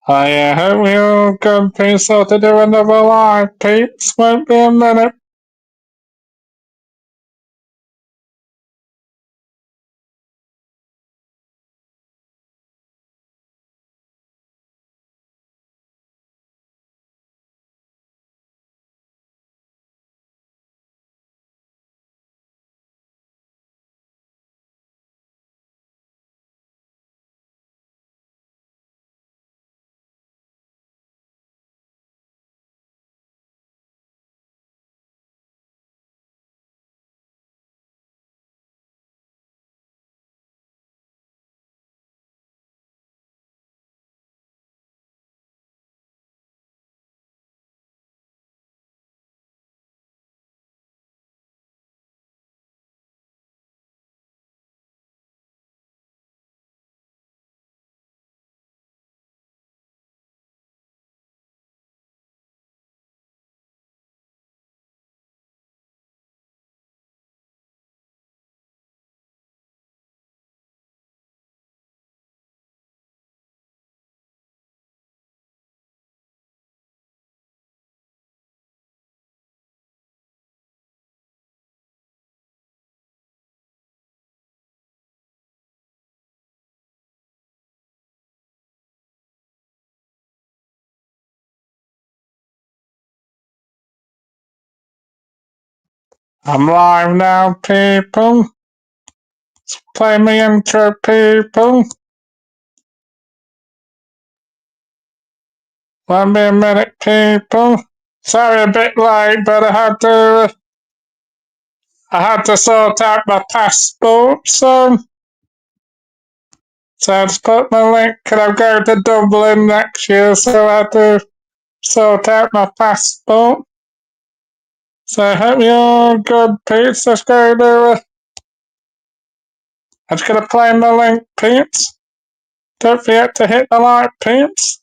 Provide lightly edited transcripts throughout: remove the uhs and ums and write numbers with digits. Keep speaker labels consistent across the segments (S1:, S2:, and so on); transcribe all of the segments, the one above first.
S1: I hope you good piece so to do another live, peeps. Won't be a minute. I'm live now, people. Play me intro, people. Won't be a minute, people. Sorry, a bit late, but I had to sort out my passport, so I just put my link. Can I go to Dublin next year? So I had to sort out my passport. So I hope you're good, peeps. Let's go to. I'm just gonna play my link, peeps. Don't forget to hit the like, peeps.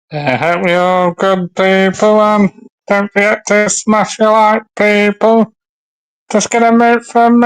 S1: I hope you're good, people, and don't forget to smash your like, people. Just gonna move from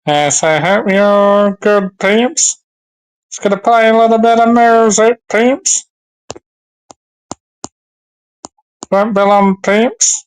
S1: So hope you're good, peeps. Just gonna play a little bit of music, peeps. Won't be long, peeps.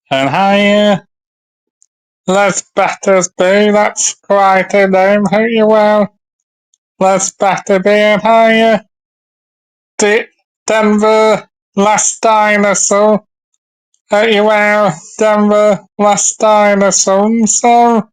S1: And hi, Les Battersby, that's quite a name, hope you well. Les Batterby, and hi, Denver Last Dinosaur. Hope you well, Denver Last Dinosaur, so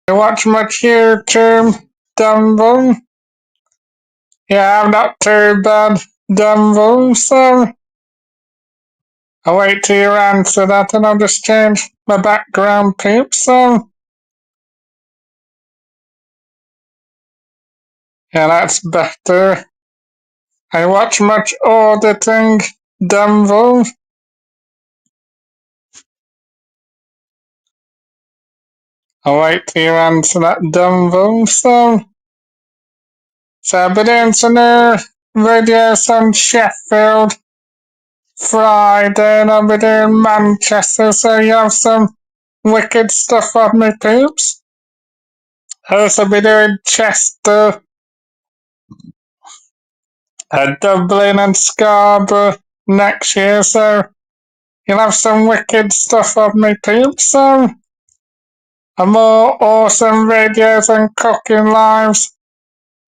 S1: You watch much YouTube, Dumble? Yeah, I'm not too bad, Dumble, so I'll wait till you answer that and I'll just change my background, peeps, so yeah, that's better. I watch much auditing, Dumble. I'll wait till you answer that, Dumble, so I've been doing some new videos on Sheffield Friday and I'll be doing Manchester, so you have some wicked stuff on me, peeps. I'll also be doing Chester, Dublin and Scarborough next year, so you'll have some wicked stuff on me, peeps, so and more awesome videos and cooking lives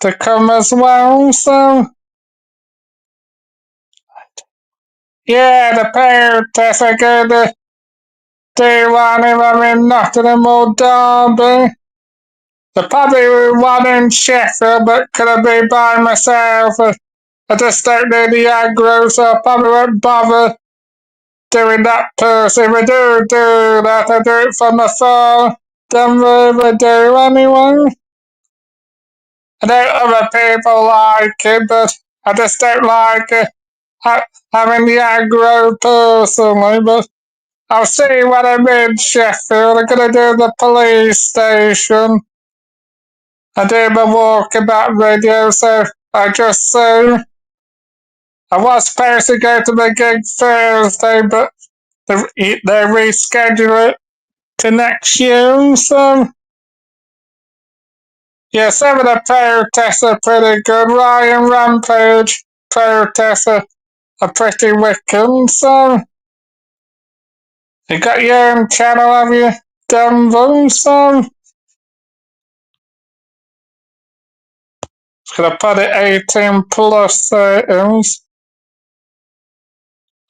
S1: to come as well, so yeah, the parent test are going to do one if I'm in Nottingham or Derby. The probably one in Sheffield, but could I be by myself? I just don't know the aggro, so I probably won't bother doing that person. If I do that, I do it from afar. Don't really do anyway. I know other people like it, but I just don't like having the aggro personally. But I'll see when I'm in Sheffield. I'm going to do the police station. I do my walkabout video, so I just say I was supposed to go to my gig Thursday, but they rescheduled it to next year, so yeah, some of the protests are pretty good. Ryan Rampage protests are pretty wicked, so you got your own channel, have you, Dumbo? So it's gonna put it 18 plus settings.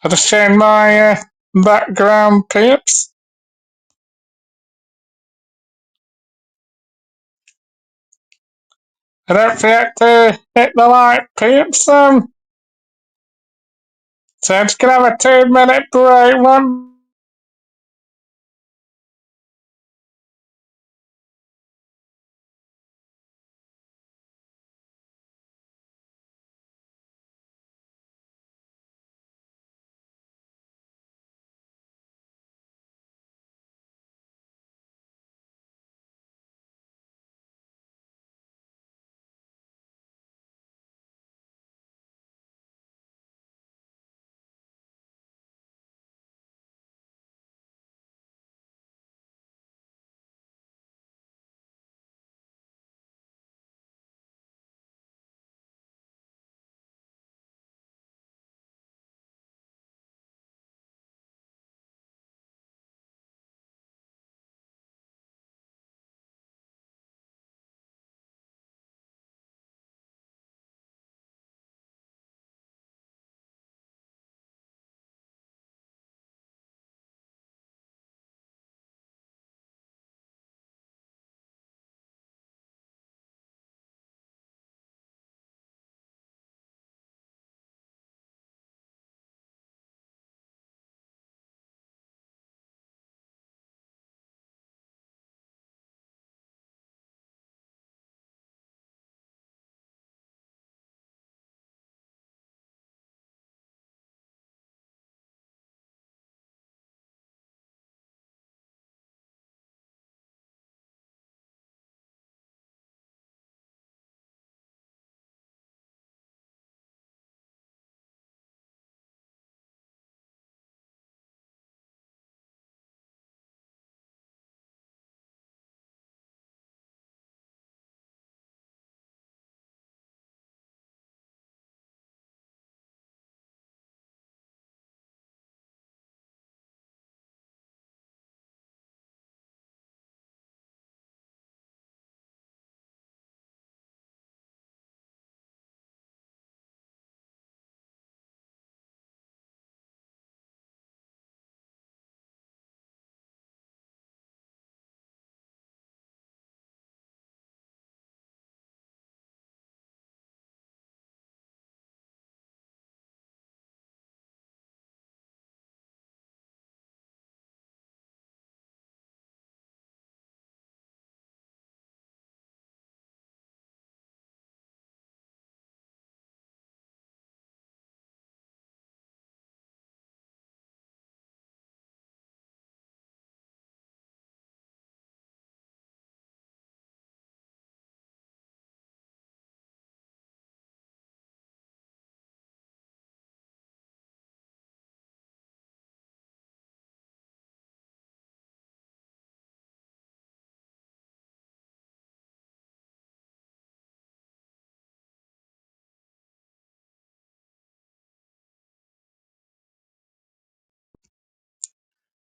S1: I just change my background, peeps. I don't forget to hit the like, peeps. So I'm just gonna have a 2 minute break. One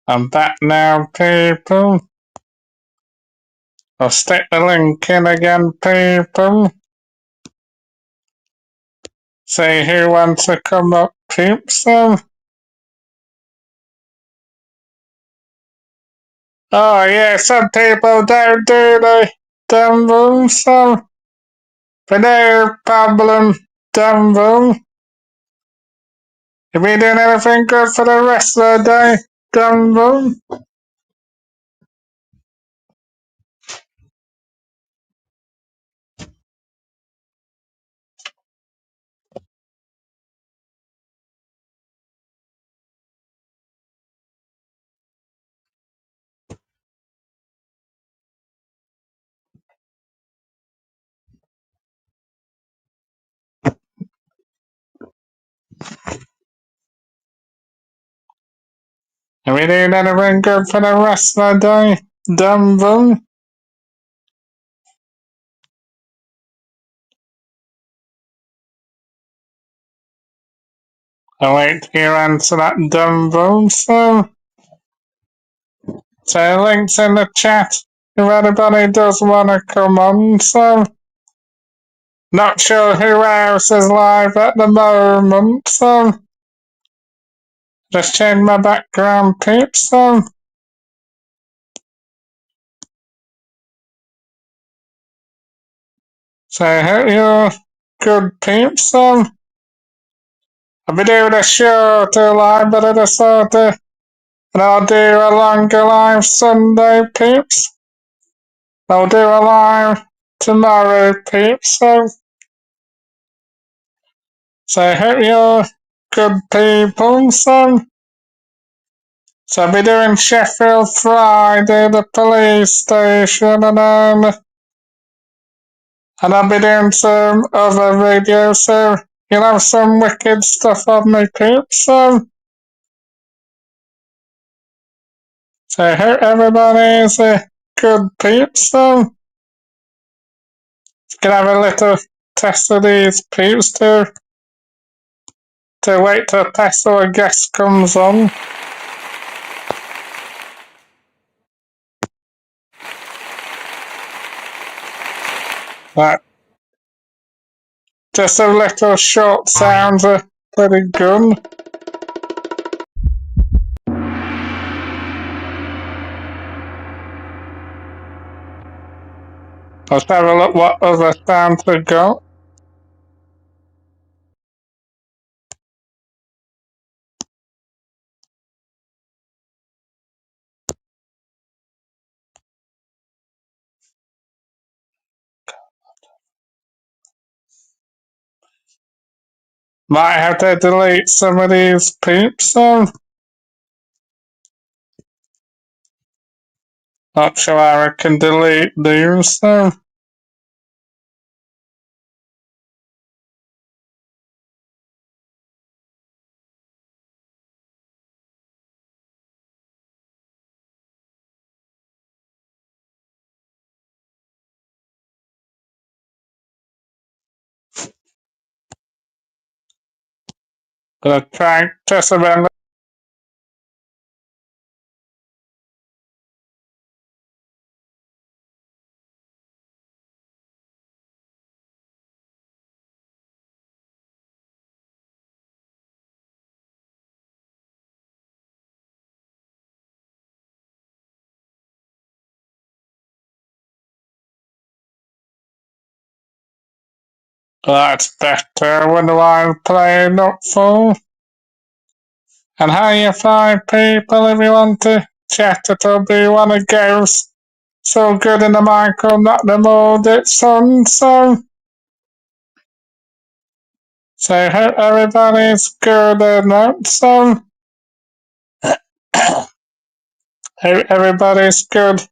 S1: I'm back now, people. I'll stick the link in again, people. See who wants to come up, peeps. Oh yeah, some people don't do the dumb room, so but no problem, dumb room. You been doing anything good for the rest of the day, dumb room? You been doing anything good for the rest of the day, dumb room? I'll wait to hear answer that dumb room, so links in the chat if anybody does want to come on, so not sure who else is live at the moment, so just change my background, peeps, so hope you're good, peeps, I'll be doing a shorter live, but I decided and I'll do a longer live Sunday, peeps. I'll do a live tomorrow, peeps, so hope you're good people, so I'll be doing Sheffield Friday, the police station, and I'll be doing some other videos, so you'll have some wicked stuff on me, peeps, so I hope everybody is a good peeps, can have a little test of these peeps to wait till Tesla guest comes on. Like, just a little short sounds are pretty good. Let's have a look what other sounds we got. Might have to delete some of these peeps, not sure how I can delete these, Gonna try just a minute. That's better. I wonder why I'm playing up full. And how you find people if you want to chat, it'll be one of Ghost. So good in the Michael, not the audits on, so hope everybody's good in that, hope everybody's good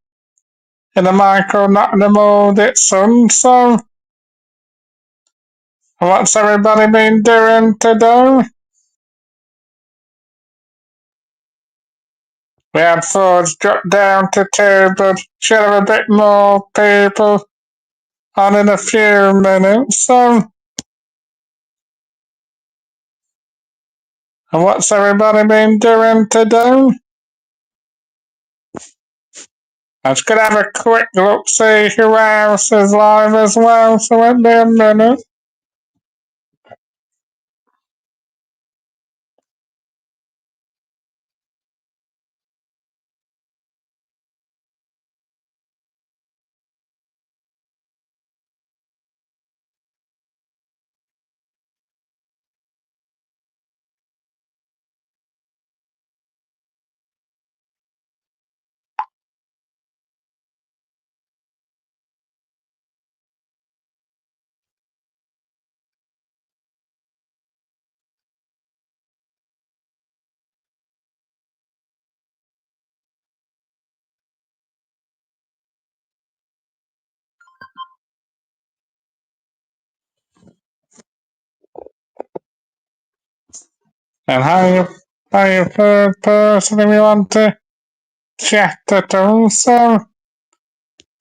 S1: in the Michael, not the audits on, what's everybody been doing today? We had Forge drop down to 2, but should have a bit more people on in a few minutes, and what's everybody been doing today? I'm just gonna have a quick look, see who else is live as well, so won't be a minute. And how you third person if you want to chat at all, so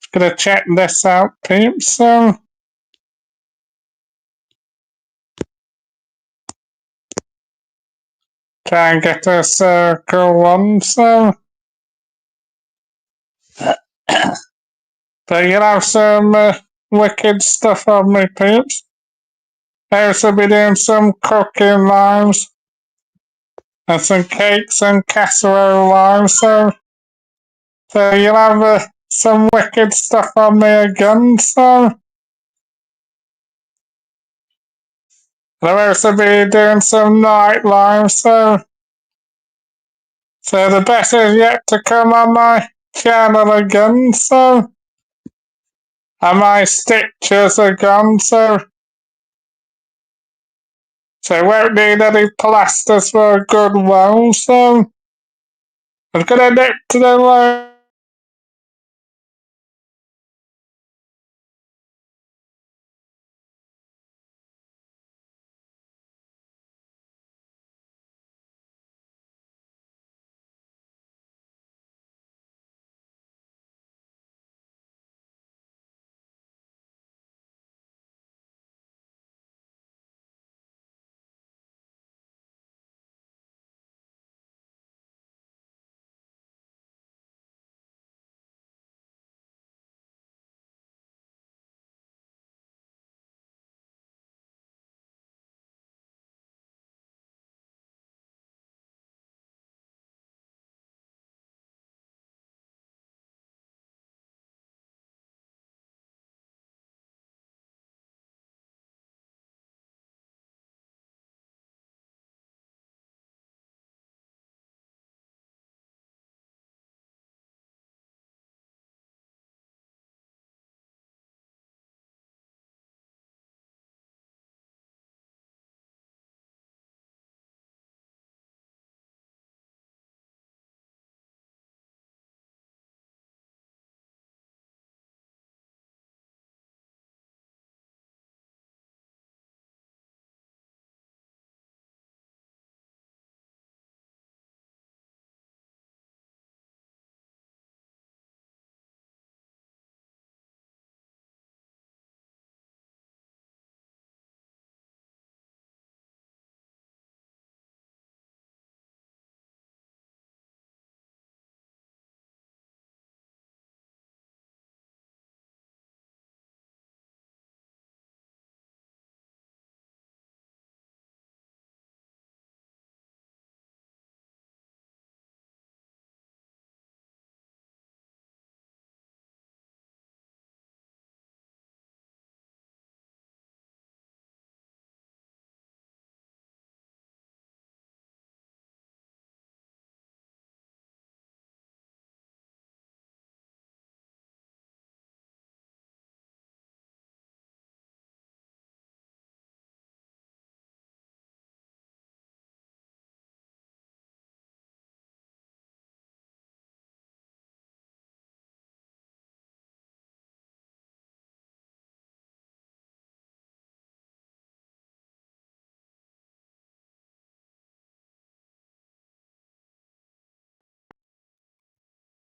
S1: just gonna check this out, peeps, so try and get a circle one, so but you'll have some wicked stuff on me, peeps. I also be doing some cooking lives and some cakes and casserole lives, so you'll have some wicked stuff on me again, so I'll also be doing some night lives, so the best is yet to come on my channel again, so and my stitches are gone, so I won't need any plasters for a good while, so I'm gonna nip to the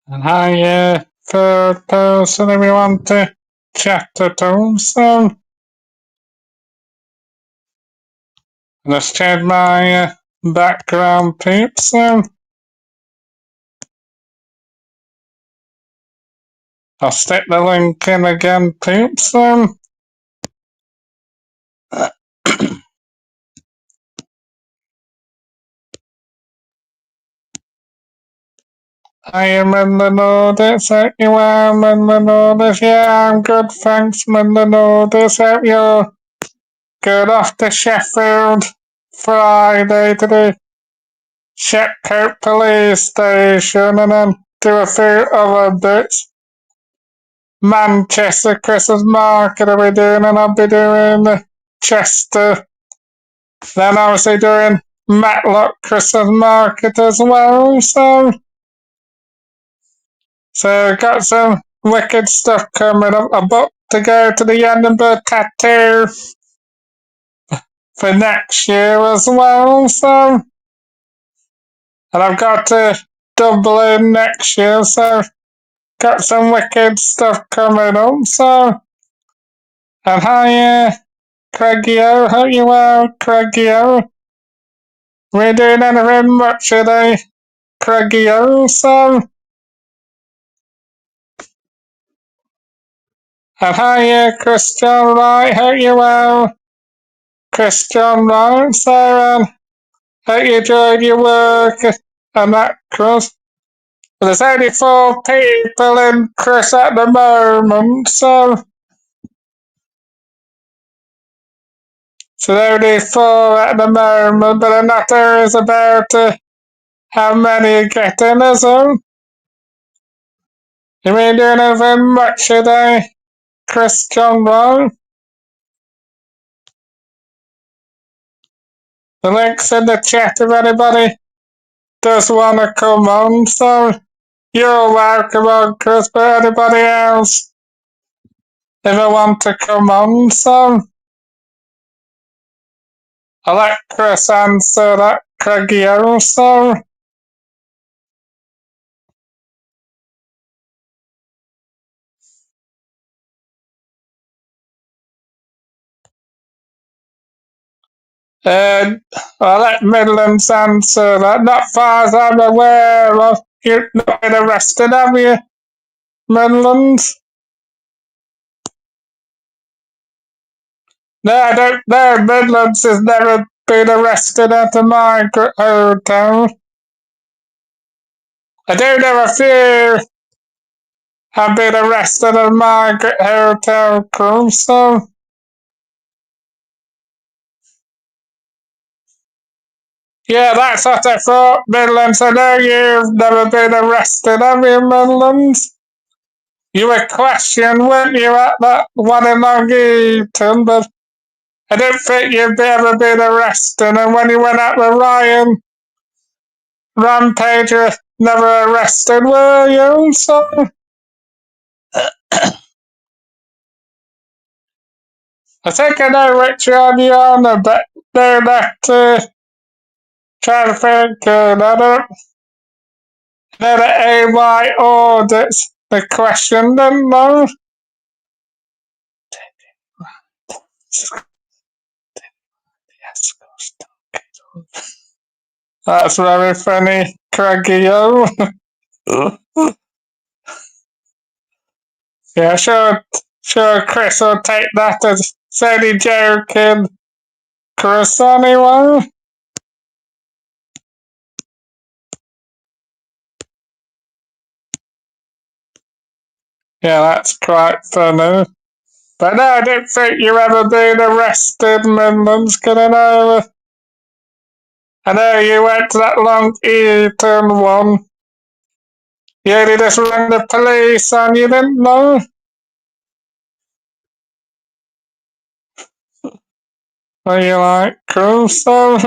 S1: and hi, third person if you want to chat at all, so let's change my background, peeps, so I'll stick the link in again, peeps. I am in the Nordics, hope you are in the Nordics. Yeah, I'm good, thanks, in the Nordics. Hope you're good. Off to Sheffield Friday to the Shepcote police station and then do a few other bits. Manchester Christmas market I'll be doing, and I'll be doing Chester. Then obviously doing Matlock Christmas market as well, so got some wicked stuff coming up. I booked to go to the Edinburgh Tattoo for next year as well, and I've got to Dublin next year, so got some wicked stuff coming up, and hi, Craigie-O, hope you well, Craigie-O. We doing anything much today, Craigie-O, and hi, Christian Wright, hope you well, Christian Wright, hope you enjoyed your work and that, Chris. There's only 4 people in Chris at the moment, so there's only 4 at the moment, but I'm not always about how many you get in, is it? You ain't doing anything much today, Christian Wright? The link's in the chat if anybody does want to come on, so you're welcome on, Chris, but anybody else, if I want to come on, I'll let Chris answer that, Craigie-O, I'll let Midlands answer that. Not far as I'm aware of. You've not been arrested, have you, Midlands? No, I don't know. Midlands has never been arrested at a migrant hotel. I do know a few have been arrested at a migrant hotel crew, so. Yeah, that's what I thought, Midlands. I know you've never been arrested, have you, Midlands? You were questioned, weren't you, at that one in Long Eaton, but I don't think you've ever been arrested, and when you went out with Ryan Rampage, you were never arrested, were you? So I think I know which one you're on about. They're not trying to think, I don't know the AY audits the question, didn't know. That's very funny, Craigie-O. Yeah, sure, Chris will take that as only joking, Chris, anyway. Yeah, that's quite funny. But no, I don't think you've ever been arrested, Midlands, I know you went to that Long Eaton one. You only just rang the police and you didn't know. Are you like, cool, so?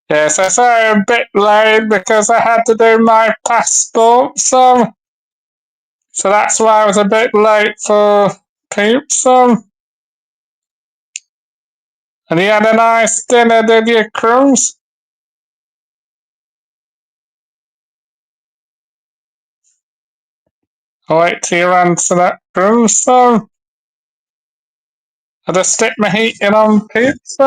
S1: Yes, I sorry I'm a bit late because I had to do my passport, so that's why I was a bit late for peeps, And you had a nice dinner, did you, Cruz? I'll wait till you answer that, Cruz, I'll just stick my heating on, peeps,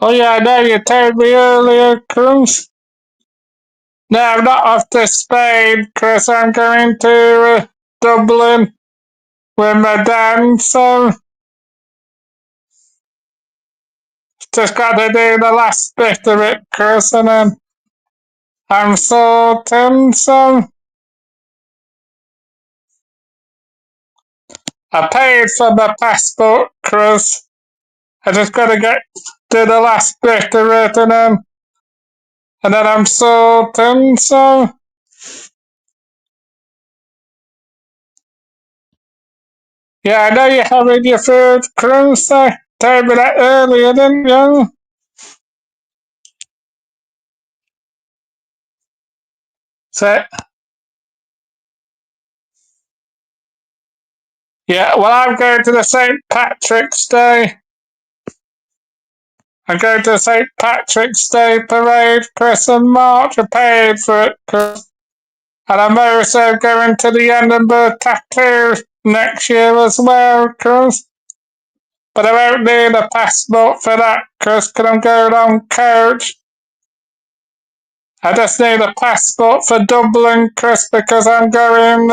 S1: Oh yeah, I know you told me earlier, Chris. No, I'm not off to Spain, Chris. I'm going to Dublin with my dad, so just got to do the last bit of it, Chris, and then I'm sorting, so I paid for my passport, Chris. I just got to do the last bit of it, and then I'm sorting, so yeah, I know you're having your food, Chris. I told me that earlier, didn't you? So yeah, well, I'm going to the St. Patrick's Day. I'm going to the St. Patrick's Day parade, Chris, and March. I paid for it, Chris. And I'm also going to the Edinburgh Tattoo next year as well, Chris. But I won't need a passport for that, Chris, because I'm going on coach. I just need a passport for Dublin, Chris, because I'm going.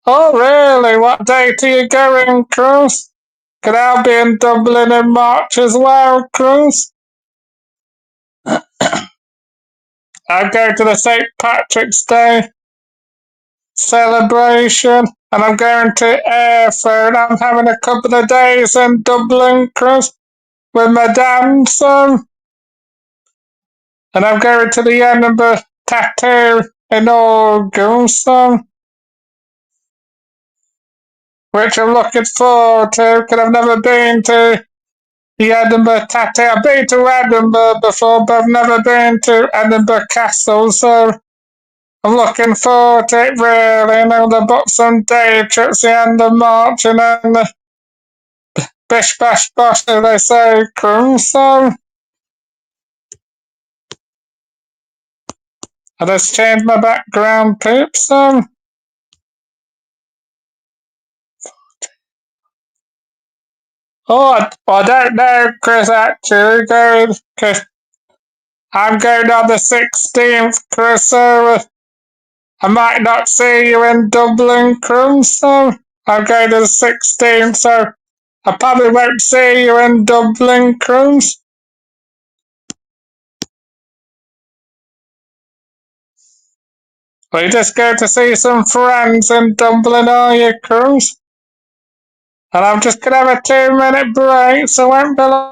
S1: Oh, really? What date are you going, Chris? Because I'll be in Dublin in March as well, Chris. I'm going to the St. Patrick's Day celebration, and I'm going to Airford. I'm having a couple of days in Dublin, Chris, with my dad, son. And I'm going to the Edinburgh Tattoo in August, son, which I'm looking forward to, because I've never been to the Edinburgh Tattoo. I've been to Edinburgh before, but I've never been to Edinburgh Castle, so I'm looking forward to it, really. And I'll book some day trips the end of March, and then bish bash bosh, as they say, cruise, so I just changed my background, peeps, so. Oh, I don't know, Chris, actually, because I'm going on the 16th, Chris, so I might not see you in Dublin, Chris, so I'm going to the 16th, so I probably won't see you in Dublin, Chris. We just go to see some friends in Dublin, are you, Chris? And I'm just going to have a 2-minute break, so I won't be long.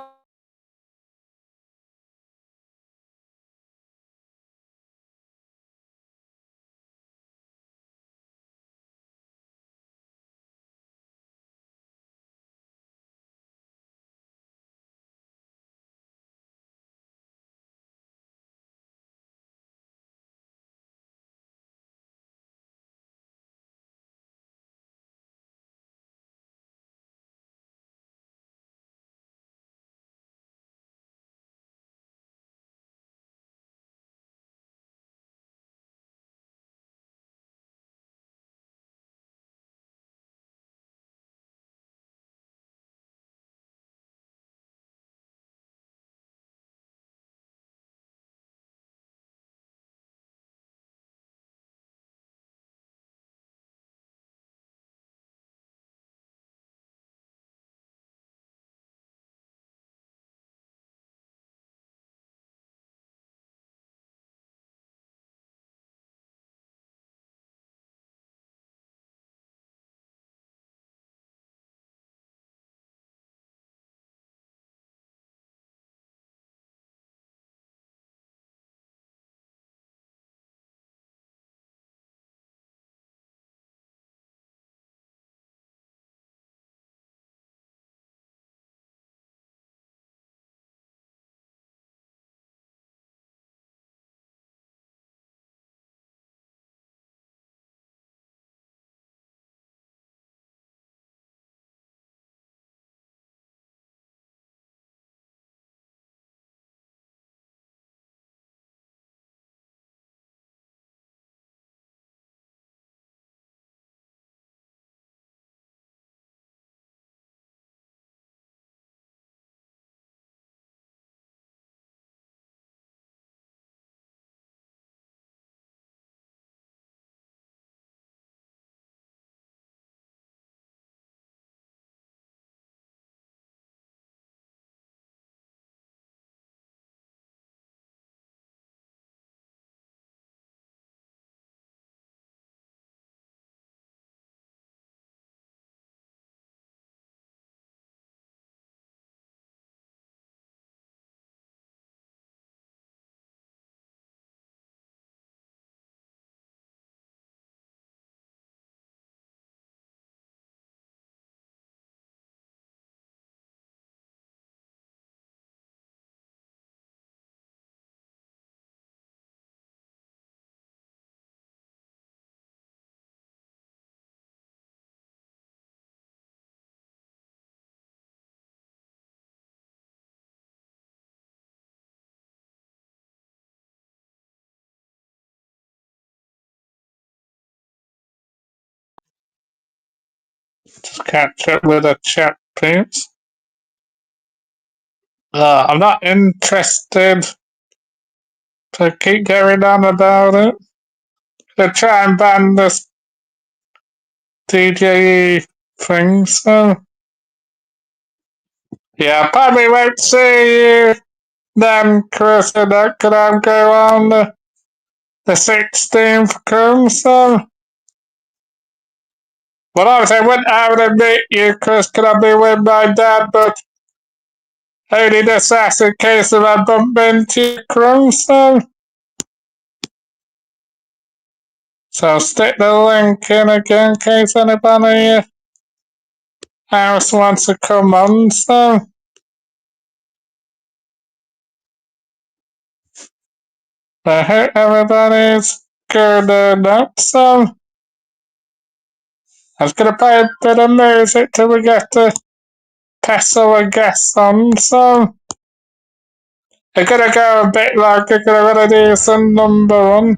S1: Just catch up with a chat, peeps. I'm not interested to keep going on about it. They try and ban this DJE thing, so yeah, I probably won't see you then, Chris, and that could I go on the 16th come, so well, obviously I wouldn't have to meet you, Chris, could I be with my dad, but only just ask in case if I bump into you, Chris, so I'll stick the link in again in case anybody else wants to come on, so I hope everybody's good enough, so I was gonna play a bit of music till we get to pass our guests on, so I'm gonna go a bit like I'm gonna do some number one.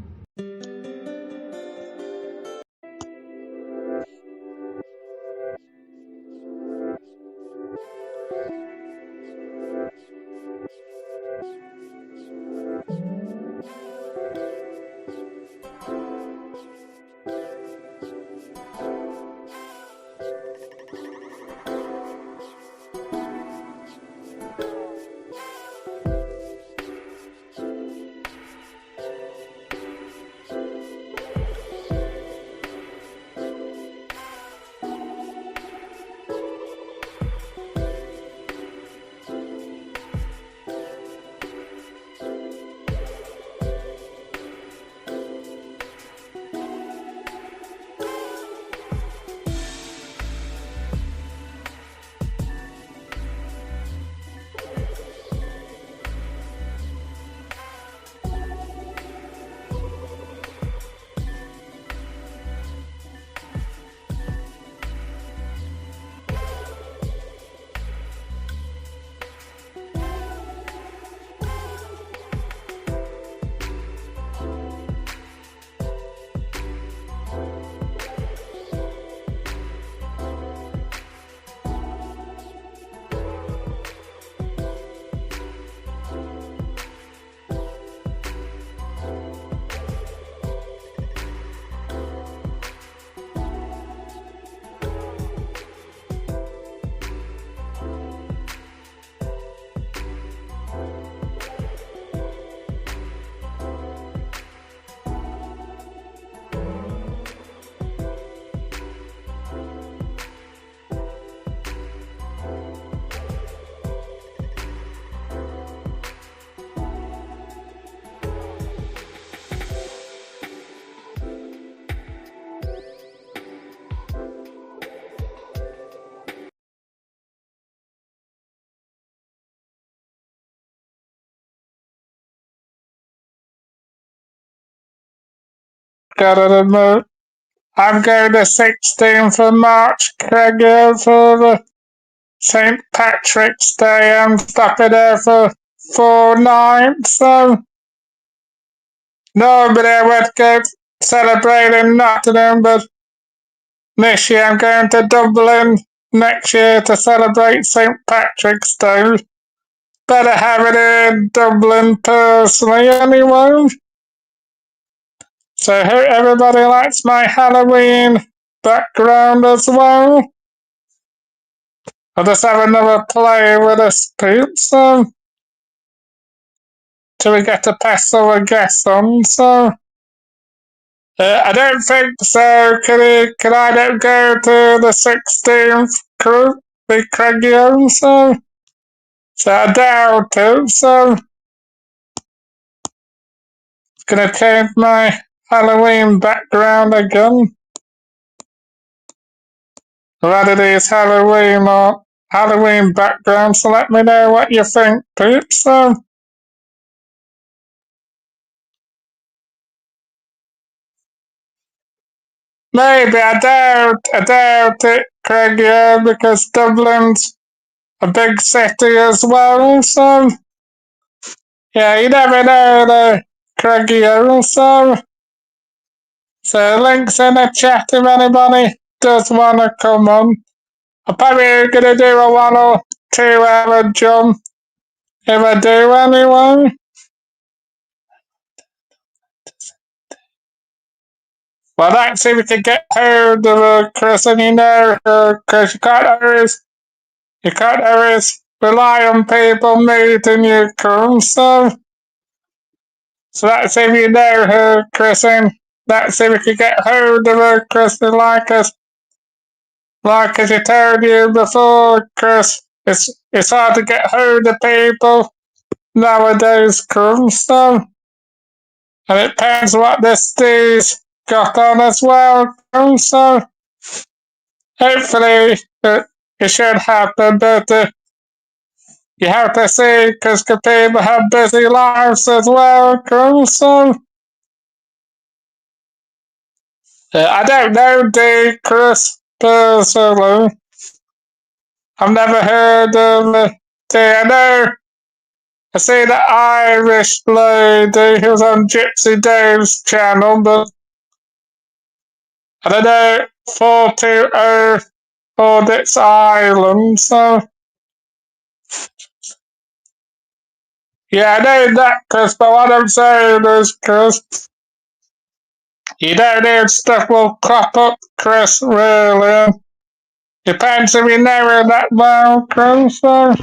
S1: Gotta admit, I'm going to 16th of March, Craig, for the St. Patrick's Day. I'm stopping there for 4 nights, so nobody would go celebrate in Nottingham, but this year I'm going to Dublin next year to celebrate St. Patrick's Day. Better have it in Dublin personally anyway. So I hope everybody likes my Halloween background as well. I'll just have another play with us, peeps, so till we get to pass our guests on, so I don't think so. Can I not go to the 16th crew with Craigie on, so I doubt it, so gonna change my Halloween background again. Rather these Halloween backgrounds, so let me know what you think, peeps. So maybe I doubt it, Craig, yeah, because Dublin's a big city as well, so yeah, you never know the Craig, yeah, so links in the chat if anybody does want to come on. I'm probably gonna do a 1 or 2 hour jump if I do anyway. Well, let's see if we can get hold of her, Chris, and you know her, Chris. You can't always rely on people meeting you, Chris. So let's see if you know her, Chris, and let's see if we can get hold of her, Chris, and like as I told you before, Chris, it's hard to get hold of people nowadays, Chris. And it depends what this dude's got on as well, Chris. So hopefully it should happen, but you have to see because people have busy lives as well, Chris. So I don't know D, Chris, personally. I've never heard of D. I know I see the Irish lady who's on Gypsy Dave's channel, but I don't know 420 Audits Island, so yeah, I know that, Chris, but what I'm saying is, Chris, you don't need stuff will crop up, Chris, really. Depends if you know her that well, Chris, so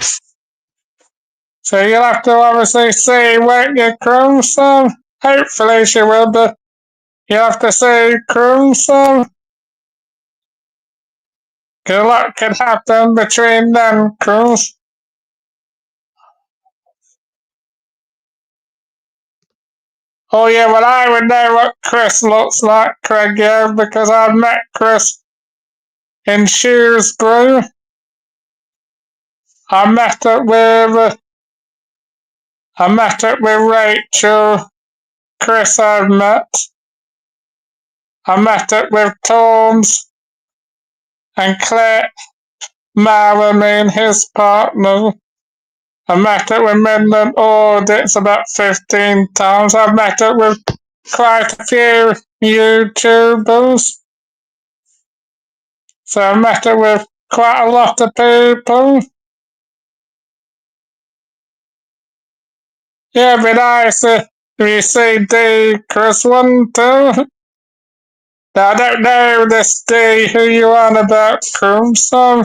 S1: you'll have to obviously see, won't you, Chris? Hopefully she will, but you'll have to see, Chris, a lot can happen between them, Chris. Oh yeah, well I would know what Chris looks like, Craig, yeah, because I've met Chris in Shrewsbury. I met up with Rachel. Chris I've met. I met up with Tom's and Claire Malamy and his partner. I met up with Midland Audits about 15 times. I've met up with quite a few YouTubers. So I met up with quite a lot of people. Yeah, it'd be nice if you see D, Chris, wouldn't it? Now, I don't know this D who you on about, Chris, so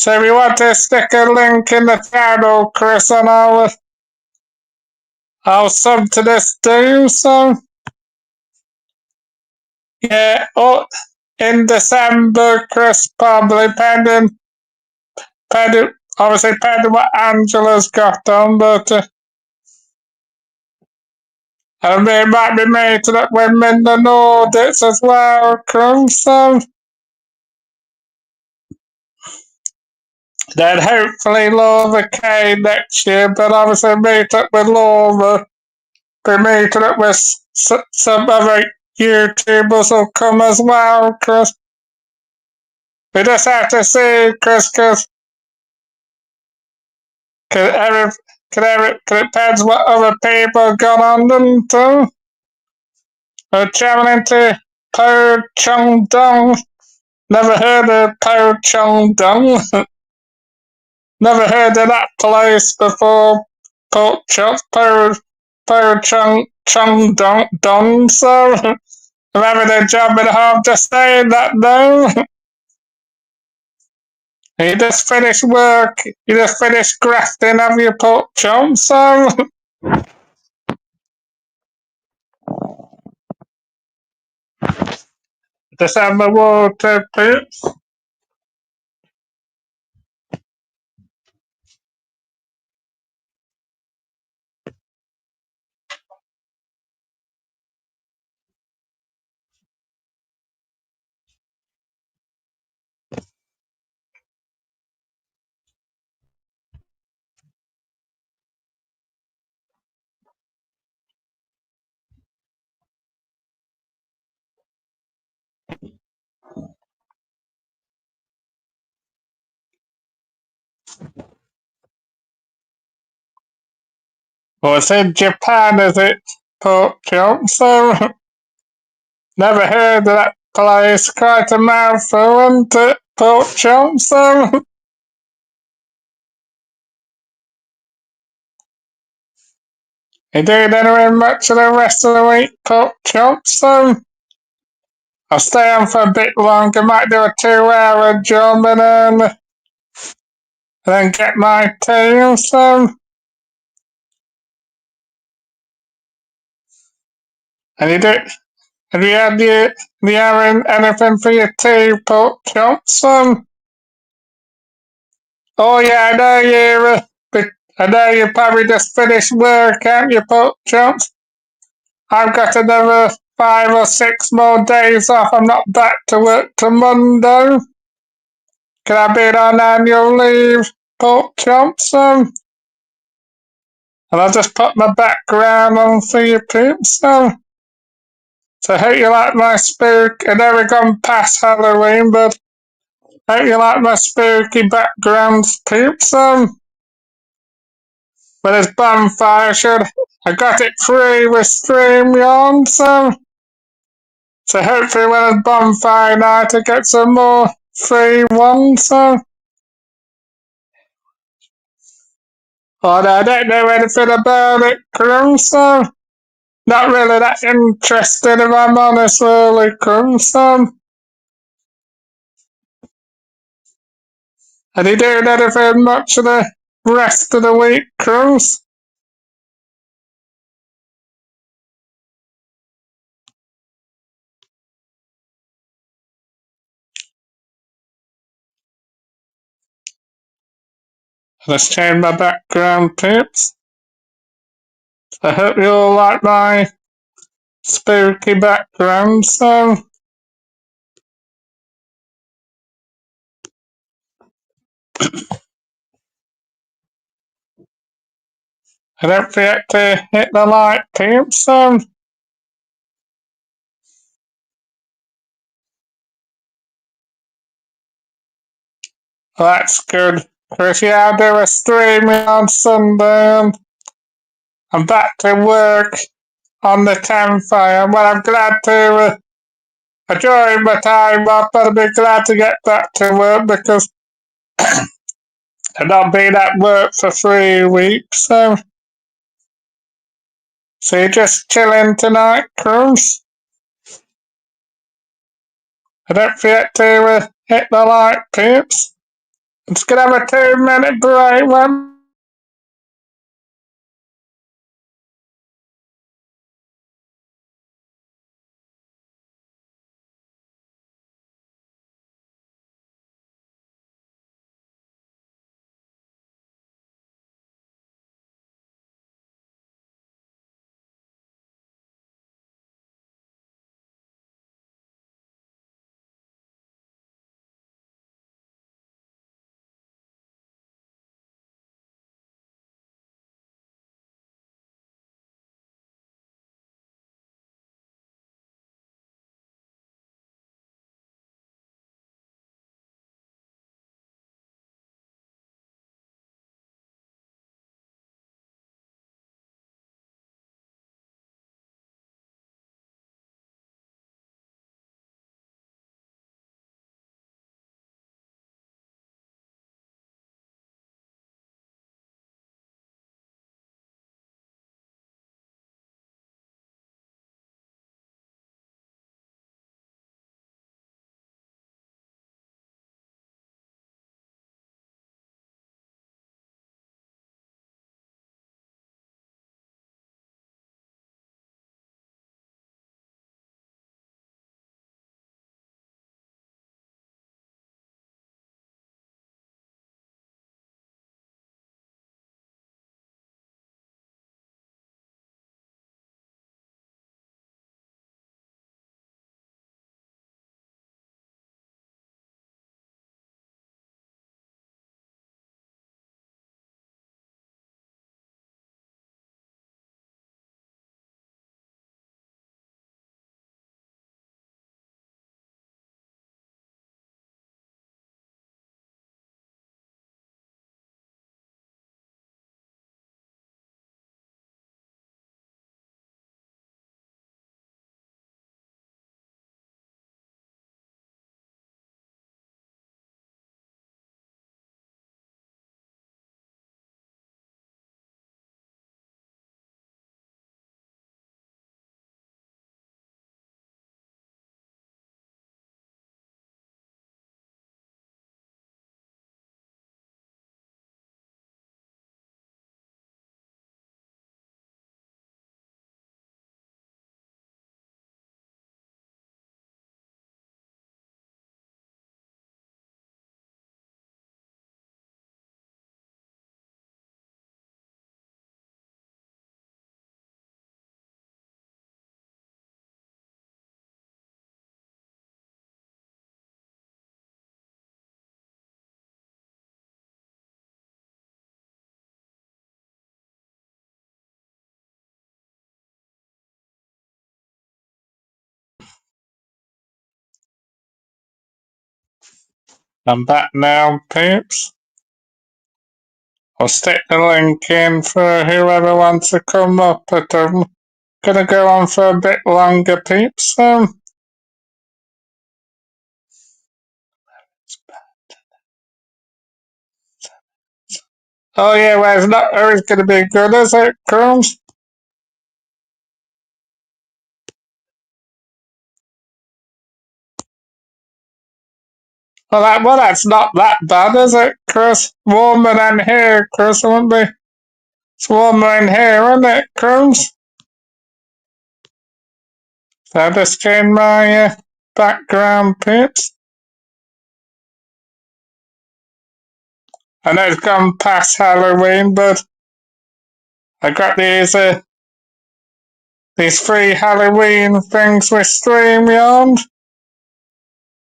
S1: if you want to stick a link in the channel, Chris, and I'll sub to this D, so yeah, in December, Chris, probably obviously pending what Angela's got on, but it might be meeting up with Midland Audits as well, Chris, so then hopefully Laura Kay next year, but obviously meet up with Laura, be meeting up with some other YouTubers will come as well, Chris. We just have to see, Chris, because it depends what other people got on them too. We're traveling to Po Chung Dong. Never heard of Po Chung Dong. Never heard of that place before. Pork chops, Po Chung Dong. So I'm having a job and a half to stay in that though. You just finished work. You just finished grafting of your pork chop, so just have the water pips. Well, it's in Japan, is it? Pork chop, so Never heard of that place. Quite a mouthful, isn't it? Pork chops, You doing anything much of the rest of the week, pork chops, I'll stay on for a bit longer, might do a 2-hour job and then get my tea, And you do, have you had anything for your tea, pork chops, Oh yeah, I know you probably just finished work, haven't you, pork chops? I've got another 5 or 6 more days off. I'm not back to work till Monday. Can I be on annual leave, pork chops? And I'll just put my background on for you peeps. So I hope you like my spook. I know we've gone past Halloween, but I hope you like my spooky backgrounds, peeps. With this bonfire, I got it free with StreamYard, so hopefully when it's bonfire night, I get some more free ones, But I don't know anything about it, crew, not really that interested if I'm honest, really, crew, Are you doing anything much of the rest of the week, crews? Let's change my background, peeps. I hope you all like my spooky background, I don't forget to hit the like, peeps, That's good. Chris, yeah, I'll do a stream on Sunday and I'm back to work on the 10th. Well, I'm glad to enjoy my time off, but I'll be glad to get back to work because I've not been at work for 3 weeks. So you're just chilling tonight, Cruz? I don't forget to hit the like, peeps. I'm just gonna have a 2-minute break when I'm back now, peeps. I'll stick the link in for whoever wants to come up, but I'm gonna go on for a bit longer, peeps. Oh yeah, well, it's not always gonna be good, is it, Crumbs? That's not that bad, is it, Chris? Warmer than here, Chris, it wouldn't be. It's warmer in here, isn't it, Crumbs? So I just change my background, peeps. I know it's gone past Halloween, but I got these free Halloween things with StreamYard.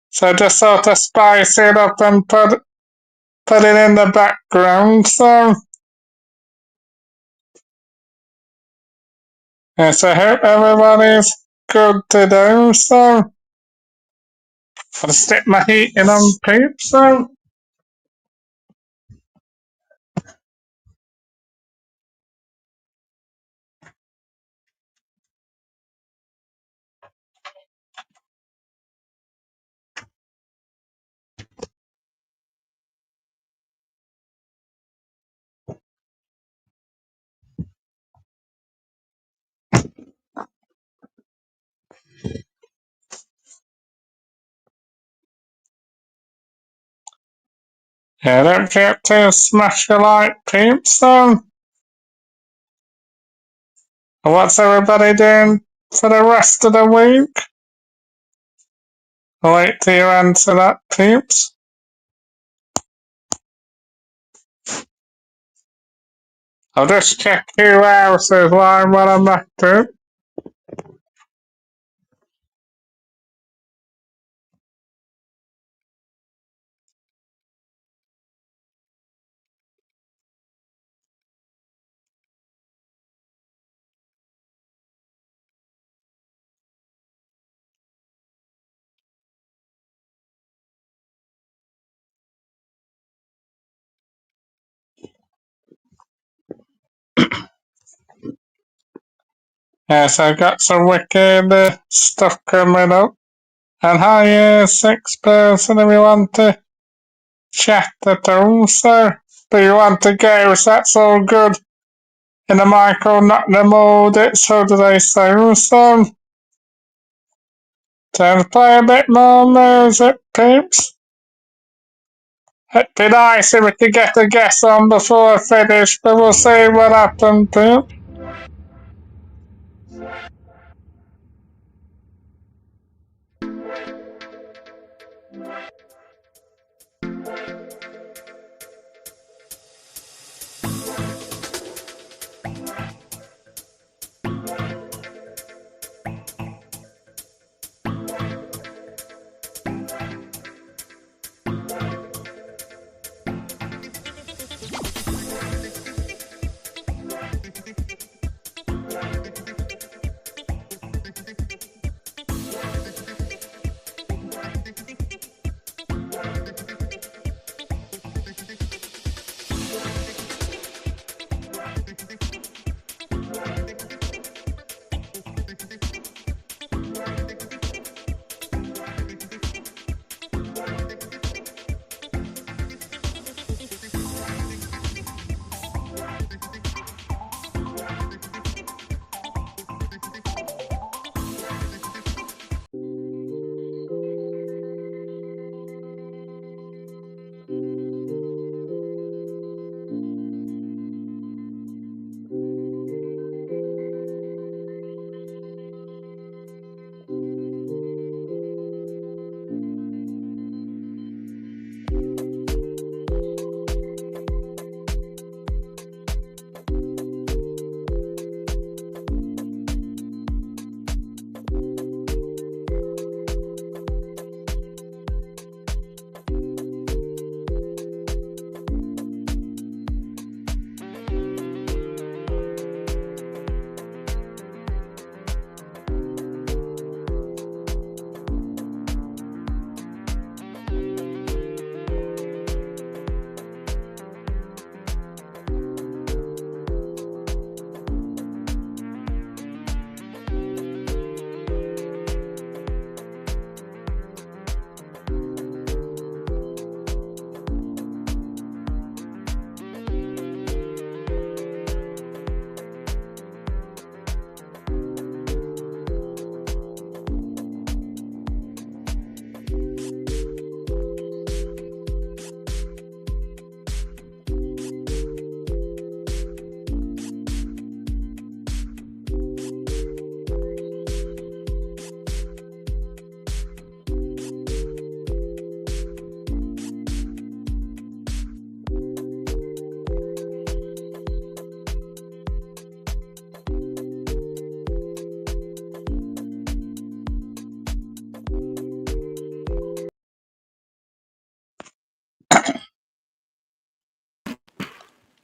S1: So just sort of spice it up and put it in the background. So yes, I hope everybody's good today. So I'll stick my heating on, peeps. So yeah, don't forget to smash the like, peeps. So what's everybody doing for the rest of the week? I'll wait till you answer that, peeps. I'll just check who else is live when I'm back to it. Yes, I got some wicked stuff coming up. And hi, six person if you want to chat at all, so but you want to go, so that's all good. In the Michael Nottingham audits, so do they say so? Time to play a bit more music, peeps. It'd be nice if we could get a guest on before I finish, but we'll see what happens, peeps.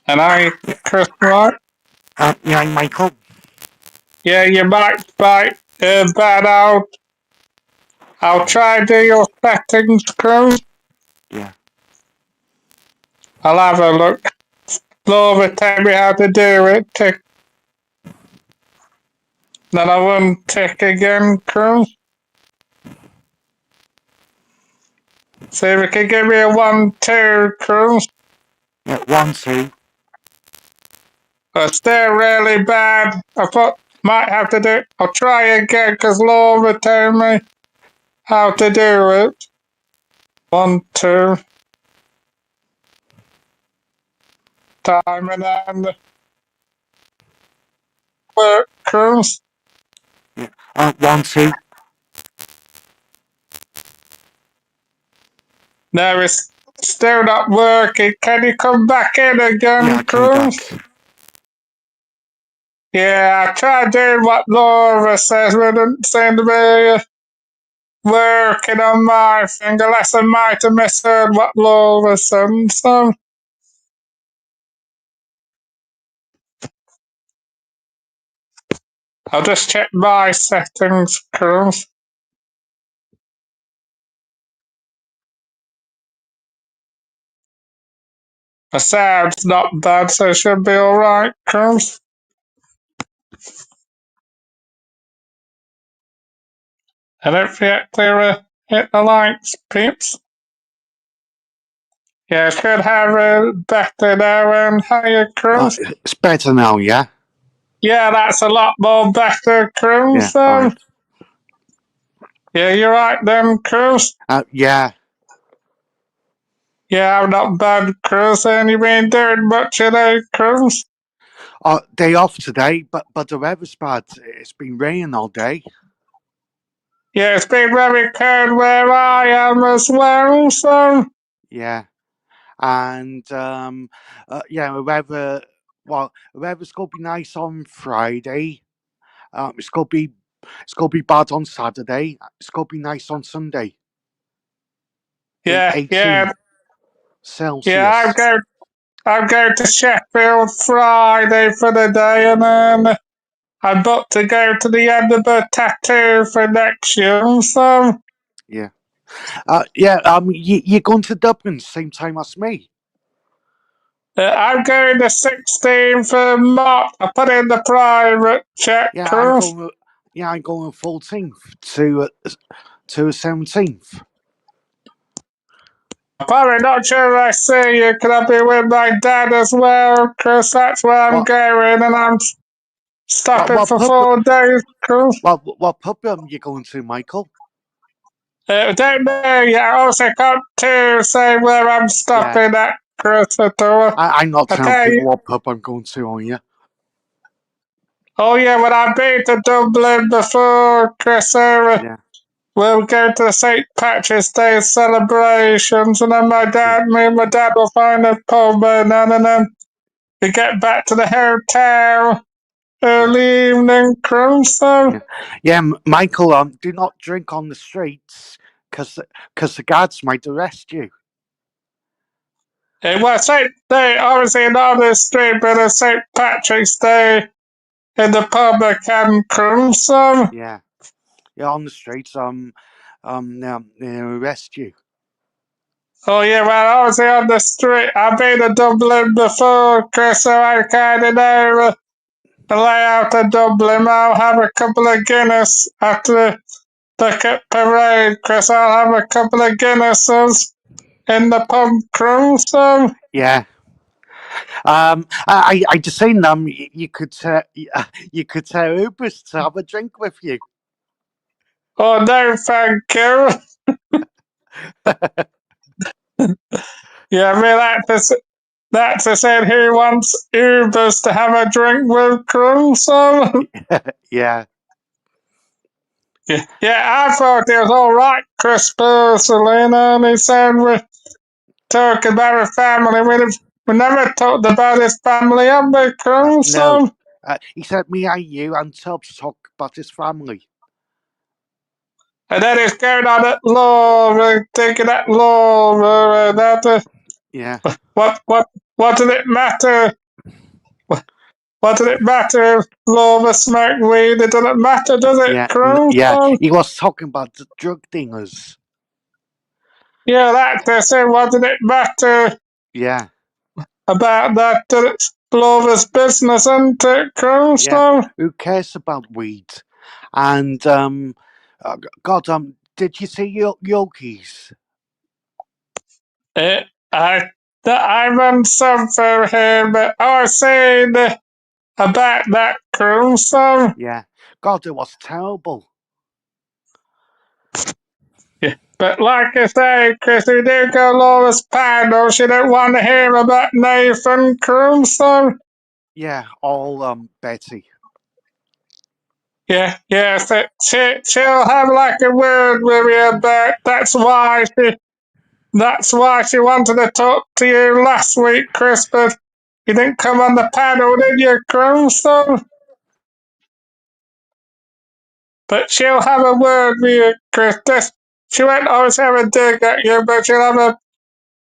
S1: And I,
S2: Yeah,
S1: Chris, right?
S2: yeah, Michael.
S1: Yeah, your mic's right. Bad. I'll try do your settings, Chris.
S2: Yeah.
S1: I'll have a look. Laura, tell me how to do it. Tick. Then I won't tick again, Chris. See if you can give me a 1-2, Chris.
S2: Yeah, 1, 2.
S1: But still really bad. I thought might have to do it. I'll try again because Laura told me how to do it. 1-2. Time and then work, Chris.
S2: Yeah. 1, 2.
S1: No, it's still not working. Can you come back in
S2: Yeah,
S1: again,
S2: I come back.
S1: Cruz? Yeah, I tried doing what Laura says, but it didn't seem to be working on my thing, unless I might have misheard what Laura said. So I'll just check my settings, Cruz. The sound's not bad, so it should be alright, Cruz. I don't forget to hit the likes, peeps. Yeah, it should have better now and higher, Cruz.
S2: It's better now, yeah?
S1: Yeah, that's a lot more better,
S2: Yeah,
S1: Cruz.
S2: alright.
S1: Yeah, you're right then, Cruz.
S2: Yeah.
S1: Yeah, I'm not bad, Cruz. And you been doing much today, Cruz?
S2: Day off today, but the weather's bad. It's been raining all day.
S1: Yeah, it's been very cold where I am as well, so.
S2: Yeah. And, yeah, the weather's going to be nice on Friday. It's going to be bad on Saturday. It's going to be nice on Sunday.
S1: Yeah,
S2: 18
S1: yeah, yeah,
S2: Celsius.
S1: I'm going to Sheffield Friday for the day, and then I'm booked to go to the Edinburgh Tattoo for next year, so.
S2: Yeah. Yeah. You're going to Dublin same time as me.
S1: I'm going the 16th of March. I put in the private check,
S2: Yeah, I'm
S1: Chris.
S2: going. Yeah, I'm going 14th to 17th.
S1: I'm probably not sure I see you. Could I be with my dad as well, Chris? That's where I'm
S2: What
S1: going, and I'm stopping
S2: what
S1: for
S2: pub?
S1: 4 days, Chris.
S2: What pub you going to, Michael?
S1: Don't know yet. I also can't to say where I'm
S2: Yeah,
S1: stopping at, Chris, at all.
S2: I'm not
S1: I
S2: telling
S1: tell you,
S2: people what pub I'm going to, are you?
S1: oh yeah, when I've been to Dublin before, Chris,
S2: Yeah,
S1: we'll go to the St. Patrick's Day celebrations, and then
S2: yeah,
S1: me and my dad will find a pub, and then we get back to the hotel
S2: yeah,
S1: early evening, Chris. So,
S2: yeah, yeah. Michael, do not drink on the streets, because the guards might arrest you.
S1: it was St. Day, obviously not on the street, but a St. Patrick's Day in the pub at Cancun. So,
S2: Yeah, yeah, on the streets. They'll arrest you.
S1: oh yeah, well, obviously on the street. I've been to Dublin before, Chris, so I kind of know the layout of Dublin. I'll have a couple of Guinness after the parade, Chris. I'll have a couple of Guinnesses in the pub crew. So,
S2: Yeah. I just saying, you could you could tell Ubers to have a drink with you.
S1: oh no, thank you. Yeah, I mean that's the said who wants Ubers to have a drink with crew. So,
S2: Yeah,
S1: yeah, I thought it was all right, Chris personally, and he said we talk about a family. We never talked about his family, have we, crew?
S2: no.
S1: So.
S2: He said me and you and Tubbs talk about his family.
S1: And then it's going on at law, taking at law, that,
S2: Yeah,
S1: what, what, what did it matter? What did it matter if Laura smoked weed? It doesn't matter, does it, Cruz?
S2: Yeah. He was talking about the drug dealers.
S1: Yeah, that's it. So what did it matter
S2: Yeah.
S1: about that? It's Laura's business, isn't it, Cruz?
S2: Yeah. Who cares about weed? And God, did you see Yogi's?
S1: I run some for him, but I was saying about that Cruz.
S2: Yeah. God, it was terrible.
S1: Yeah. But like I say, Chris, we do go Laura's panel. She don't want to hear about Nathan Cruz.
S2: Yeah, all Betty.
S1: Yeah, so she'll have like a word with you about that's why she wanted to talk to you last week, Chris, but you didn't come on the
S2: Yeah.
S1: panel, did you, Cruz? But she'll have a word with you, Chris. She won't always have a dig at you, but she'll have a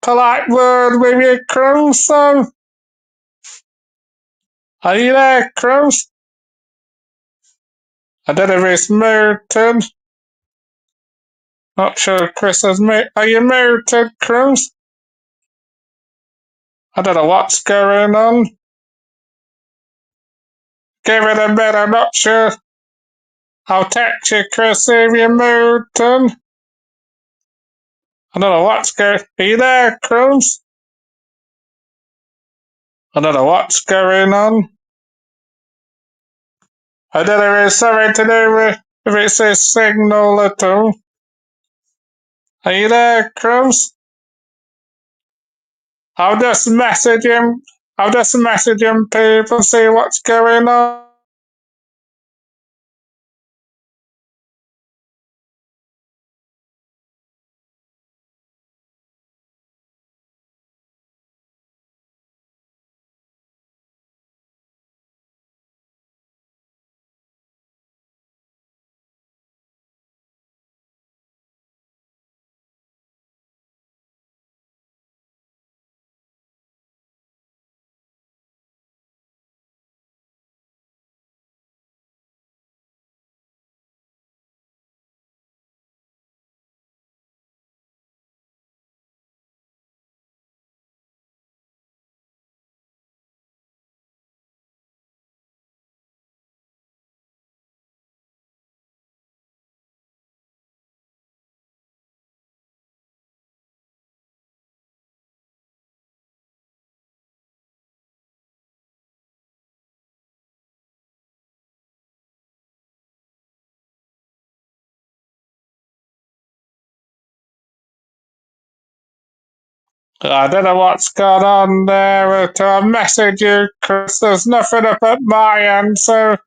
S1: polite word with you, Cruz. Are you there, Cruz? I don't know if it's muted. Not sure if Chris is muted. Are you muted, Cruz? I don't know what's going on. Give it a minute, I'm not sure. I'll text you, Chris, if you're muted. I don't know what's going on. Are you there, Cruz? I don't know what's going on. I don't know if it's something to do with if it's a signal at all. Are you there, Cruz? I'll just message him. I'll just message him, people, see what's going on. I don't know what's going on there. I message you, Chris. There's nothing up at my end, so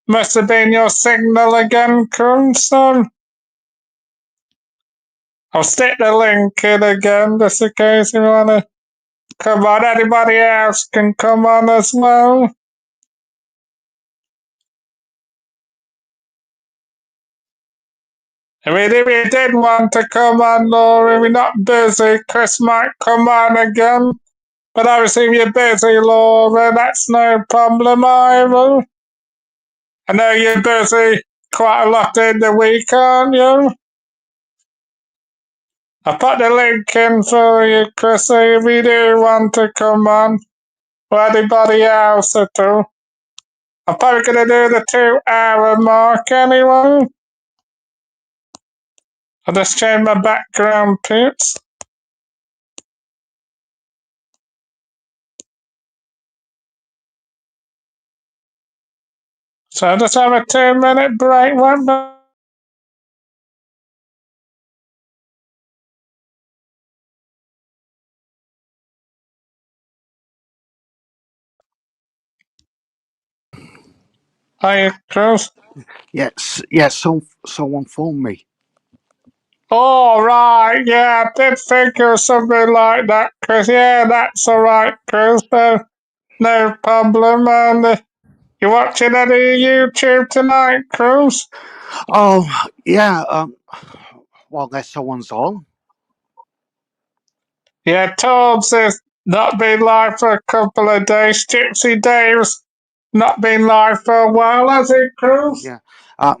S1: must have been your signal again, Chris. I'll stick the link in again, just in case you want to come on. Anybody else can come on as well. I mean, if you did want to come on, Laura, if you're not busy, Chris might come on again. But obviously, if you're busy, Laura, that's no problem either. I know you're busy quite a lot in the week, aren't you? I put the link in for you, Chrissy, if you do want to come on. Or anybody else at all. I'm probably going to do the 2 hour mark anyway. I'll just change my background pics. So I'll just have a 2 minute break. Hiya, Chris.
S2: Yes. Someone phoned me.
S1: Oh, right, yeah, I did think it was something like that, Chris. Yeah, that's alright, Chris. No problem. And you watching any YouTube tonight, Chris?
S2: Oh, yeah. Well, there's someone's on.
S1: Yeah, Torbs is not been live for a couple of days. Gypsy Dave's not been live for a while, has he, Cruz?
S2: Yeah. I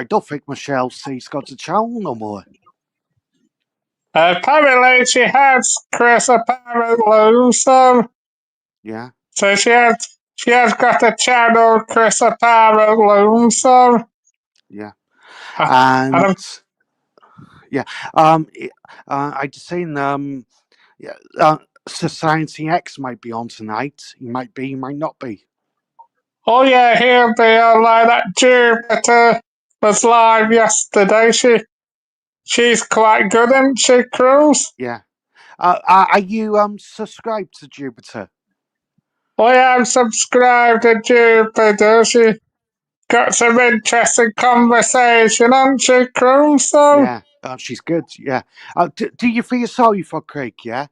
S2: don't think Michelle C's got the channel no more.
S1: Apparently she has, Chris, apparently,
S2: Yeah.
S1: so she has got a channel, Chris, apparently,
S2: Yeah.
S1: uh,
S2: And
S1: and
S2: yeah. I just saying. Yeah. Society X might be on tonight. He might be. He might not be.
S1: oh yeah, he'll be on like that. Jupiter was live yesterday. She's quite good, isn't she, Cruz?
S2: Yeah. Are you subscribed to Jupiter?
S1: I am subscribed to Jupiter. She got some interesting conversation, hasn't she, Cruz? So,
S2: Yeah. She's good. Yeah. Do you feel sorry for Craig? Yeah.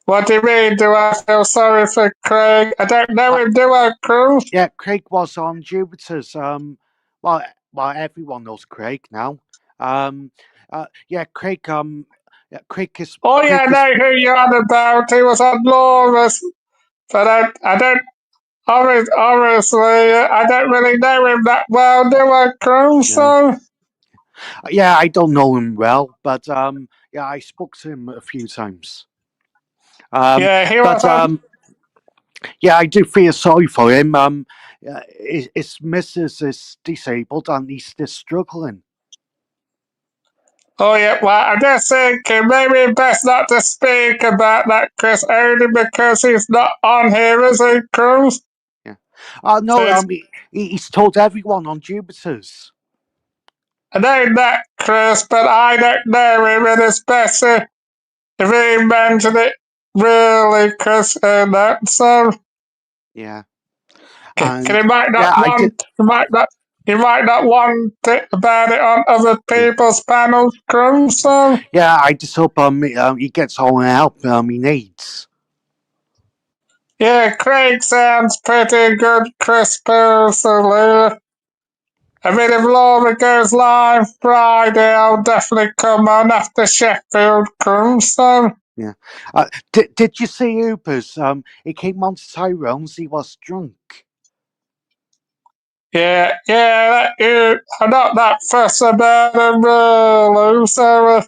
S1: what do you mean? Do I feel sorry for Craig? I don't know
S2: Uh,
S1: him, do I, Cruz?
S2: yeah. Craig was on Jupiter's. Well, everyone knows Craig now. Yeah. Craig. Yeah,
S1: Oh yeah,
S2: Craig
S1: I
S2: is.
S1: know who you're on about. He was on Laura's, but I don't. Obviously, I don't really know him that well, do I, Cruz?
S2: No.
S1: So,
S2: Yeah, I don't know him well, but yeah, I spoke to him a few times. Um,
S1: yeah, he was
S2: but
S1: on.
S2: yeah, I do feel sorry for him. His missus is disabled and he's still struggling.
S1: Oh yeah, well, I'm just thinking maybe best not to speak about that, Chris, only because he's not on here, is he, Cruz?
S2: Yeah. Oh
S1: So
S2: no, he's told everyone on Jupiter's.
S1: I know that, Chris, but I don't know him, and it's better if he mentioned it really, Chris, and that. So,
S2: Yeah,
S1: he
S2: and
S1: might not
S2: yeah, I did.
S1: want, he might not want it about it on other
S2: Yeah,
S1: people's panels, Cruz. So,
S2: yeah, I just hope he gets all the help he needs.
S1: yeah, Craig sounds pretty good, Chris, personally. I mean, if Laura goes live Friday, I'll definitely come on after Sheffield comes. So,
S2: Yeah. Did you see Uber's? He came on to Tyrone's. He was drunk.
S1: I'm not that fussed about him, really. So,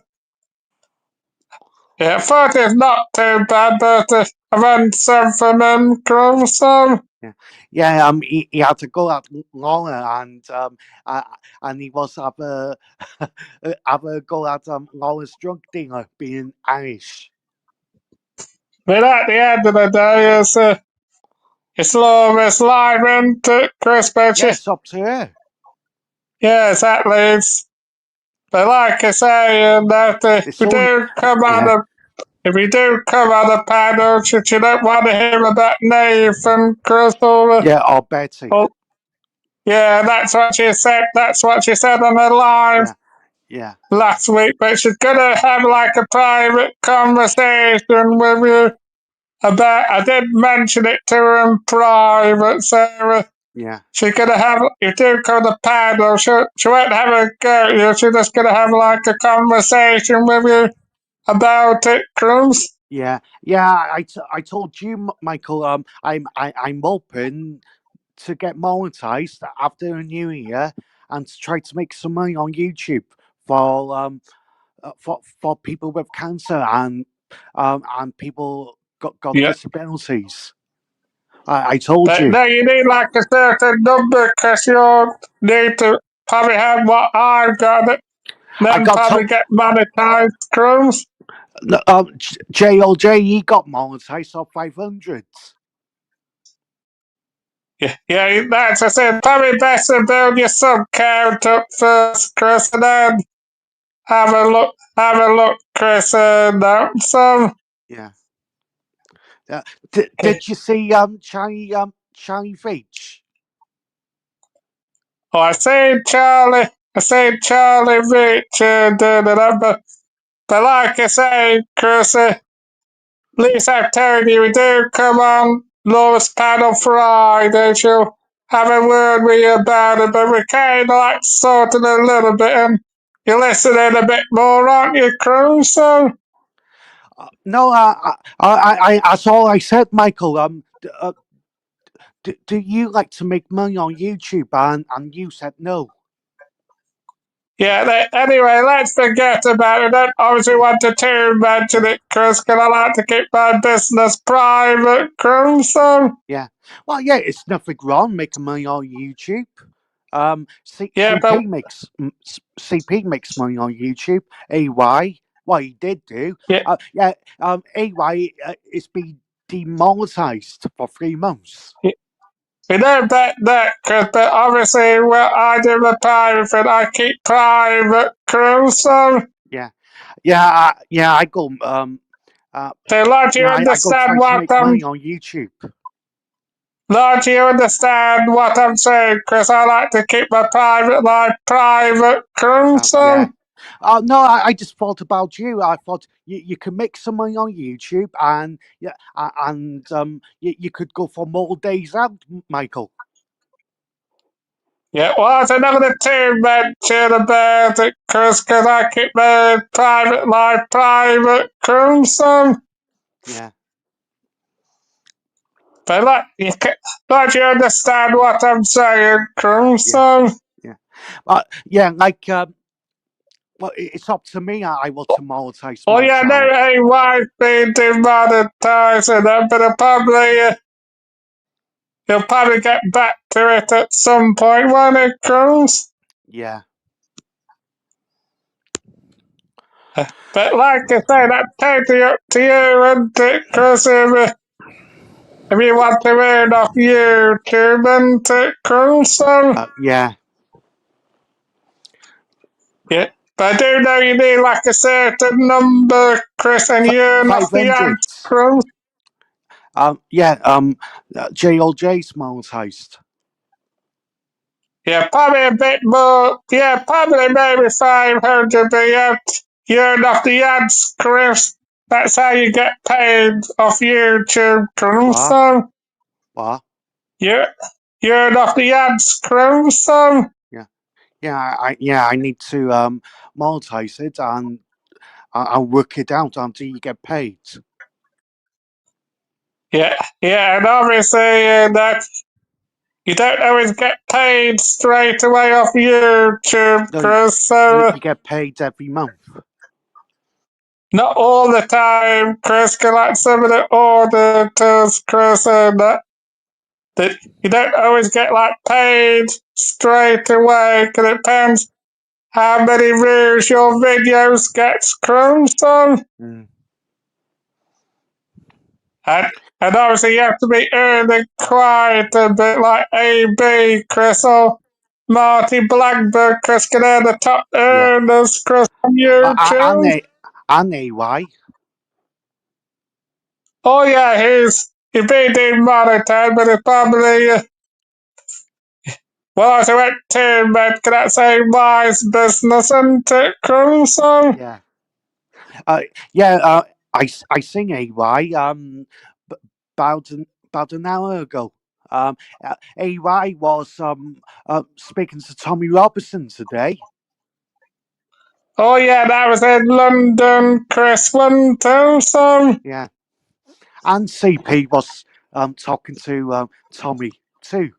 S1: yeah, I thought it's not too bad, but I've had some from him, comes. So,
S2: Yeah, yeah. He had to go out longer, uh, and he was have a have a go at Laura's drunk dinner being Irish.
S1: but at the end of the day, it's Laura's live, isn't it, Chris? But
S2: Yeah, it's up to her.
S1: yeah, exactly. But like I say, that
S2: It's only yeah,
S1: if we do come on the panel, should you don't want to hear about Nathan, Chris,
S2: yeah, or Betty.
S1: or yeah, that's what she said. That's what she said on the live
S2: Yeah, yeah,
S1: last week. But she's gonna have like a private conversation with you about. I did mention it to her in private, so
S2: yeah,
S1: she's gonna have. You do come to the panel. She won't have a go at you. She's just gonna have like a conversation with you about it, Cruz.
S2: yeah. I told you, Michael. I'm open to get monetized after the new year and to try to make some money on YouTube for for people with cancer and people got
S1: Yeah.
S2: disabilities. I told
S1: But
S2: you.
S1: no, you need like a certain number because you need to probably have what I've got it,
S2: I
S1: then
S2: got
S1: probably
S2: told.
S1: get monetized, Cruz.
S2: JLJ, he got monetized off 500.
S1: Yeah, that's I said. Probably best to build your sub count up first, Chris, and then have a look, Chris, and so.
S2: Yeah. Did you see Charlie Veitch?
S1: Oh, I say Charlie Richard, but like I say, Chris, at least I've told you we do come on Laura's panel Friday. She'll have a word with you about it, but we're kind of like sorting a little bit, and you're listening a bit more, aren't you, Cruz? So,
S2: No, that's all I said, Michael. Do you like to make money on YouTube? And you said no.
S1: Yeah, anyway, let's forget about it. I don't obviously want to mention it, Chris, because I like to keep my business private, Crimson.
S2: Yeah. Well, yeah, it's nothing wrong making money on YouTube.
S1: Yeah, but
S2: CP makes money on YouTube. AY, well, he did do.
S1: yeah,
S2: Yeah. AY is been demonetized for 3 months.
S1: we know that, Chris, but obviously, well, I do the private thing. I keep private, Crimson.
S2: Yeah. Yeah. I go. Uh,
S1: So, Lord, you
S2: I go
S1: understand
S2: try to
S1: what
S2: make money on YouTube.
S1: Lord, you understand what I'm saying, Chris? I like to keep my private life private,
S2: Yeah.
S1: Crimson.
S2: No, I just thought about you. I thought you can make some money on YouTube, and yeah, and you could go for more days out, Michael.
S1: Yeah, well, it's another two mention about it, Chris, because I keep my private life private, Crimson.
S2: Yeah,
S1: But don't you understand what I'm saying,
S2: yeah,
S1: Crimson?
S2: yeah. Yeah, like well, it's up to me. I will to monetize
S1: Oh,
S2: my
S1: yeah, no,
S2: channel.
S1: hey, wife's been demonetizing them, but he'll probably get back to it at some point when it comes.
S2: Yeah,
S1: But like I say, that's totally up to you, isn't it? Because if you want to earn off YouTube, isn't it, Crimson?
S2: yeah.
S1: Yeah. But I do know you need like a certain number, Chris, and you're not
S2: Five
S1: the
S2: hundred.
S1: ads, Chris.
S2: Yeah. JLJ's monetized.
S1: Yeah, probably a bit more. Yeah, probably maybe 500, but you're not the ads, Chris. That's how you get paid off YouTube,
S2: What?
S1: Crimson.
S2: What?
S1: You're, you're not the ads, Crimson.
S2: Yeah, yeah. I need to monetize it, and I'll work it out until you get paid.
S1: Yeah, and obviously that you don't always get paid straight away off YouTube,
S2: No,
S1: Chris. So
S2: you get paid every month.
S1: not all the time, Chris. 'Cause like some of the auditors, Chris, and that you don't always get like paid straight away. 'Cause it depends how many views your videos get, Chris. So
S2: Mm.
S1: and and obviously you have to be earning quite a bit, like AB, Chris, or Marty Blackburn, Chris, can earn the top
S2: Yeah.
S1: earners, Chris, on
S2: And
S1: YouTube.
S2: AY.
S1: Oh yeah, he's been demonetized, but it's probably well, I went to, but can I say wise business and it, Chris? So
S2: Yeah. Uh, yeah. I sing AY. About an hour ago. AY was speaking to Tommy Robinson today.
S1: oh yeah, that was in London, Chris, one too. So
S2: Yeah. And CP was talking to Tommy too.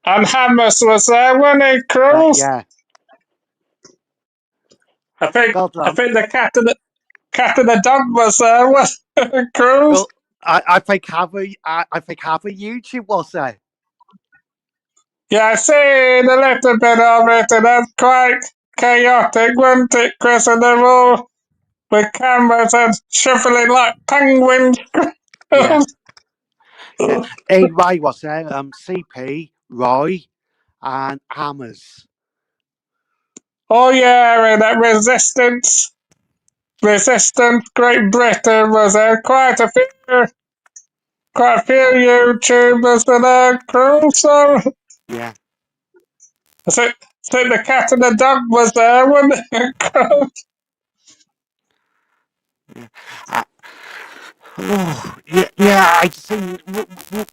S1: and Hammers was there, wasn't he, Chris?
S2: Yeah.
S1: I think
S2: God.
S1: I think the cat and the dog was there, was Cruz.
S2: Well, I think half a YouTube was there.
S1: Yeah, I seen a little bit of it, and that's quite chaotic, wasn't it, Chris? And they're all with cameras and shuffling like penguins.
S2: Yeah. Yeah. AY was there. CP, Roy, and Hammers.
S1: Oh yeah, and that resistance Great Britain was there. Quite a few YouTubers were there, Cruz. So
S2: Yeah.
S1: I think the cat and the dog was there, wasn't it, Cruz?
S2: Yeah. Uh, oh, yeah. Yeah. I think.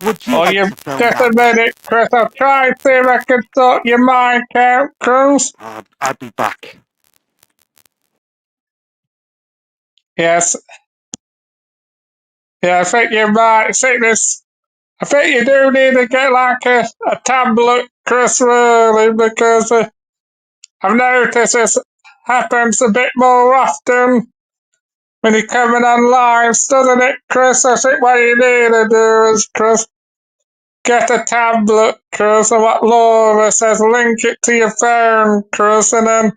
S2: Would you
S1: Oh,
S2: like
S1: you
S2: to film
S1: just a
S2: that?
S1: minute, Chris. I'll try and see if I can sort your mic out, Cruz.
S2: I'll be back.
S1: Yes, Yeah, I think you might think this. I think you do need to get like a tablet, Chris, really, because I've noticed this happens a bit more often when you're coming on lives, doesn't it, Chris? I think what you need to do is, Chris, get a tablet, Chris, and what Laura says, link it to your phone, Chris, and then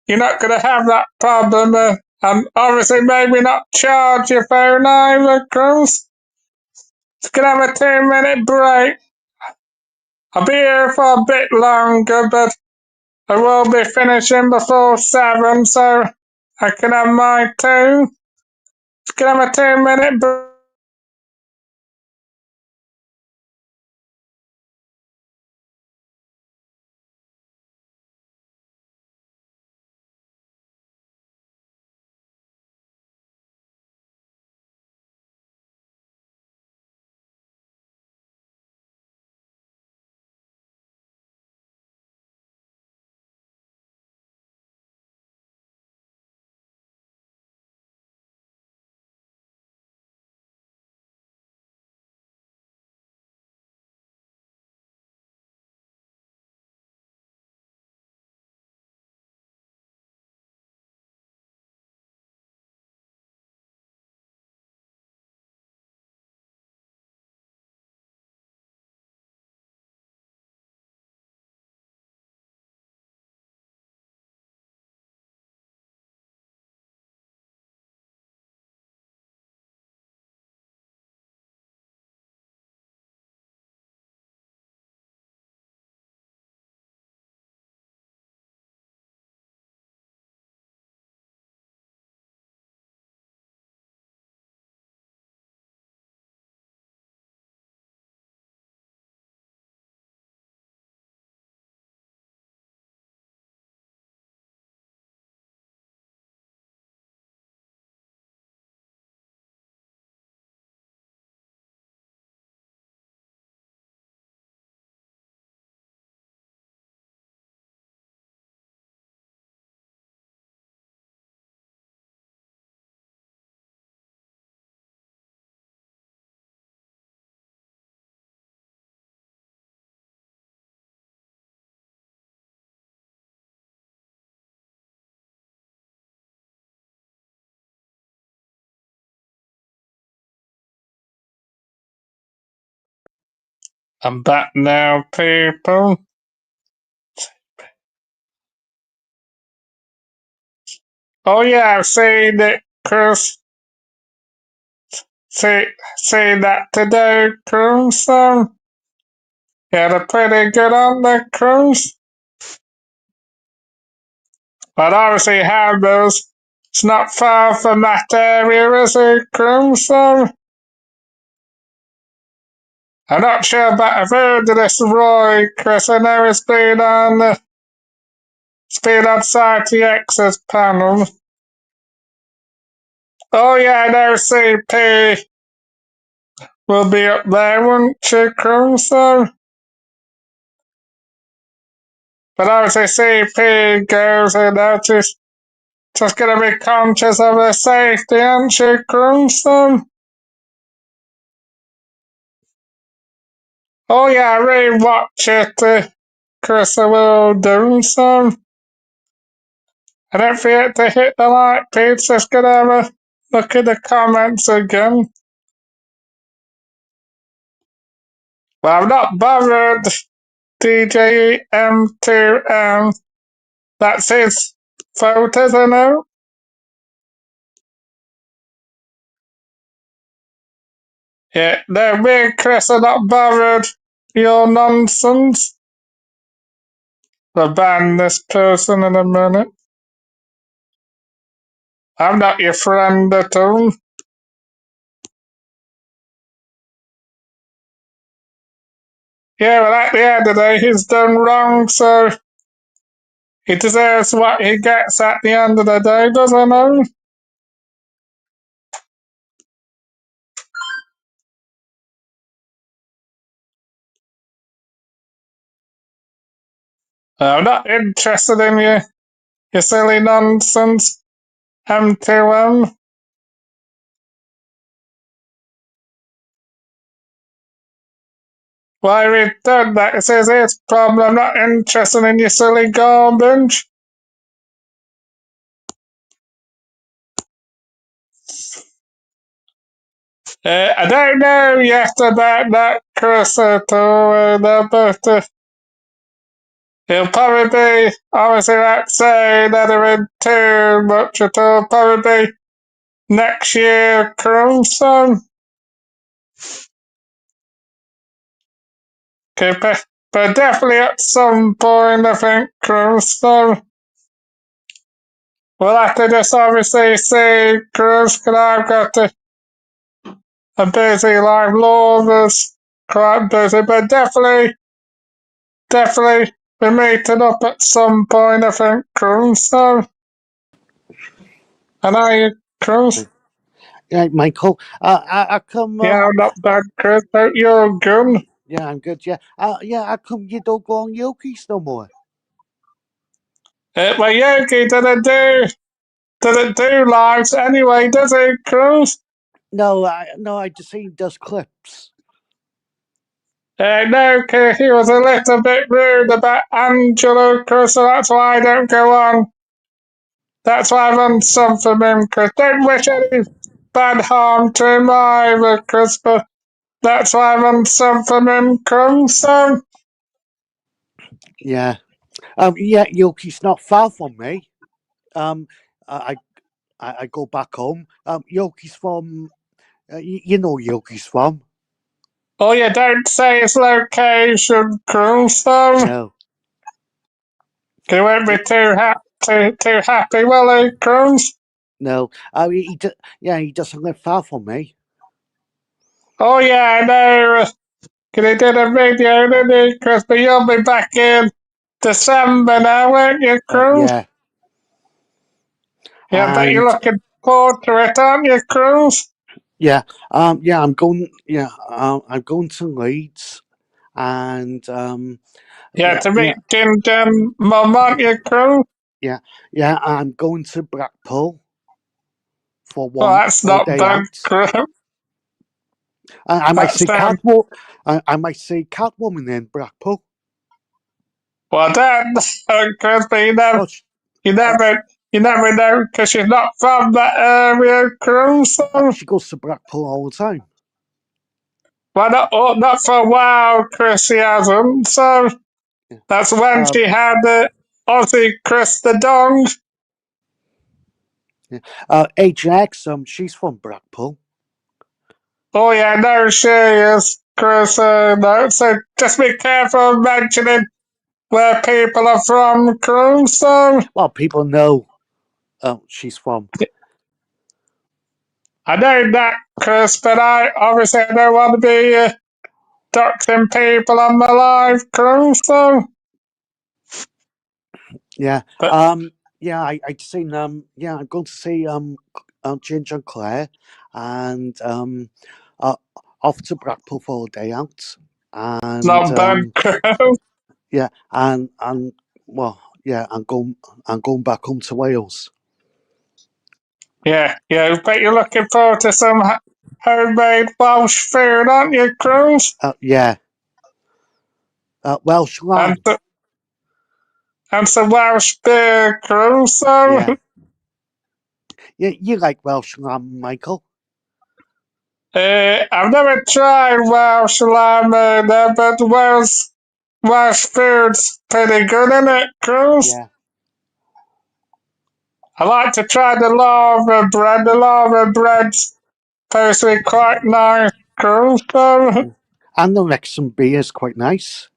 S1: you're not going to have that problem. And obviously, maybe not charge your phone either, Chris. It's going to have a 2-minute break. I'll be here for a bit longer, but I will be finishing before 7, so I can have my two. It's going to have a 2-minute break. I'm back now, people. Oh yeah, I've seen it, Chris. See, see that today, Chris. Yeah, they're pretty good, aren't they, Chris? But obviously, Hamburg's it's not far from that area, is it, Chris? I'm not sure, but I've heard of this Roy, Chris. I know it's been on Site X's panel. Oh yeah, I know CP will be up there, won't you, Chris? But obviously CP goes in there, just gonna be conscious of her safety, aren't she, Chris? Oh yeah, I rewatch it, Chris, I will do, I don't forget to hit the like, Pete, just gonna have a look at the comments again. Well, I'm not bothered, DJ M2M. That's his photos, I know. Yeah, no, me and Chris are not bothered. Your nonsense. We'll ban this person in a minute. I'm not your friend at all. Yeah, well, at the end of the day, he's done wrong, so he deserves what he gets at the end of the day, doesn't he? I'm not interested in you silly nonsense, M2M. Why we've done that? It says his problem. I'm not interested in your silly garbage. I don't know yet about that Chris at all, but he'll probably be, obviously not saying anything too much at all, probably be next year, Chris, okay, but definitely at some point, I think, Chris, we'll have to just obviously see, Chris, because I've got a busy life, Laura's quite busy, but definitely be meeting up at some point, I think, Chris, and I, Chris,
S2: Yeah, Michael. I come.
S1: yeah, I'm not bad, Chris, but you're good.
S2: Yeah, I'm good. Yeah. Yeah. I come. You don't go on Yoki's no more.
S1: Well, Yogi didn't do lives anyway, does he, Cruz?
S2: No, I just seen does clips.
S1: No, he was a little bit rude about Angelo, Cruz, so that's why I don't go on. That's why I've unsub from him, Chris. Don't wish any bad harm to him either, Chris, but that's why I've unsub from him, Cruz, so.
S2: Yeah. Yeah. Yoki's not far from me. I I go back home. Yoki's from. You know Yoki's from.
S1: Oh, you don't say his location, Cruz, so.
S2: No.
S1: He won't be
S2: Yeah,
S1: too happy, will he, Cruz?
S2: no. Yeah, he doesn't live far from me.
S1: Oh, yeah, I know. Cause he did a video, didn't he, Chris? But you'll be back in December now, won't you, Cruz?
S2: Yeah.
S1: Yeah, I bet you're
S2: And
S1: looking forward to it, aren't you, Cruz?
S2: yeah. Yeah. I'm going. Yeah. I'm going to Leeds. And
S1: Yeah,
S2: yeah.
S1: to
S2: Yeah.
S1: meet Jim Mum, aren't you, Cruz?
S2: Yeah. Yeah. I'm going to Blackpool
S1: Well, that's
S2: for a
S1: not
S2: day
S1: bad,
S2: out.
S1: Cruz.
S2: I might
S1: That's
S2: see I might see Catwoman in Blackpool.
S1: well done, Chris, but
S2: Well,
S1: you
S2: uh,
S1: never, you never know, because you're not from that area, Cruz. So,
S2: she goes to Blackpool all the time.
S1: well, not for a while, Chris, he hasn't. So,
S2: Yeah.
S1: that's when
S2: Um,
S1: she had Aussie Chris the Dong.
S2: yeah. Agent X, she's from Blackpool.
S1: Oh yeah, no, she is, Chris. No, so just be careful of mentioning where people are from, Chris.
S2: Well, people know she's from.
S1: I know that, Chris, but I obviously don't want to be doxing people on my live, Chris.
S2: Yeah.
S1: But
S2: Yeah, I seen yeah, I'm going to see Ginger and Claire and uh off to Blackpool for a day out. And
S1: not bad, Chris.
S2: yeah, and well, yeah, I'm going back home to Wales.
S1: Yeah, but you're looking forward to some homemade Welsh food, aren't you, Chris?
S2: Yeah. Welsh
S1: And,
S2: lamb.
S1: and some Welsh beer, Chris.
S2: Yeah. Yeah, you like Welsh lamb, Michael?
S1: I've never tried Welsh lamb, but Welsh food's pretty good, isn't it, Cruz?
S2: Yeah.
S1: I like to try the lava bread. The lava bread's supposed to be quite nice, Cruz.
S2: And the Wrexham beer is quite nice.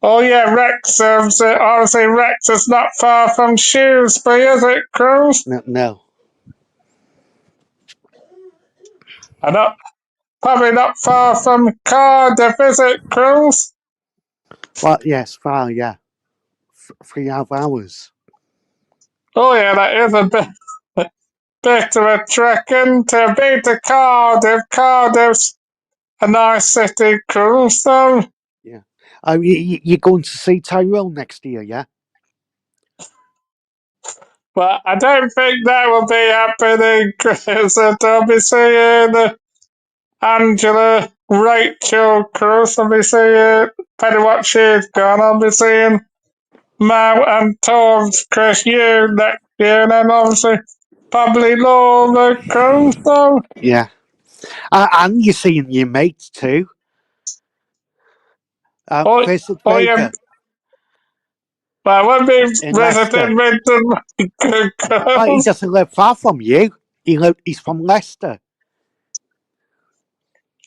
S1: Oh yeah, Wrexham's, obviously Wrexham's not far from Shrewsbury, is it, Cruz?
S2: No, no.
S1: I not, probably not far from Cardiff, is it, Cruz?
S2: Well, yes, far, yeah. 3.5 hours.
S1: Oh yeah, that is a bit of a trek into be to Cardiff. Cardiff's a nice city, Cruz, though.
S2: Yeah. You're going to see Tyrell next year, yeah?
S1: But I don't think that will be happening, Chris. I'll be seeing Angela Rachel, Chris. I'll be seeing Penny what she's gone. I'll be seeing Mal and Tom's Chris you next year, and then obviously probably Laura Chris. So,
S2: Yeah. And you're seeing your mates too.
S1: oh,
S2: Visit
S1: oh yeah,
S2: Vega
S1: I won't be
S2: in Leicester.
S1: visiting with the
S2: Well, he
S1: girls.
S2: doesn't live far from you. He's from Leicester.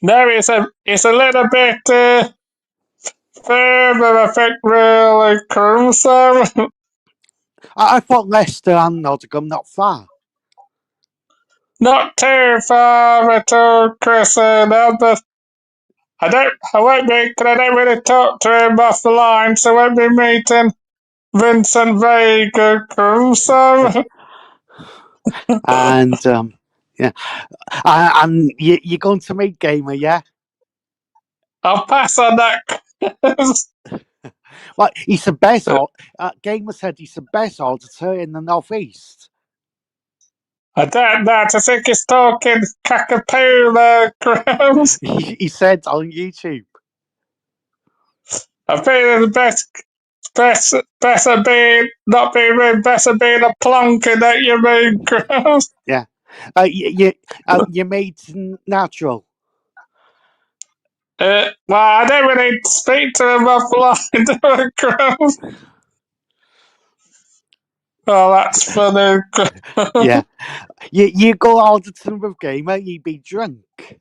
S1: No, it's a little bit further, I think, really, Chris. So,
S2: I thought Leicester and Nottingham not far.
S1: not too far at all, Chris. But I won't be, cause I don't really talk to him off the line, so I won't be meeting Vincent Vega, so
S2: And yeah, and you're going to meet Gamer, yeah?
S1: I'll pass on that.
S2: Well, he's the best. Gamer said he's the best auditor in the northeast.
S1: I don't know, I think he's talking cockapoo Chris.
S2: He said on YouTube.
S1: I think it's better being, not being rude, better being a plonker that you mean, Chris.
S2: Yeah, you made natural.
S1: Well, I don't really speak to him offline, do I, Chris? Oh, that's funny.
S2: Yeah, you go auditing with Gamer, you be drunk.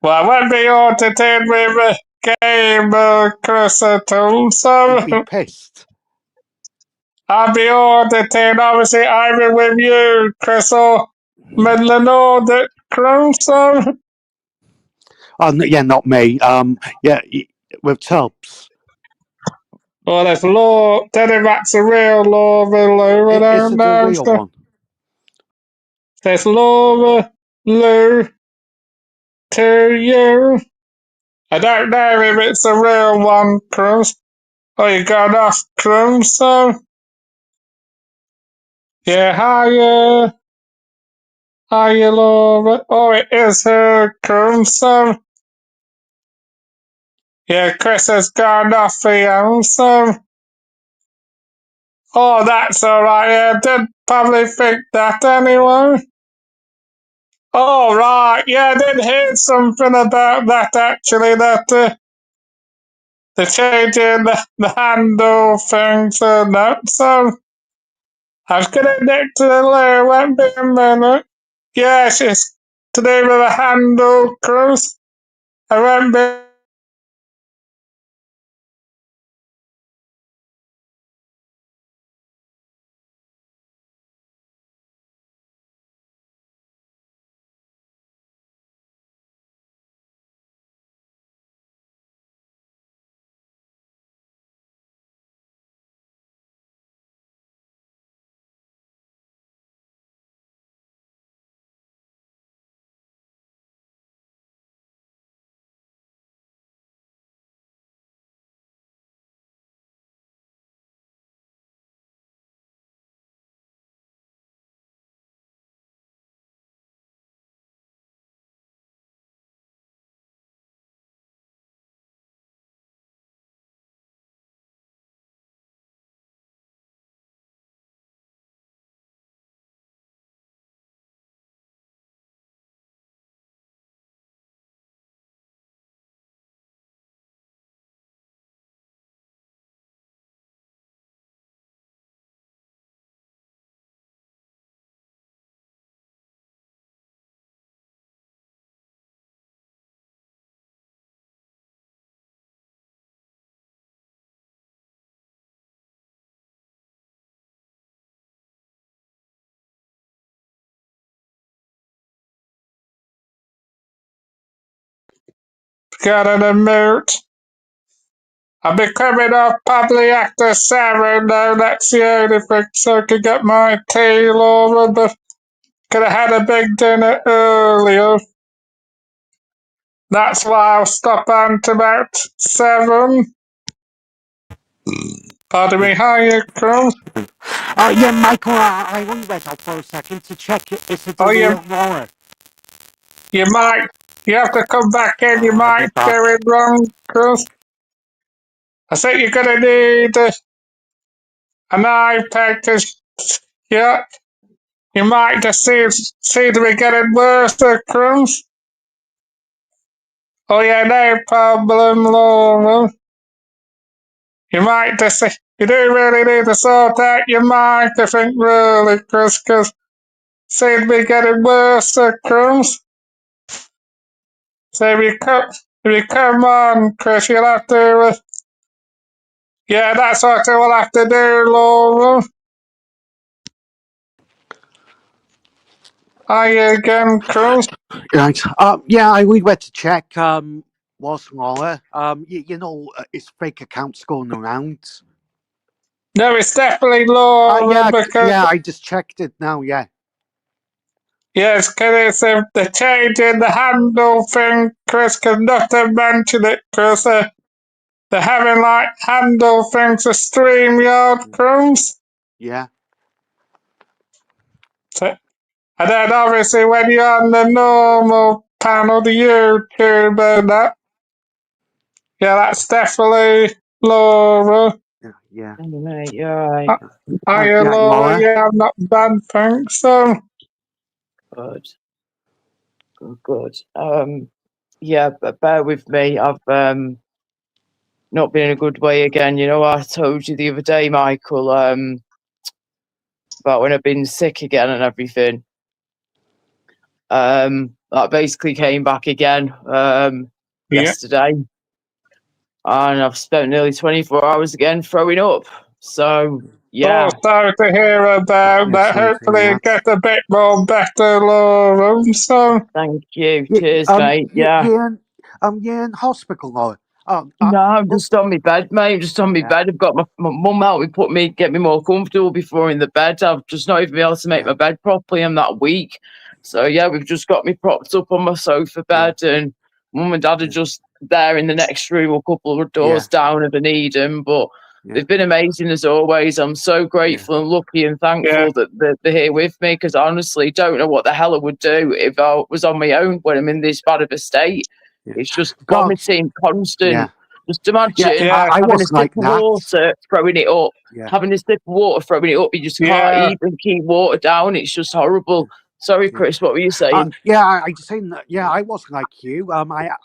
S1: Well, I won't be audited with a game, Chris, at all,
S2: You'd be
S1: so
S2: pissed.
S1: I'll be audited, obviously, either with you, Chris, or Midland Audit Crew, so.
S2: Oh yeah, not me. Yeah, with Tubbs.
S1: Well, there's law, then if that's a real Laura Lou, I
S2: Is
S1: don't
S2: it a
S1: know,
S2: real
S1: so.
S2: one?
S1: There's Laura Lou to you. I don't know if it's a real one, Chris. Oh, you got off, Chris, so. Yeah, hiya, Laura. Oh, it is her, Chris, so. Yeah, Chris has gone off for you, so. Oh, that's alright, yeah, I did probably think that anyway. Oh, right, yeah, I did hear something about that actually, that they're changing the handle things and that, so. I was gonna nick to the loo, won't be a minute. Yes, it's to do with the handle, Chris. I won't be. Got an mute. I'll be coming off probably after 7, though, that's the only thing, so I could get my tea, Laura, but could have had a big dinner earlier. That's why I'll stop on to about 7. Pardon me, hiya, Chris.
S2: Oh yeah, Michael. I only went out for a second to check is it a
S1: Oh,
S2: real Laura.
S1: you might. You have to come back in. You
S2: I'll
S1: might
S2: be back.
S1: do it wrong, Chris. I think you're gonna need an iPad because yeah, you might just seem to be getting worse, Chris. Oh yeah, no problem, Laura. You might just you do really need to sort out your mind, I think, really, Chris, because seem to be getting worse, Chris. So if you come on, Chris, you'll have to. Yeah, that's what we'll have to do, Laura. Are you again, Chris?
S2: Right. Yeah, we went to check. What's Laura? It's fake accounts going around.
S1: No, it's definitely Laura
S2: Yeah,
S1: because
S2: yeah. I just checked it now. Yeah,
S1: yes, because it's the change in the handle thing, Chris. Because nothing mentioned it, Chris. They're having like handle things for StreamYard, Chris.
S2: yeah.
S1: So, and then obviously when you're on the normal panel, the YouTube and that, yeah, that's definitely Laura.
S2: Yeah.
S3: Mate, you're right.
S1: Are you
S2: Yeah,
S1: Laura?
S2: Laura.
S1: Yeah, I'm not bad, thanks. So,
S3: Good. Good. Yeah, but bear with me. I've not been in a good way again. You know, I told you the other day, Michael, about when I've been sick again and everything. That basically came back again
S1: yeah.
S3: yesterday, and I've spent nearly 24 hours again throwing up. So
S1: Oh,
S3: yeah,
S1: sorry to hear about
S2: Yeah,
S1: that.
S2: sorry to
S1: Hopefully
S2: hear
S1: it
S2: that.
S1: gets a bit more better, Laura. So,
S3: thank you.
S2: Yeah,
S3: Cheers, mate. Yeah.
S2: you're in hospital, Laura.
S3: No, I'm
S2: Oh,
S3: just on my bed, mate. I'm just on my
S2: yeah,
S3: bed. I've got my mum out. Get me more comfortable before in the bed. I've just not even been able to make
S2: yeah,
S3: my bed properly. I'm that weak. So yeah, we've just got me propped up on my sofa
S2: yeah,
S3: bed, and mum and dad are
S2: yeah,
S3: just there in the next room, a couple of
S2: yeah,
S3: doors down if I need them. But
S2: yeah,
S3: they've been amazing as always. I'm so
S2: yeah,
S3: grateful and lucky and
S1: yeah,
S3: thankful that they're here with me, because I honestly don't know what the hell I would do if I was on my own when I'm in this bad of a state.
S2: yeah.
S3: It's just
S2: God,
S3: vomiting, constant.
S2: yeah,
S3: Just
S2: yeah.
S3: imagine
S1: yeah,
S2: I
S3: having a
S2: was
S3: sip
S2: like
S3: of
S2: that.
S3: water, throwing it up,
S2: Yeah,
S3: having a sip of water, throwing it up. You just can't
S1: yeah.
S3: even keep water down. It's just
S2: yeah,
S3: horrible. Sorry,
S2: yeah.
S3: Chris, what were you saying?
S2: Yeah, I just saying that. Yeah, I was like you.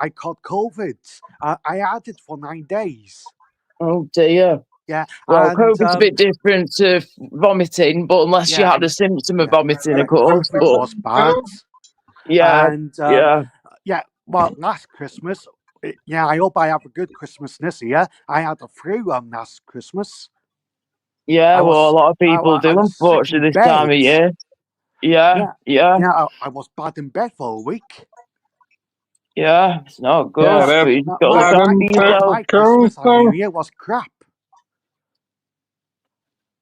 S2: I caught COVID. I had it for 9 days.
S3: Oh dear.
S2: Yeah,
S3: Well,
S2: and
S3: COVID's a bit different to vomiting, but unless you
S2: yeah,
S3: had a symptom of
S2: yeah,
S3: vomiting, of
S2: yeah.
S3: course.
S2: COVID
S3: But
S2: was bad,
S3: yeah,
S2: and
S3: yeah,
S2: yeah. Well, last Christmas, yeah. I hope I have a good Christmas this year. I had a flu last Christmas.
S3: yeah.
S2: I
S3: Well, a
S2: was
S3: lot of people
S2: I
S3: do,
S2: was sick in
S3: unfortunately, this time
S2: bed.
S3: of year. Yeah,
S2: Yeah,
S3: yeah,
S2: yeah. I was bad in bed for a week.
S3: yeah. It's not good,
S1: Yeah,
S2: Yeah,
S3: but
S1: that's
S3: you just got to look after
S1: bad,
S3: yourself.
S2: my
S1: cool.
S2: Christmas and New
S1: So,
S2: Year was crap.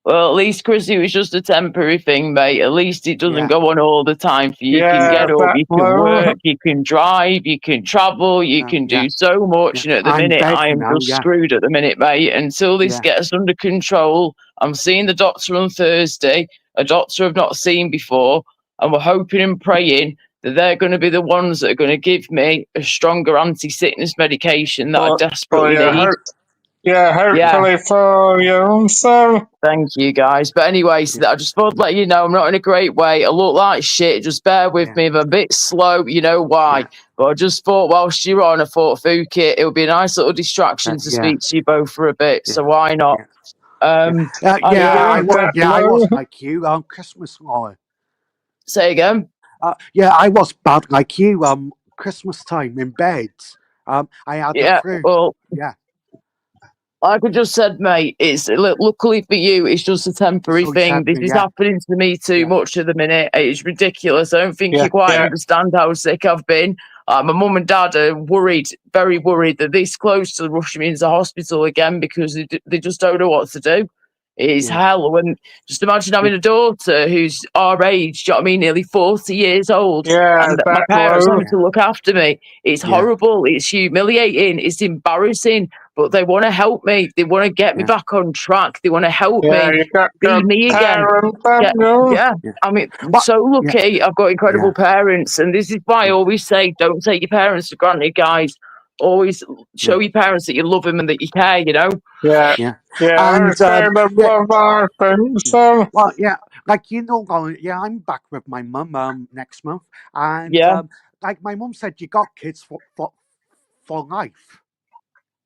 S3: Well, at least, Chris, it was just a temporary thing, mate. At least it doesn't
S2: Yeah,
S3: go on all the time for you. You can
S1: yeah,
S3: get up,
S1: that
S3: you can
S1: Laura.
S3: work, you can drive, you can travel, you can
S2: yeah,
S3: do so much.
S2: yeah.
S3: And at the
S2: I'm
S3: minute,
S2: bed
S3: I am
S2: now.
S3: just
S2: Yeah,
S3: screwed at the minute, mate. Until this
S2: yeah,
S3: gets under control, I'm seeing the doctor on Thursday, a doctor I've not seen before, and we're hoping and praying that they're going to be the ones that are going to give me a stronger anti-sickness medication that I
S1: Oh
S3: desperately
S1: yeah,
S3: need.
S1: yeah,
S3: Yeah.
S1: hopefully for you. So,
S3: Thank you, guys. But anyway,
S2: yeah,
S3: so I just thought to let you know I'm not in a great way. I look like shit. Just bear with
S2: yeah,
S3: me. I'm a bit slow. You know why.
S2: yeah,
S3: But I just thought whilst you're on, I thought, Fuki, it would be a nice little distraction to
S2: yeah,
S3: speak to you both for a bit.
S2: yeah,
S3: So why not?
S2: yeah. Yeah,
S3: Are you
S1: yeah,
S3: doing?
S2: yeah, I was
S1: definitely.
S2: like you on Christmas, Laura.
S3: Say again.
S2: Yeah, I was bad like you. Christmas time in bed. I had the
S3: Yeah.
S2: flu.
S3: Well,
S2: Yeah,
S3: like I just said, mate, it's luckily for you, it's just a temporary
S2: so
S3: thing. This
S2: temporary.
S3: is
S2: Yeah,
S3: happening to me too
S2: yeah,
S3: much at the minute. It's ridiculous. I don't think
S1: Yeah,
S3: you quite
S1: yeah,
S3: understand how sick I've been. My mum and dad are worried, very worried, that this close to rushing me into hospital again because they just don't know what to do. It's
S2: yeah,
S3: hell. When just imagine
S2: yeah,
S3: having a daughter who's our age, do you know what I mean, nearly 40 years old,
S1: yeah,
S3: and my
S1: that
S3: parents
S1: Laura.
S3: having
S2: yeah,
S3: to look after me. It's
S2: yeah,
S3: horrible. It's humiliating. It's embarrassing. but they want to help me. They want to get me back on track. They want to help
S1: Yeah,
S3: me
S1: you got
S3: be
S1: good
S3: me again.
S1: parents, haven't you?
S3: Yeah.
S2: Yeah.
S3: I mean,
S2: What?
S3: so
S2: Yeah.
S3: lucky. I've got incredible parents, and this is why I
S2: Yeah.
S3: always say, don't take your parents for granted, guys. Always show
S2: Yeah.
S3: your parents that you love them and that you care. You know.
S1: Yeah,
S2: Yeah.
S1: yeah, I
S2: And
S1: say the
S2: yeah.
S1: love our things,
S2: Yeah.
S1: so.
S2: Well, yeah, like yeah, I'm back with my mum next month, and
S3: Yeah.
S2: like my mum said, you got kids for life.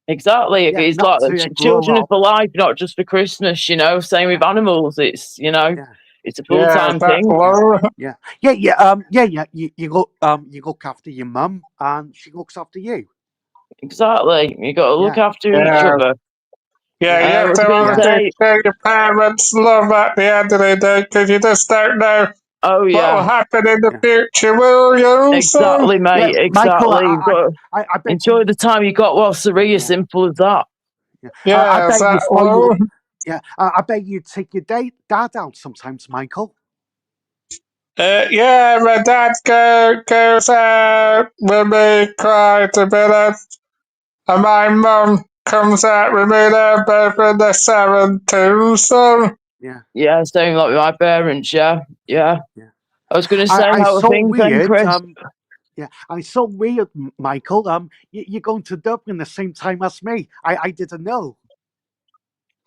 S3: Exactly.
S2: Yeah,
S3: It's
S2: not
S3: like
S2: to grow
S3: children are
S2: up.
S3: for life, not just for Christmas. You know. Same with
S2: Yeah,
S3: animals. It's
S2: yeah,
S3: it's a full
S1: Yeah,
S3: time
S1: that
S3: thing.
S2: yeah,
S1: love.
S2: yeah, yeah. You look after your mum, and she looks after you.
S3: Exactly. You got to look
S2: Yeah,
S3: after each
S1: Yeah,
S3: other.
S1: yeah,
S2: yeah,
S1: you
S3: I
S1: have
S3: was
S1: to
S3: going to
S2: yeah,
S1: obviously
S3: say,
S1: show your parents love at the end of the day, because you just don't know
S3: oh
S1: what will
S3: yeah,
S1: happen in the
S2: yeah,
S1: future, will you? So,
S3: exactly,
S2: yeah.
S3: mate.
S2: Michael,
S3: Exactly. You've got to
S2: I bet
S3: enjoy
S2: you.
S3: the time you got whilst they're here.
S2: Yeah,
S3: Simple as that.
S2: yeah. I
S1: yeah, is
S2: bet you
S1: that
S2: spoil.
S1: love?
S2: Yeah, I bet you take your dad out sometimes, Michael.
S1: Yeah, my dad goes out with me quite a bit, and my mum comes out with me. They're both in the 70s, so.
S2: Yeah,
S3: Yeah, same like with my parents. Yeah, yeah.
S2: yeah.
S3: I was going to say
S2: I
S3: how are
S2: so
S3: things then,
S2: weird.
S3: Chris.
S2: Yeah, I so weird, Michael. You're going to Dublin the same time as me. I didn't know.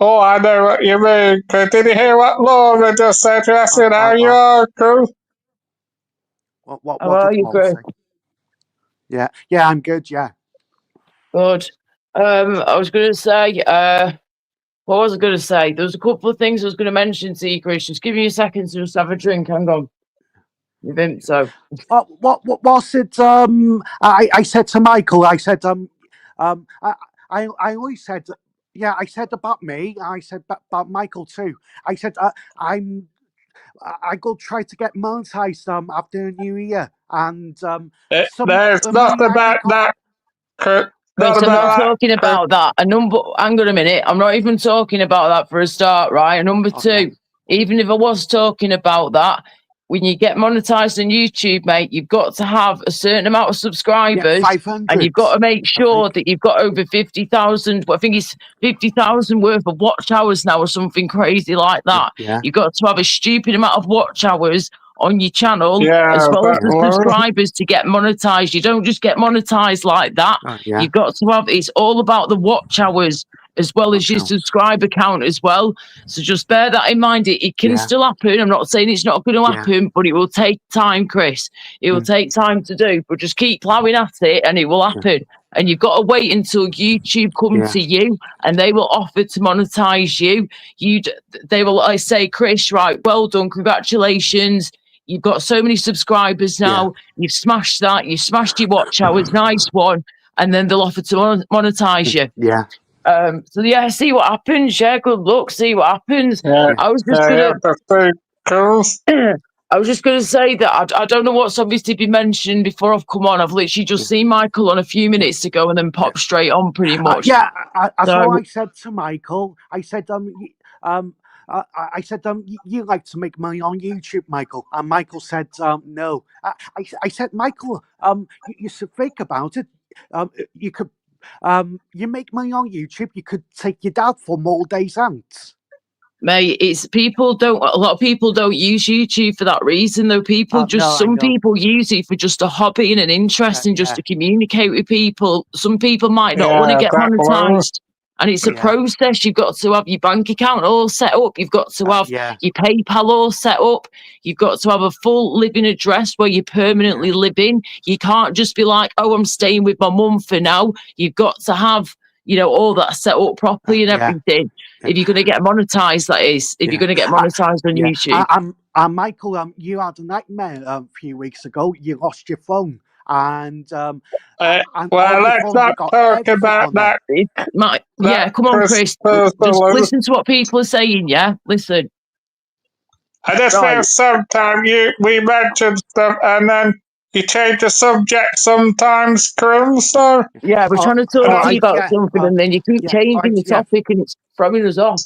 S1: Oh, I know what you mean. 'Cause did you hear what Laura just said to us?
S2: Uh,
S1: You know,
S2: uh,
S1: you
S2: uh,
S1: are cool.
S3: How
S2: what
S3: are
S2: did
S3: you,
S2: Laura
S3: Chris?
S2: say? Yeah, yeah, I'm good. Yeah,
S3: Good. I was going to say, what was I going to say? There was a couple of things I was going to mention to you, Chris. Just give me a second to just have a drink. Hang on. You think so?
S2: what was it? I said to Michael. I said I always said. Yeah, I said about me. I said about Michael too. I said I go try to get monetized after New Year, and some
S1: There's
S2: the
S1: not
S2: money I
S1: about
S2: got.
S1: that, Chris. Not
S3: Chris, I'm not
S1: about that,
S3: talking
S1: Chris.
S3: about that. Hang on a minute. I'm not even talking about that for a start, right? And number
S2: Oh yeah,
S3: two, even if I was talking about that, when you get monetized on YouTube, mate, you've got to have a certain amount of
S2: yeah,
S3: subscribers, and
S2: 500.
S3: you've got to make
S2: I
S3: sure
S2: think.
S3: that you've got over 50,000. Well, I think it's 50,000 worth of watch hours now, or something crazy like
S2: Yeah,
S3: that.
S2: yeah,
S3: You've got to have a stupid amount of watch hours on your channel, as
S1: Yeah,
S3: well as
S1: that
S2: yeah.
S3: the
S1: love.
S3: subscribers to get monetized. You don't just get monetized like that.
S2: Yeah.
S3: You've got to have, it's all about the watch hours as well as
S2: Watch
S3: your
S2: out.
S3: subscriber count as well. So just bear that in mind. It can
S2: Yeah,
S3: still happen. I'm not saying it's not going to
S2: yeah,
S3: happen, but it will take time, Chris. It will
S2: mm,
S3: take time to do, but just keep plowing at it and it will
S2: yeah,
S3: happen. And you've got to wait until YouTube come
S2: yeah,
S3: to you and they will offer to monetize you. They will, I say, Chris, right, well done, congratulations. You've got so many subscribers
S2: yeah,
S3: now. You've smashed that. You've smashed your watch hours. Nice one. And then they'll offer to monetize you.
S2: yeah,
S3: So yeah, see what happens. Yeah, good luck. See what happens.
S1: Yeah,
S2: yeah,
S3: I was just
S1: yeah, you
S3: gonna,
S1: have to stay cool.
S3: I was just gonna say that I don't know what's obviously been mentioned before I've come on. I've literally just
S2: yeah,
S3: seen Michael on a few
S2: yeah,
S3: minutes ago and then
S2: yeah.
S3: popped straight on pretty much.
S2: Yeah, that's all
S3: So
S2: I said to Michael. I said, I said, you like to make money on YouTube, Michael? And Michael said, no. I said, Michael, you should think about it. You could, you make money on YouTube. You could take your dad for more days out.
S3: mate, it's a lot of people don't use YouTube for that reason though.
S2: No, I
S3: Some
S2: know.
S3: people use it for just a hobby and an interest and just
S2: Yeah,
S3: to communicate with people. Some people might not want to
S1: Yeah,
S3: get
S1: that love.
S3: monetized. And it's a
S2: yeah,
S3: process. You've got to have your bank account all set up. You've got to have
S2: yeah,
S3: your PayPal all set up. You've got to have a full living address where you're permanently
S2: yeah,
S3: living. You can't just be like, oh, I'm staying with my mum for now. You've got to have, all that set up properly and
S2: yeah,
S3: everything.
S2: yeah,
S3: If you're going to get monetized, that is, if you're
S2: yeah.
S3: going to get monetized on
S2: Yeah.
S3: YouTube.
S2: Michael, you had a nightmare a few weeks ago. You lost your phone, and and
S1: Well,
S2: on your
S1: let's
S2: phone you
S1: not
S2: got
S1: talk
S2: everything
S1: about
S2: on there.
S1: that
S3: Yeah, come on,
S1: Chris
S3: Chris. Just
S1: personally.
S3: listen to what people are saying, yeah? Listen.
S1: I just feel
S3: Right.
S1: sometimes we mention stuff and then you change the subject sometimes, Chris. So,
S3: Yeah, we're
S2: Oh,
S3: trying to
S1: and
S3: talk
S2: all
S3: to you
S2: right,
S3: about
S2: yeah,
S3: something and then you keep
S2: yeah, all
S3: changing
S2: right,
S3: the
S2: yeah,
S3: topic and it's throwing us off.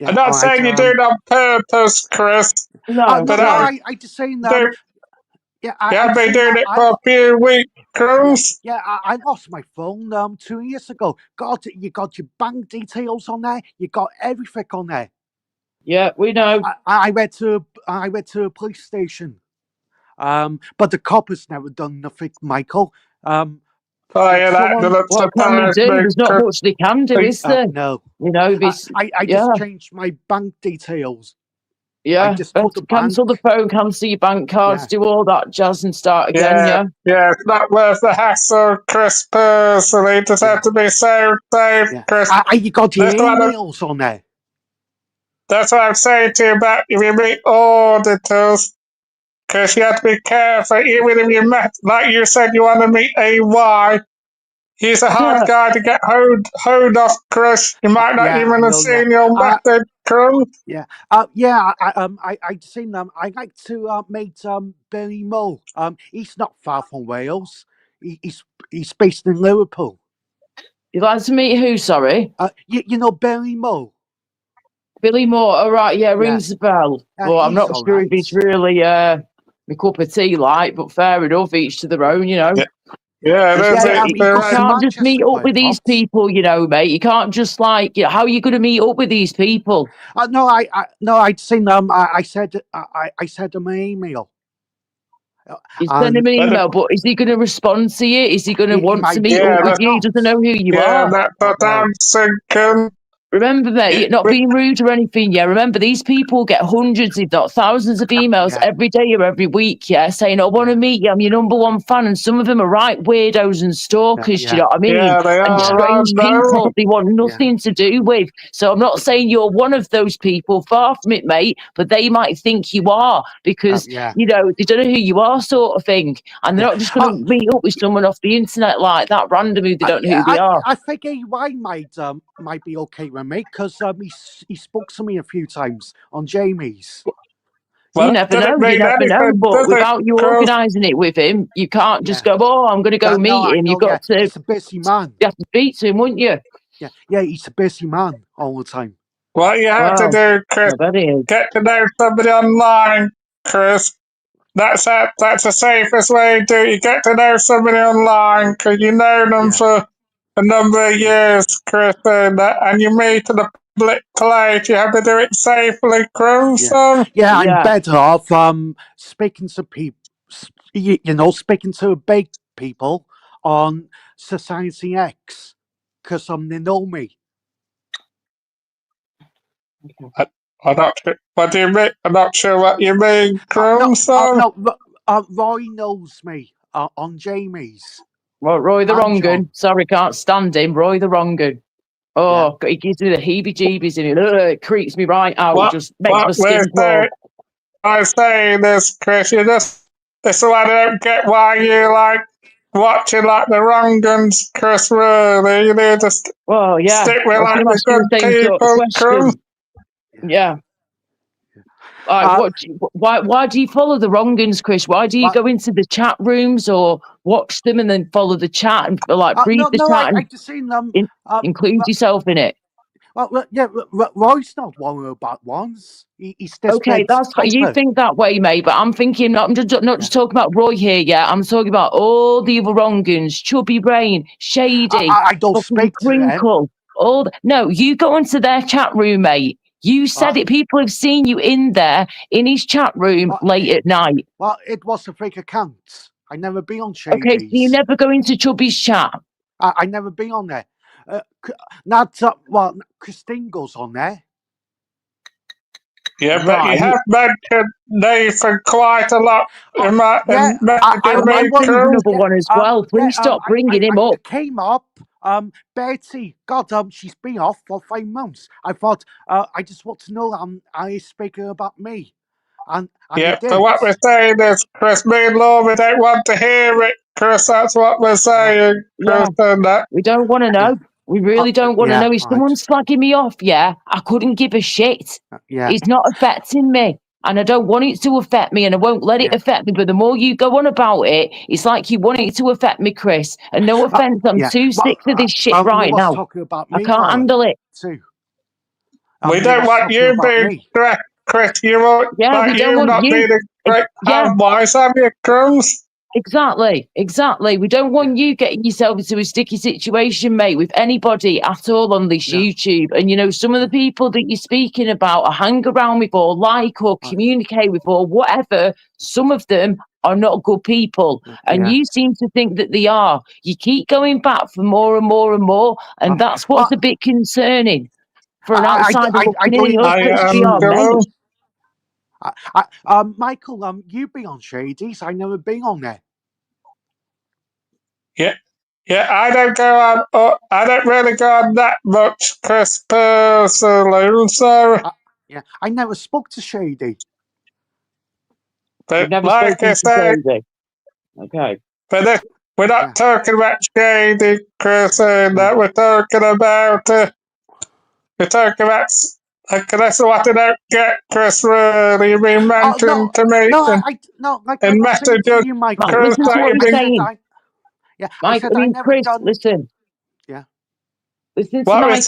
S1: I'm
S2: yeah,
S1: not
S2: all right.
S1: saying you do it on purpose, Chris,
S3: No,
S2: No,
S1: but
S2: no,
S3: no.
S2: I just saying
S1: do,
S2: Yeah,
S1: You
S2: I
S1: have been
S2: seen
S1: doing
S2: that.
S1: it for a few weeks, Cruz.
S2: I lost my phone 2 years ago. God, you got your bank details on there. You got everything on there.
S3: Yeah, we know.
S2: I went to a police station, but the coppers never done nothing, Michael.
S1: Oh, yeah, that
S2: Someone,
S1: doesn't
S3: What can they
S1: surprise
S3: do?
S1: me,
S3: There's not
S1: Cruz.
S3: much they can do, is there?
S2: no.
S3: You know, if it's
S2: I
S3: yeah,
S2: just changed my bank details. I
S3: yeah.
S2: just
S3: Better
S2: put the
S3: cancel the
S2: bank.
S3: phone, cancel your bank cards,
S2: Yeah,
S3: do all that jazz, and start again.
S1: Yeah,
S3: Yeah.
S1: yeah, it's not worth the hassle, Chris, personally. It just
S2: yeah,
S1: have to be so safe,
S2: yeah.
S1: Chris.
S2: You got your
S1: That's what,
S2: emails on there.
S1: that's what I'm saying to you about if you meet auditors, because you have to be careful. Even if you met, like you said, you want to meet AY, he's a hard
S3: Yeah.
S1: guy to get hold of, Chris. You might not
S2: Yeah, I
S1: even have
S2: know that.
S1: seen your method, Chris.
S2: Yeah, I seen I like to meet Billy Moe. He's not far from Wales. He's based in Liverpool.
S3: You'd like to meet who? Sorry,
S2: You know Billy Moe?
S3: Billy Moore. All right, yeah,
S2: Yeah,
S3: rings a bell. But I'm
S2: he's
S3: not
S2: all
S3: sure if
S2: right.
S3: he's really my cup of tea, like. But fair enough, each to their own, you know.
S1: Yeah, yeah,
S3: Just
S1: that's it.
S2: He
S3: you
S2: goes to
S3: can't just meet
S2: Manchester
S3: up with
S2: quite a
S3: these
S2: lot.
S3: people, you know, mate. You can't just like, how are you going to meet up with these people?
S2: No, no, I'd seen I said I sent him an email.
S3: You send
S2: And
S3: him an
S1: But
S3: email, but is he going to respond to you? Is he going to
S2: he
S3: want to
S2: might
S3: meet up
S1: yeah,
S3: with
S2: might
S1: that,
S3: you? He
S2: not.
S3: doesn't know who you
S1: yeah,
S3: are.
S1: that's what
S2: No.
S1: I'm thinking.
S3: Remember, mate,
S1: Yeah,
S3: you're not being rude or anything, yeah? Remember, these people get hundreds, if not thousands of emails
S2: Yeah,
S3: every day or every week, yeah, saying, I want to
S2: yeah,
S3: meet you, I'm your number one fan. And some of them are right weirdos and stalkers, you
S2: yeah,
S3: know what I mean?
S1: yeah, they
S3: And
S2: yeah,
S1: are,
S3: strange
S1: aren't they?
S3: people they want
S2: yeah,
S3: nothing to do with. So I'm not saying you're one of those people, far from it, mate, but they might think you are because,
S2: yeah,
S3: you know, they don't know who you are, sort of thing. And they're
S2: yeah.
S3: not just going to meet up with someone off the internet like that, random, who they don't know who they are.
S2: I think AY might be okay with me because he spoke to me a few times on Jamie's.
S3: You
S1: Well,
S3: never
S1: did it
S3: know, you
S1: mean
S3: never know.
S1: anything,
S3: But
S1: does it,
S3: without you
S1: Chris?
S3: organising it with him, you can't just
S2: Yeah,
S3: go, oh, I'm going to go
S2: no,
S3: meet
S2: I
S3: him. You've
S2: know. Yeah,
S3: got to,
S2: he's a busy man.
S3: you have to speak to him, wouldn't you?
S2: Yeah, he's a busy man all the time.
S1: What you have to
S3: Well,
S1: do, Chris,
S3: I bet he is.
S1: get to know somebody online, Chris. That's the safest way to do it. You get to know somebody online because you know them
S2: Yeah,
S1: for a number of
S2: yeah,
S1: years, Chris, and you meet in a public place. You have to do it safely, Chris.
S2: yeah, yeah. I'm
S3: Yeah.
S2: better off speaking to people. Speaking to big people on Society X because they know me.
S1: I'm not sure. What do you mean? I'm not sure what you mean,
S2: No,
S1: Chris.
S2: no. Roy knows me on Jamie's
S3: Well, Roy the
S2: and
S3: Wrong
S2: John.
S3: Un. Sorry, can't stand him. Roy the Wrong Un.
S2: Yeah.
S3: Oh, he gives me the heebie jeebies in it. Ugh, it creeps me right out.
S1: What
S3: Just makes
S1: what
S3: my
S1: we're
S3: skin
S1: saying,
S3: crawl.
S1: I'm saying this, Chris. You just this is why I don't get why you like watching like the wrong uns, Chris. Really, you need to
S3: Well, yeah.
S1: stick
S3: I
S1: with
S3: was
S1: like
S3: going to
S1: the
S3: ask you
S1: good
S3: the same sort of
S1: people, Chris.
S3: question. Yeah. Like,
S2: Uh,
S3: why do you follow the wrong uns, Chris? Why do you
S2: but,
S3: go into the chat rooms or watch them and then follow the chat and like read the
S2: no,
S3: chat
S2: I
S3: and
S2: just seen them.
S3: include yourself in it?
S2: Yeah, Roy's not one of the bad ones. He's this
S3: Okay,
S2: big
S3: that's you
S2: typer.
S3: think that way, mate. But I'm thinking, I'm just not
S2: Yeah.
S3: just talking about Roy here. Yeah, I'm talking about all the other wrong uns, Chubby Brain, Shady,
S2: I don't
S3: fucking
S2: speak to them.
S3: Crinkle. No, you go into their chat room, mate. You said it. People have seen you in there in his chat room late at night.
S2: Well, it was a fake account. I never be on
S3: Okay, so you
S2: Shady's.
S3: never go into Chubby's chat.
S2: I never be on there. Christine goes on there.
S1: Yeah, but you
S3: Right.
S1: have mentioned Nathan quite a lot in my
S2: Yeah,
S3: I
S1: messaging me,
S3: mentioned
S1: Chris.
S3: another one as well. Please stop bringing him up.
S2: It came up. Betty, God, she's been off for 5 months. I thought, I just want to know, are you speaking about me? And he
S1: Yeah, but
S2: did.
S1: what we're saying is, Chris, me and Laura don't want to hear it, Chris. That's what we're saying,
S3: Yeah,
S1: Chris, and that.
S3: we don't want to
S2: Yeah.
S3: know. We really don't want to
S2: Yeah,
S3: know. If
S2: right.
S3: someone's slagging me off, yeah, I couldn't give a shit.
S2: Yeah.
S3: It's not affecting me. And I don't want it to affect me, and I won't let it
S2: Yeah.
S3: affect me. But the more you go on about it, it's like you want it to affect me, Chris. And no offense, I'm
S2: Yeah.
S3: too sick of this shit
S2: You
S3: right
S2: was
S3: now.
S2: talking about
S3: I
S2: me,
S3: can't
S2: Laura,
S3: handle it.
S2: too.
S1: We
S2: You
S1: don't
S2: was
S1: want
S2: talking
S1: you
S2: about
S1: being
S2: me.
S1: stressed Chris, you won't,
S3: Yeah, we
S1: like,
S3: don't
S1: you
S3: want
S1: not
S3: you.
S1: being a great
S3: Yeah,
S1: advice, have you, Crumbs?
S3: exactly. We don't want you getting yourself into a sticky situation, mate, with anybody at all on this
S2: No.
S3: YouTube. And you know, some of the people that you're speaking about, or hang around with, or like, or communicate with, or whatever, some of them are not good people. And you seem to think that they are. You keep going back for more and more and more, and that's what's a bit concerning for an outsider
S2: I
S3: looking
S2: don't
S3: in.
S2: even
S3: Let's
S2: think
S3: be our mate.
S2: Michael, you've been on Shady's. I never been on there.
S1: Yeah, I don't go on, I don't really go on that much, Chris, personally, so,
S2: I never spoke to Shady.
S3: You've
S1: but
S3: never
S1: like
S3: spoken
S1: I
S3: to
S1: say,
S3: Daisy. Okay.
S1: but this, we're not talking about Shady, Chris, and that we're talking about, we're talking about, like, that's what I don't get, Chris, really, you've been mentioning to me,
S2: Like
S1: and
S2: I was saying to
S1: messages,
S2: you, Michael.
S3: Right,
S1: Chris,
S3: listen to
S1: that
S3: what
S1: you've
S3: he's
S1: been,
S3: saying.
S2: I
S3: Mike,
S2: said I never
S3: Chris,
S2: done.
S3: listen.
S2: Yeah.
S3: Listen to
S1: what we're
S3: Michael.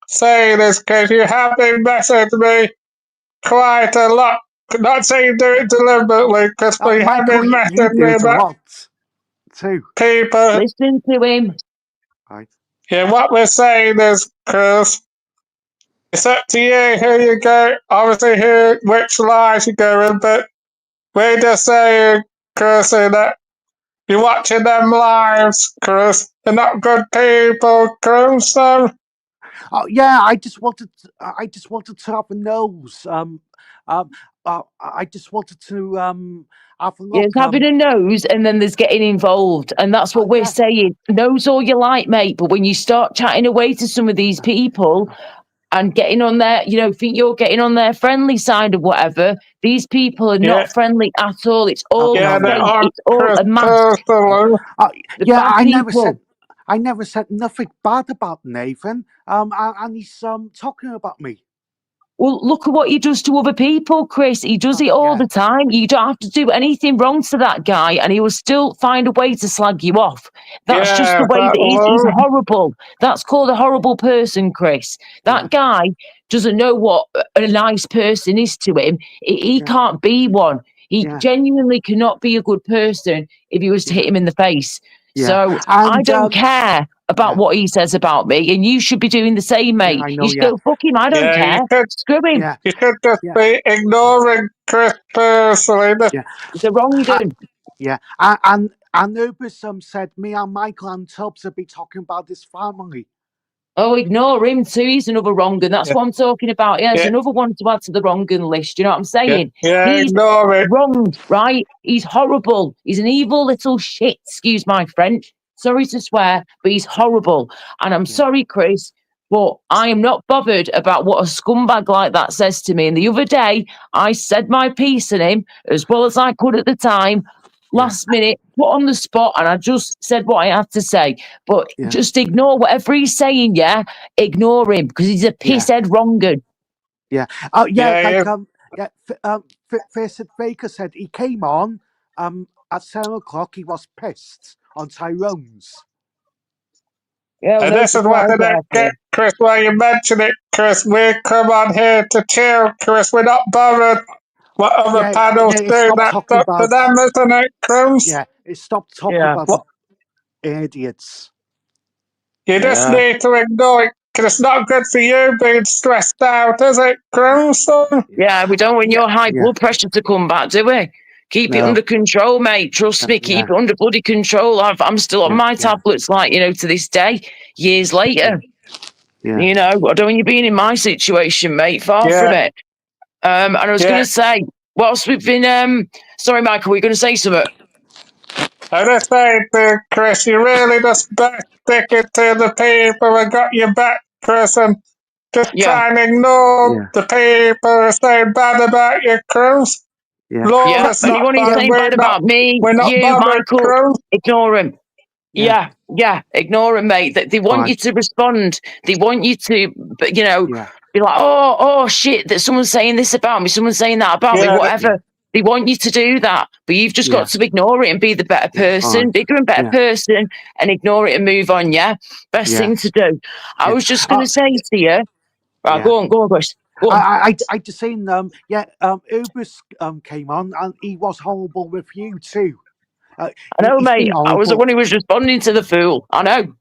S1: saying is, because you have been messaging me quite a lot. Not saying you do it deliberately, because we have
S2: Michael,
S1: been
S2: you
S1: messaging
S2: do
S1: me
S2: it a
S1: about
S2: lot too.
S1: people.
S3: Listen to him.
S2: Right.
S1: Yeah, what we're saying is, Chris, it's up to you who you go, obviously which lives you go in, but we're just saying, Chris, that you're watching them lives, Chris. They're not good people, Chris, so.
S2: Oh yeah, I just wanted to have a nose. I just wanted to have a
S3: There's
S2: look.
S3: having a nose and then there's getting involved. And that's what we're saying. Nose all you like, mate. But when you start chatting away to some of these people and getting on their, you know, think you're getting on their friendly side or whatever, these people are not friendly at all. It's all
S1: Yeah, they
S3: fake.
S1: aren't
S3: It's all
S1: Chris
S3: a mask.
S1: personally.
S3: The bad people.
S2: I never said nothing bad about Nathan. And he's talking about me.
S3: Well, look at what he does to other people, Chris. He does it all the time. You don't have to do anything wrong to that guy, and he will still find a way to slag you off. That's just the way that he's horrible. That's called a horrible person, Chris. That guy doesn't know what a nice person is to him. He can't be one. He genuinely cannot be a good person if he was to hit him in the face. So I don't care about what he says about me, and you should be doing the same, mate.
S2: I know,
S3: You should go, fuck him, I don't care. Screw him.
S1: You should just be ignoring Chris personally.
S3: It's a wrong gun.
S2: And Ubers said me and Michael and Tubbs would be talking about this family.
S3: Oh, ignore him too. He's another wrong gun. That's what I'm talking about. Yeah, there's another one to add to the wrong gun list. You know what I'm saying? He's
S1: ignore it.
S3: wrong, right? He's horrible. He's an evil little shit. Excuse my French. Sorry to swear, but he's horrible. And I'm sorry, Chris, but I am not bothered about what a scumbag like that says to me. And the other day, I said my piece on him as well as I could at the time. Last minute, put on the spot, and I just said what I had to say. But just ignore whatever he's saying, ignore him, because he's a pisshead wrong gun.
S2: Faisal Baker said he came on at 7:00. He was pissed on Tyrone's.
S3: Yeah, well,
S1: this is what I don't get, Chris, why you mention it, Chris. We come on here to chill, Chris. We're not bothered what other panels do. That's up to them, isn't it, Chris?
S2: Yeah, stop talking about idiots.
S1: You just need to ignore it, because it's not good for you being stressed out, is it, Chris?
S3: Yeah, we don't want your high blood pressure to come back, do we? Keep it under control, mate. Trust me, keep it under bloody control. I'm still on my tablets, like, you know, to this day, years later. You know, I don't want you being in my situation, mate. Far from it. And I was going to say, whilst we've been, sorry, Michael, were you going to say something?
S1: I just say to Chris, you really just better stick it to the people who got your back, Chris, and just try and ignore the people who are saying bad about you, Chris. Lawless,
S3: anyone who's saying bad about me, you, Michael, ignore him. Yeah, ignore him, mate. They want you to respond. They want you to, you know, be like, oh, shit, that someone's saying this about me, someone's saying that about me, whatever. They want you to do that, but you've just got to ignore it and be the better person, bigger and better person, and ignore it and move on, Best thing to do. I was just going to say to you, right, go on, Chris. Go on.
S2: I just seen Ubers came on and he was horrible with you too.
S3: I know,
S2: He's
S3: mate.
S2: been
S3: I was the
S2: horrible.
S3: one who was responding to the fool. I know.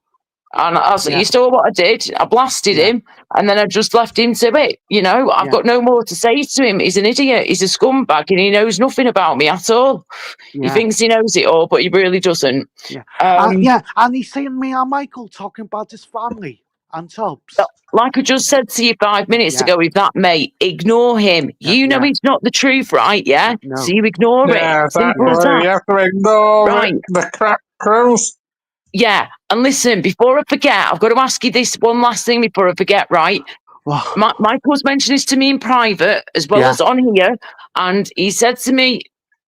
S3: And
S2: Yeah.
S3: you saw what I did. I blasted
S2: Yeah.
S3: him, and then I just left him to it. You know, I've
S2: Yeah.
S3: got no more to say to him. He's an idiot. He's a scumbag, and he knows nothing about me at all. He
S2: Yeah.
S3: thinks he knows it all, but he really doesn't.
S2: Yeah.
S3: Um,
S2: And he's seen me and Michael talking about his family and Tubbs.
S3: Like I just said to you 5 minutes
S2: Yeah.
S3: ago with that, mate, ignore him. You know
S2: Yeah.
S3: it's not the truth, right? Yeah?
S2: No.
S3: So you ignore
S1: Yeah,
S3: it. Simple as
S1: exactly.
S3: that.
S1: You have to ignore
S3: Right.
S1: the crap crews.
S3: Yeah. And listen, before I forget, I've got to ask you this one last thing before I forget, right?
S2: Well,
S3: Michael's mentioned this to me in private as well
S2: Yeah.
S3: as on here, and he said to me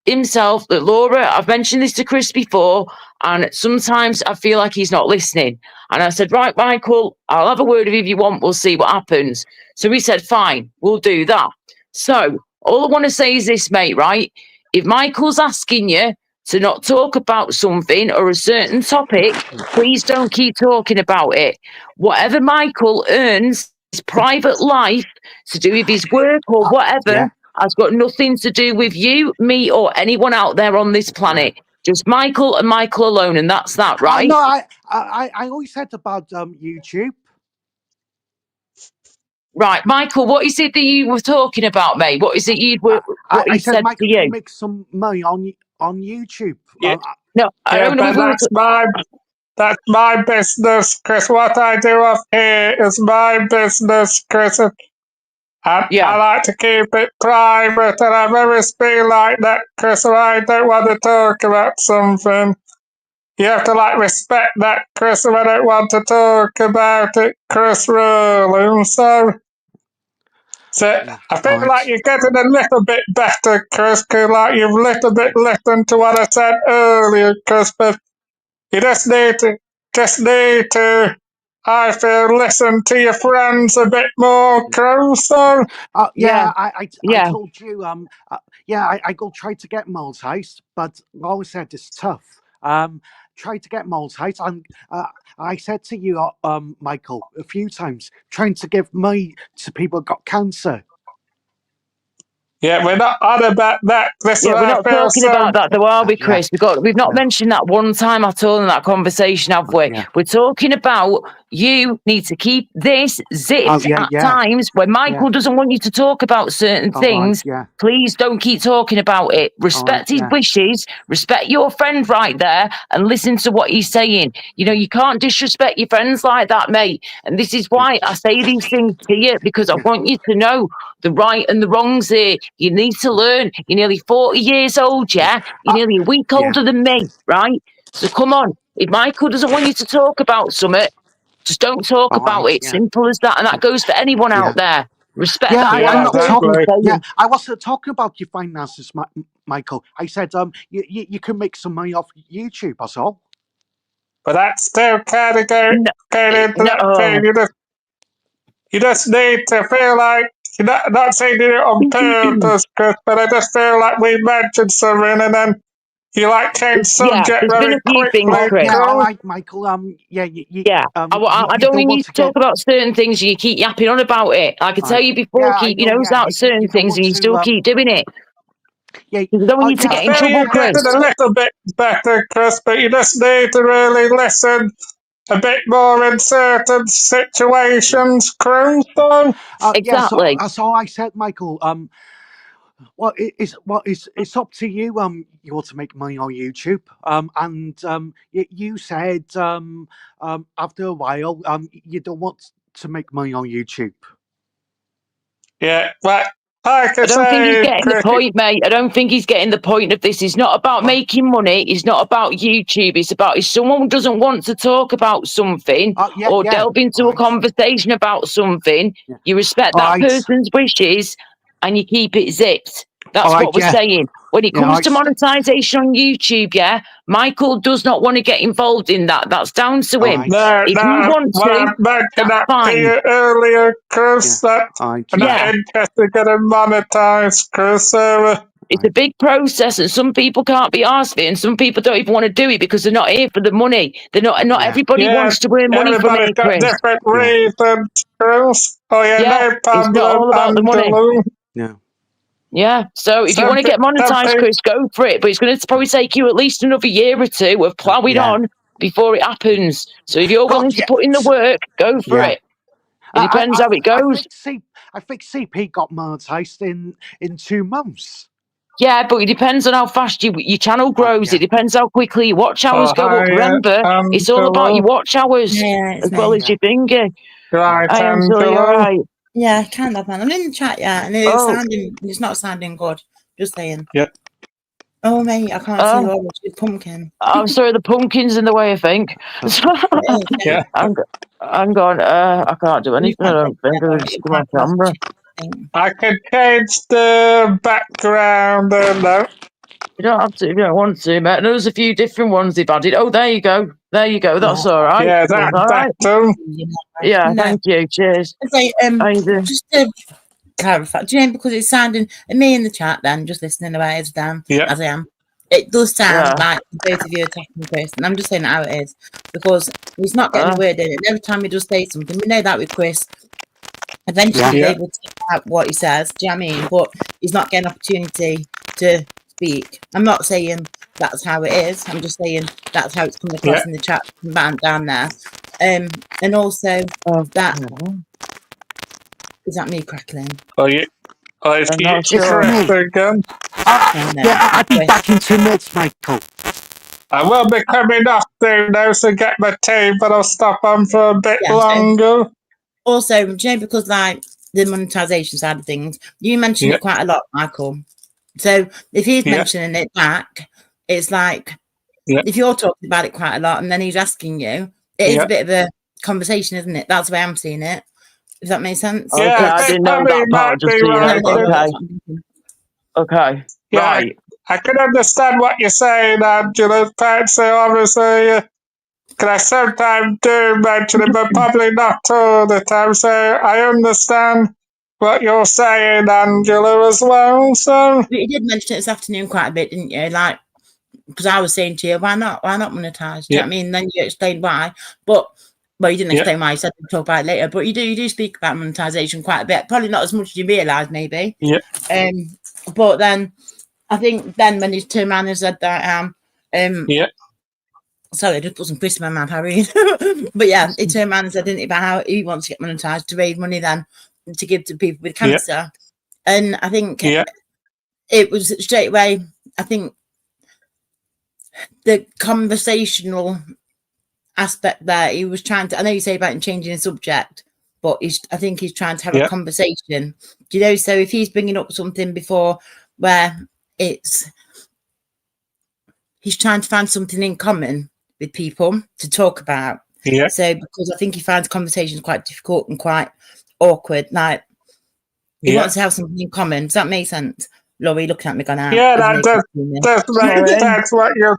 S3: himself that, Laura, I've mentioned this to Chris before, and sometimes I feel like he's not listening. And I said, right, Michael, I'll have a word with you if you want. We'll see what happens. So he said, fine, we'll do that. So all I want to say is this, mate, right? If Michael's asking you to not talk about something or a certain topic, please don't keep talking about it. Whatever Michael earns, his private life to do with his work or whatever
S2: Yeah.
S3: has got nothing to do with you, me, or anyone out there on this planet. Just Michael and Michael alone, and that's that, right?
S2: No, I always said about YouTube.
S3: Right, Michael, what is it that you were talking about, mate? What is it
S2: I
S3: he
S2: said
S3: said
S2: Michael
S3: to you?
S2: can make some money on YouTube.
S1: Yeah.
S3: No, I
S1: Yeah,
S3: don't know
S1: but
S3: if we were
S1: that's my business, Chris. What I do up here is my business, Chris. I like to keep it private, and I've always been like that, Chris. So I don't want to talk about something. You have to respect that, Chris. If I don't want to talk about it, Chris Rowling. So I feel like you're getting a little bit better, Chris. Cause you've a little bit listened to what I said earlier, Chris. But you just need to, I feel, listen to your friends a bit more, Chris. So
S2: I told you. I go try to get Maltese, but Laura said it's tough. Try to get Maltese, and I said to you, Michael, a few times, trying to give money to people who got cancer.
S1: yeah, we're not on about that. Listen,
S3: we're not talking about that, though, are we, Chris? We've not mentioned that one time at all in that conversation, have we?
S2: Yeah.
S3: We're talking about you need to keep this zipped at times when Michael doesn't want you to talk about certain things. Please don't keep talking about it. Respect his wishes, respect your friend right there, and listen to what he's saying. You know, you can't disrespect your friends like that, mate. And this is why I say these things to you, because I want you to know the right and the wrongs here. You need to learn. You're nearly 40 years old, yeah? You're nearly a week older than me, right? So come on. If Michael doesn't want you to talk about something, just don't talk about it. Simple as that. And that goes for anyone out there. Respect that.
S2: I'm not talking.
S3: Yeah,
S2: I wasn't talking about your finances, Michael. I said you can make some money off YouTube. That's all.
S1: But that's still kind of going into that thing. You just need to feel like you're not saying you do it on purpose, Chris, but I just feel like we mentioned something and then you change subject
S3: there's been a few things, Chris.
S2: All right, Michael.
S3: I don't want you to talk about certain things. You keep yapping on about it. Like I tell you before, keep your nose out certain things, and you still keep doing it. I don't want you to get in trouble, Chris.
S1: You're getting a little bit better, Chris, but you just need to really listen a bit more in certain situations, Chris.
S3: Exactly.
S2: That's all I said, Michael. It's up to you. You want to make money on YouTube. And you said after a while, you don't want to make money on YouTube.
S1: Yeah, but
S3: I don't think he's getting the point, mate. I don't think he's getting the point of this. It's not about making money. It's not about YouTube. It's about if someone doesn't want to talk about something or delve into a conversation about something, you respect that person's wishes and you keep it zipped. That's what we're saying. When it comes to monetization on YouTube, Michael does not want to get involved in that. That's down to him. If you want to, that's fine.
S1: To you earlier, Chris, I'm not interested in getting monetized, Chris.
S3: It's a big process, and some people can't be asked for it, and some people don't even want to do it because they're not here for the money. They're not. Not everybody wants to earn money from it, Chris.
S1: Different reasons. Chris. Oh yeah,
S3: Yeah,
S1: no
S3: it's not
S1: problem,
S3: all about the money.
S1: Angela.
S2: Yeah.
S3: Yeah, so if you want to get monetized,
S1: Something-
S3: Chris, go for it. But it's going to probably take you at least another year or two of ploughing
S2: Yeah.
S3: on before it happens. So if you're
S2: God,
S3: willing to
S2: yeah.
S3: put in the work, go for
S2: Yeah.
S3: it. It depends how it goes.
S2: I think CP got monetized in 2 months.
S3: Yeah, but it depends on how fast your channel grows.
S2: yeah.
S3: It depends how quickly your watch hours
S1: Oh,
S3: go up.
S1: hi,
S3: Remember, it's all about your
S1: Angela.
S3: watch hours
S4: Yeah, it's
S3: as well
S4: me.
S3: as your finger.
S1: Right,
S3: Hi, Angela, you're
S1: Angela.
S3: right.
S4: Yeah, kind of, man. I'm in the chat, yeah, and
S3: Oh.
S4: it's not sounding good. Just saying.
S1: Yeah.
S4: Oh, mate, I can't see Laura. She's pumpkin.
S3: I'm sorry, the pumpkin's in the way, I think.
S1: Yeah.
S3: I'm going, I can't do anything, I don't think. I'll just do my camera.
S1: I can change the background and
S3: You don't have to if you don't want to, mate. There's a few different ones they've added. Oh, there you go. There you go. That's all right.
S1: yeah, that's
S3: all right.
S1: better.
S3: Yeah, thank you. Cheers.
S4: Okay,
S3: How you doing?
S4: just to clarify, do you know, because it's sounding, and me in the chat then, just listening away as damn as I am, it does sound like both of you are attacking Chris, and I'm just saying how it is, because he's not getting a word in it. Every time he does say something, we know that with Chris, eventually he's able to get out what he says, do you know what I mean? But he's not getting opportunity to speak. I'm not saying that's how it is, I'm just saying that's how it's coming across in the chat down there. And also that is that me crackling?
S1: Oh, yeah. Oh, it's you correct again.
S2: Yeah, I'll be back in 2 minutes, Michael.
S1: I will be coming off soon now to get my tea, but I'll stop on for a bit longer.
S4: Also, do you know, because like the monetization side of things, you mentioned it quite a lot, Michael. So if he's mentioning it back, it's like if you're talking about it quite a lot and then he's asking you, it is a bit of a conversation, isn't it? That's the way I'm seeing it. If that makes sense.
S3: Yeah, I didn't know that part. Just okay.
S1: Yeah,
S3: right.
S1: I can understand what you're saying, Angela. So obviously, can I sometimes do mention it, but probably not all the time. So I understand what you're saying, Angela, as well. So
S4: you did mention it this afternoon quite a bit, didn't you? Like, because I was saying to you, why not monetize? Do you know what I mean? Then you explained why, but well, you didn't explain why. You said we'll talk about it later, but you do speak about monetization quite a bit. Probably not as much as you realise, maybe.
S1: Yeah.
S4: But then I think then when he turned around and said that, sorry, I just put some Chris in my mouth, Harry. But yeah, he turned around and said, didn't he, about how he wants to get monetized to raise money then to give to people with cancer. And I think it was straight away, I think the conversational aspect there, he was trying to, I know you say about him changing the subject, but I think he's trying to have a conversation. Do you know, so if he's bringing up something before where he's trying to find something in common with people to talk about. So because I think he finds conversations quite difficult and quite awkward, like he wants to have something in common. Does that make sense? Laurie looking at me going out.
S1: Yeah, that does make sense what you're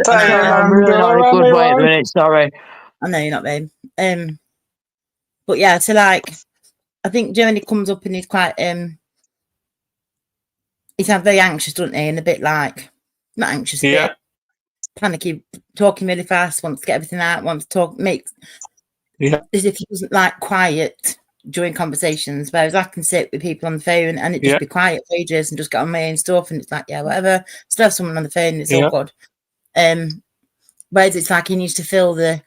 S1: saying.
S3: I'm really not in a good way at the minute, sorry.
S4: I know you're not, babe. But yeah, so like I think Jeremy comes up and he's quite he's very anxious, doesn't he? And a bit like not anxious, a bit panicky, talking really fast, wants to get everything out, wants to talk, make as if he wasn't like quiet during conversations, whereas I can sit with people on the phone and it just be quiet for ages and just get on my own stuff and it's like, yeah, whatever. Still have someone on the phone, it's all good. Whereas it's like he needs to fill the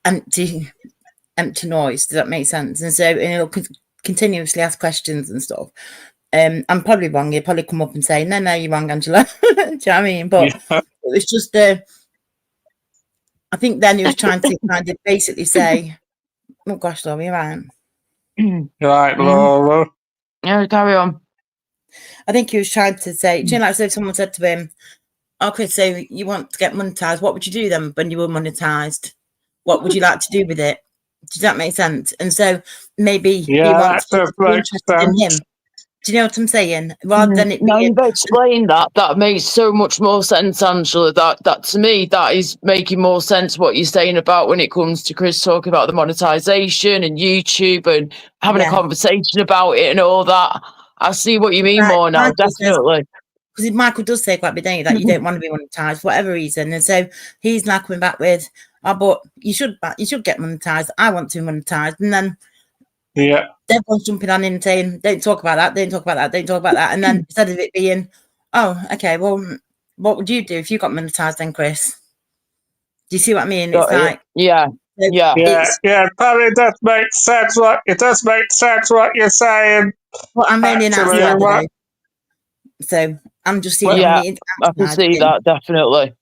S4: empty noise. Does that make sense? And so he'll continuously ask questions and stuff. I'm probably wrong. He'll probably come up and say, no, you're wrong, Angela. Do you know what I mean? But it was just I think then he was trying to kind of basically say, oh gosh, Laura, you're right.
S1: Right, Laura.
S3: Yeah, carry on.
S4: I think he was trying to say, do you know, like if someone said to him, oh, Chris, so you want to get monetized, what would you do then when you were monetized? What would you like to do with it? Does that make sense? And so maybe he wants to be interested in him. Do you know what I'm saying? Rather than it being...
S3: you've explained that makes so much more sense, Angela. That to me, that is making more sense what you're saying about when it comes to Chris talking about the monetization and YouTube and having a conversation about it and all that. I see what you mean more now, definitely.
S4: Because Michael does say quite a bit, don't you, that you don't want to be monetized for whatever reason. And so he's now coming back with, oh, but you should get monetized. I want to be monetized. And then
S1: Yeah.
S4: Everyone's jumping on him saying, don't talk about that, don't talk about that, don't talk about that. And then instead of it being, oh, okay, well, what would you do if you got monetized then, Chris? Do you see what I mean? It's like,
S3: yeah.
S1: Yeah, probably does make sense. It does make sense what you're saying.
S4: Well, I'm only an
S1: Actually,
S4: outsider, so I'm just seeing
S3: Yeah,
S4: it
S3: I can see that, definitely.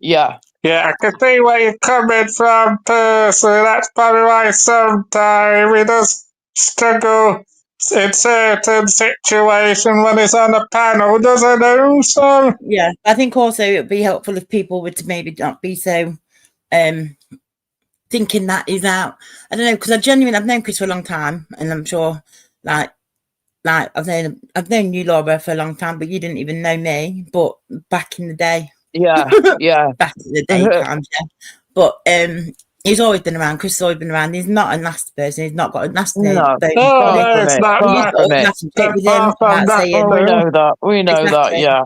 S3: Yeah.
S1: Yeah, I can see where you're coming from personally. That's probably why sometimes he does struggle in certain situations when he's on a panel, doesn't he? So
S4: yeah, I think also it would be helpful if people were to maybe not be so thinking that he's out. I don't know, because I've known Chris for a long time, and I'm sure like I've known you, Laura, for a long time, but you didn't even know me. But back in the day,
S3: yeah,
S4: back in the day times, yeah. But he's always been around. Chris has always been around. He's not a nasty person. He's not got a nasty name.
S3: No,
S1: no, it's not.
S4: We used to always laugh and joke with him about saying,
S3: we know that. We know that. Yeah.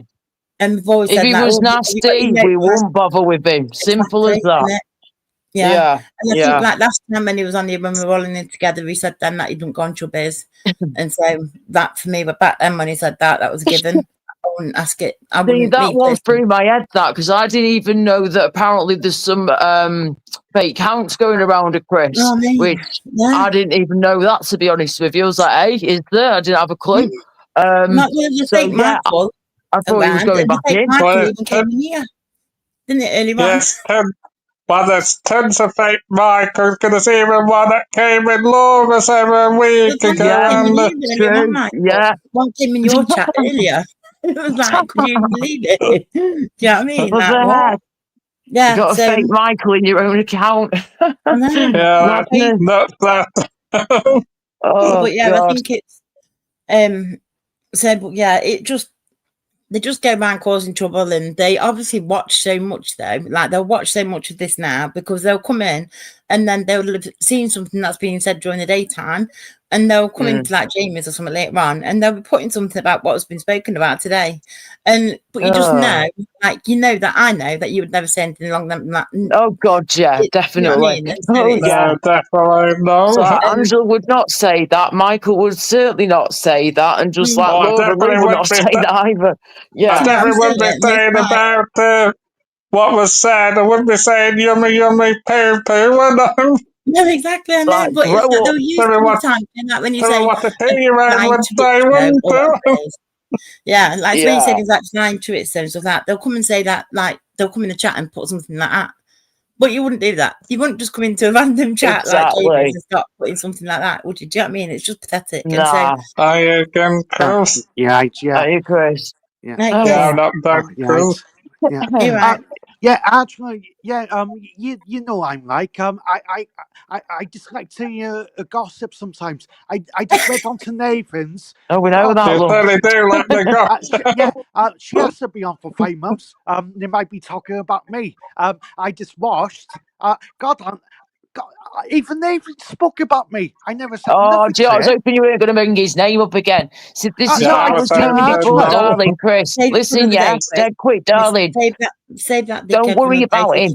S4: And we've always
S3: If
S4: said
S3: he
S4: that.
S3: was nasty, we wouldn't bother with him. Simple as that.
S4: Yeah. And I think like last time when he was on here, when we were all in it together, he said then that he didn't go on Chubbies. And so that for me, but back then when he said that was a given. I wouldn't ask it. I wouldn't.
S3: That one through my head, that, because I didn't even know that apparently there's some fake accounts going around of Chris, which I didn't even know that, to be honest with you. I was like, hey, is there? I didn't have a clue.
S4: Michael,
S3: I thought he was going back in.
S4: Michael even came in here, didn't it, earlier on?
S1: Yes, well, there's tons of fake Michaels, because there's even one that came in Laura's a week ago.
S3: Yeah.
S4: One came in your chat earlier. It was like, could you believe it? Do you know what I mean? Like, what? Yeah.
S3: You got a fake Michael in your own account.
S1: Yeah, not that.
S3: Oh,
S4: but yeah,
S3: God.
S4: I think it's so, but yeah, they just go around causing trouble, and they obviously watch so much though. Like they'll watch so much of this now because they'll come in and then they'll have seen something that's being said during the daytime, and they'll come into like Jamie's or something later on, and they'll be putting something about what has been spoken about today. But you just know, like that I know that you would never say anything along that.
S3: Oh God, yeah, definitely.
S4: You know what I mean?
S1: Definitely no.
S3: So Angela would not say that. Michael would certainly not say that, and just like Laura Lou would not say that either. Yeah,
S1: I definitely wouldn't be saying about what was said. I wouldn't be saying yummy, yummy, poo, poo, would I?
S4: No, exactly. I know,
S3: like,
S4: but it's like they'll use the time like when you say
S1: what the 2-year-old would say, wouldn't they?
S4: Yeah, like when you say things like flying to it and stuff like that, they'll come and say that, like they'll come in the chat and put something like that. But you wouldn't do that. You wouldn't just come into a random chat like David and start putting something like that, would you? Do you know what I mean? It's just pathetic.
S3: Nah.
S4: And so,
S1: I agree, Chris.
S2: Yeah.
S3: I agree.
S1: Yeah, not that Chris.
S2: Yeah.
S4: You're right.
S2: Yeah, actually, yeah. You know, I'm like, I just like to gossip sometimes. I just went on to Nathan's.
S3: Oh, we know that.
S1: You really do like the gossip.
S2: She has to be on for 5 months. They might be talking about me. I just watched. God, even Nathan spoke about me. I never said nothing.
S3: Gee, I was hoping you weren't going to bring his name up again. So this is what I was telling you before, darling, Chris. Listen, dead quick, darling.
S4: Save that.
S3: Don't worry about him.